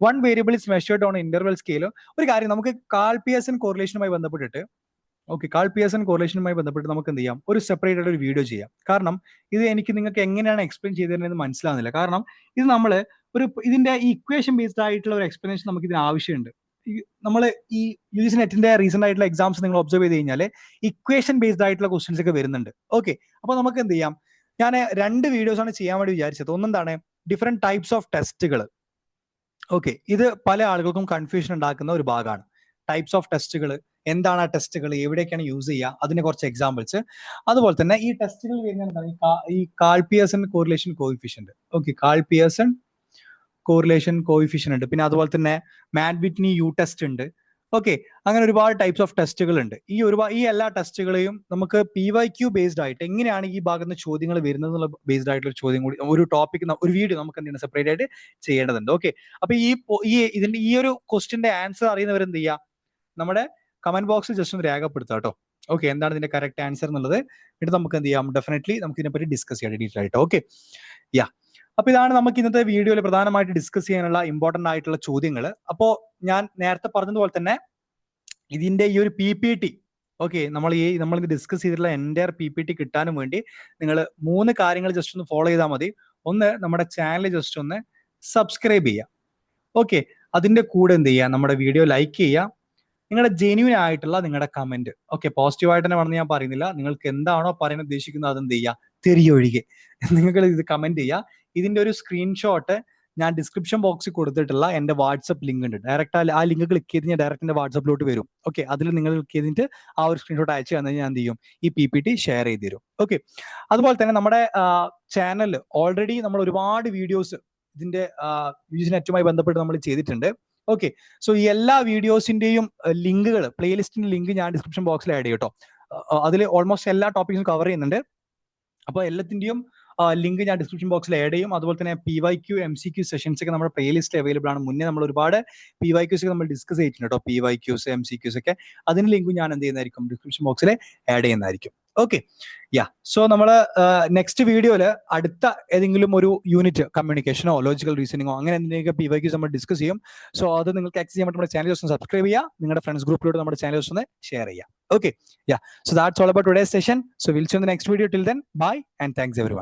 1 variable is measured on interval scale. ഒരു കാര്യം, നമുക്ക് കാൾ പിയേഴ്സൺ കോറിലേഷനുമായി ബന്ധപ്പെട്ടിട്ട് കാൾ പിയേഴ്സൺ കോറിലേഷനുമായി ബന്ധപ്പെട്ട് നമുക്ക് എന്ത് ചെയ്യാം, ഒരു സെപ്പറേറ്റ് ആയിട്ട് ഒരു വീഡിയോ ചെയ്യാം. കാരണം ഇത് എനിക്ക് നിങ്ങൾക്ക് എങ്ങനെയാണ് എക്സ്പ്ലെയിൻ ചെയ്തതെന്ന് മനസ്സിലാവുന്നില്ല. കാരണം ഇത് നമ്മൾ ഇതിന്റെ ഇക്വേഷൻ ബേസ്ഡ് ആയിട്ടുള്ള ഒരു എക്സ്പ്ലനേഷൻ നമുക്ക് ഇതിന് ആവശ്യമുണ്ട്. നമ്മൾ ഈ UGC നെറ്റിന്റെ റീസെന്റ് ആയിട്ടുള്ള എക്സാംസ് നിങ്ങൾ ഒബ്സർവ് ചെയ്ത് കഴിഞ്ഞാൽ ഇക്വേഷൻ ബേസ്ഡ് ആയിട്ടുള്ള ക്വസ്റ്റ്യൻസ് ഒക്കെ വരുന്നുണ്ട്. ഓക്കെ, അപ്പൊ നമുക്ക് എന്ത് ചെയ്യാം, ഞാൻ 2 വീഡിയോസ് ആണ് ചെയ്യാൻ വേണ്ടി വിചാരിച്ചത്. ഒന്നെന്താണ്, ഡിഫറെന്റ് ടൈപ്സ് ഓഫ് ടെസ്റ്റുകൾ. ഓക്കെ, ഇത് പല ആളുകൾക്കും കൺഫ്യൂഷൻ ഉണ്ടാക്കുന്ന ഒരു ഭാഗമാണ്. ടൈപ്സ് ഓഫ് ടെസ്റ്റുകൾ എന്താണ്, ആ ടെസ്റ്റുകൾ എവിടെയൊക്കെയാണ് യൂസ് ചെയ്യുക, അതിന് കുറച്ച് എക്സാമ്പിൾസ്. അതുപോലെ തന്നെ ഈ ടെസ്റ്റുകൾ വരുന്നത് ഈ Karl Pearson correlation coefficient. Okay, Karl Pearson correlation coefficient ഉണ്ട്. പിന്നെ അതുപോലെ തന്നെ മാറ്റ് വിറ്റ്നി യു ടെസ്റ്റ് ഉണ്ട്. ഓക്കെ, അങ്ങനെ ഒരുപാട് ടൈപ്സ് ഓഫ് ടെസ്റ്റുകൾ ഉണ്ട്. ഈ എല്ലാ ടെസ്റ്റുകളെയും നമുക്ക് PYQ ബേസ്ഡ് ആയിട്ട് എങ്ങനെയാണ് ഈ ഭാഗത്ത് ചോദ്യങ്ങൾ വരുന്നത് എന്നുള്ള ബേസ്ഡ് ആയിട്ടുള്ള ചോദ്യം കൂടി ഒരു ടോപ്പിക് ഒരു വീഡിയോ നമുക്ക് എന്താണ് സെപ്പറേറ്റ് ആയിട്ട് ചെയ്യേണ്ടതുണ്ട്. ഓക്കെ, അപ്പൊ ഇതിന്റെ ഈ ഒരു ക്വസ്റ്റ്യന്റെ ആൻസർ അറിയുന്നവർ എന്ത് ചെയ്യുക, നമ്മുടെ കമന്റ് ബോക്സിൽ ജസ്റ്റ് ഒന്ന് രേഖപ്പെടുത്തുക കേട്ടോ. ഓക്കെ, എന്താണ് ഇതിന്റെ കറക്റ്റ് ആൻസർ എന്നുള്ളത്. എന്നിട്ട് നമുക്ക് എന്ത് ചെയ്യാം, ഡെഫിനറ്റ്ലി നമുക്ക് ഇതിനെപ്പറ്റി ഡിസ്കസ് ചെയ്യാം ഡീറ്റെയിൽ ആയിട്ട്. ഓക്കെ, യാ അപ്പൊ ഇതാണ് നമുക്ക് ഇന്നത്തെ വീഡിയോയിൽ പ്രധാനമായിട്ട് ഡിസ്കസ് ചെയ്യാനുള്ള ഇമ്പോർട്ടന്റ് ആയിട്ടുള്ള ചോദ്യങ്ങൾ. അപ്പോ ഞാൻ നേരത്തെ പറഞ്ഞതുപോലെ തന്നെ ഇതിന്റെ ഈ ഒരു PPT ഓക്കെ നമ്മൾ ഇത് ഡിസ്കസ് ചെയ്തിട്ടുള്ള എൻറ്റയർ PPT കിട്ടാനും വേണ്ടി നിങ്ങൾ 3 കാര്യങ്ങൾ ജസ്റ്റ് ഒന്ന് ഫോളോ ചെയ്താൽ മതി. ഒന്ന്, നമ്മുടെ ചാനൽ ജസ്റ്റ് ഒന്ന് സബ്സ്ക്രൈബ് ചെയ്യുക. ഓക്കെ, അതിന്റെ കൂടെ എന്ത് ചെയ്യുക, നമ്മുടെ വീഡിയോ ലൈക്ക് ചെയ്യുക, നിങ്ങളുടെ ജെന്യൂൻ ആയിട്ടുള്ള നിങ്ങളുടെ കമന്റ്. ഓക്കെ, പോസിറ്റീവായിട്ട് തന്നെ പറഞ്ഞ് ഞാൻ പറയുന്നില്ല, നിങ്ങൾക്ക് എന്താണോ പറയാൻ ഉദ്ദേശിക്കുന്നത് അതെന്ത് ചെയ്യുക, തെറിയൊഴികെ നിങ്ങൾ ഇത് കമന്റ് ചെയ്യുക. ഇതിന്റെ ഒരു സ്ക്രീൻഷോട്ട് ഞാൻ ഡിസ്ക്രിപ്ഷൻ ബോക്സിൽ കൊടുത്തിട്ടുള്ള എന്റെ വാട്സ്ആപ്പ് ലിങ്ക് ഉണ്ട്. ഡയറക്റ്റ് ആ ലിങ്ക് ക്ലിക്ക് ചെയ്ത് ഞാൻ ഡയറക്റ്റ് എന്റെ വാട്സ്ആപ്പിലോട്ട് വരും. ഓക്കെ, അതിൽ നിങ്ങൾ ക്ലിക്ക് ചെയ്തിട്ട് ആ ഒരു സ്ക്രീൻഷോട്ട് അയച്ചു തന്നാൽ ഞാൻ എന്ത് ചെയ്യും, ഈ PPT ഷെയർ ചെയ്ത് തരും. ഓക്കെ, അതുപോലെ തന്നെ നമ്മുടെ ചാനലിൽ ഓൾറെഡി നമ്മൾ ഒരുപാട് വീഡിയോസ് ഇതിന്റെ UGC നെറ്റുമായി ബന്ധപ്പെട്ട് നമ്മൾ ചെയ്തിട്ടുണ്ട്. ഓക്കെ, സോ ഈ എല്ലാ വീഡിയോസിന്റെയും ലിങ്കുകൾ, പ്ലേലിസ്റ്റിന്റെ ലിങ്ക് ഞാൻ ഡിസ്ക്രിപ്ഷൻ ബോക്സിൽ ആഡ് ചെയ്യും കേട്ടോ. അതിൽ ഓൾമോസ്റ്റ് എല്ലാ ടോപ്പിക്സും കവർ ചെയ്യുന്നുണ്ട്. അപ്പോൾ എല്ലാത്തിന്റെയും ലിങ്ക് ഞാൻ ഡിസ്ക്രിപ്ഷൻ ബോക്സിൽ ആഡ് ചെയ്യും. അതുപോലെ തന്നെ PYQ MCQ സെഷൻസ് ഒക്കെ നമ്മുടെ പ്ലേലിസ്റ്റ് അവൈലബിൾ ആണ്. മുന്നേ നമ്മൾ ഒരുപാട് PYQs ഒക്കെ നമ്മൾ ഡിസ്കസ് ചെയ്തിട്ടുണ്ട് കേട്ടോ. PYQs MCQs ഒക്കെ അതിന് ലിങ്ക് ഞാൻ എന്ത് ചെയ്യുന്നതായിരിക്കും, ഡിസ്ക്രിപ്ഷൻ ബോക്സിൽ ആഡ് ചെയ്യുന്നതായിരിക്കും. ഓക്കെ, സോ നമ്മൾ നെക്സ്റ്റ് വീഡിയോയിൽ അടുത്ത ഏതെങ്കിലും ഒരു യൂണിറ്റ് കമ്മ്യൂണിക്കേഷനോ ലോജിക്കൽ റീസണിങ്ങോ അങ്ങനെ എന്തെങ്കിലുമൊക്കെ PYQs നമ്മൾ ഡിസ്കസ് ചെയ്യും. സോ അത് നിങ്ങൾക്ക് ആക്സസ് ചെയ്യാൻ വേണ്ടി നമ്മുടെ ചാനൽ ഒന്ന് സബ്സ്ക്രൈബ് ചെയ്യുക, നിങ്ങളുടെ ഫ്രണ്ട്സ് ഗ്രൂപ്പിലൂടെ നമ്മുടെ ചാനൽ ഒന്ന് ഷെയർ ചെയ്യുക. Okay, so that's all about today's session. So we'll see you in the next video. Till then, bye and thanks everyone.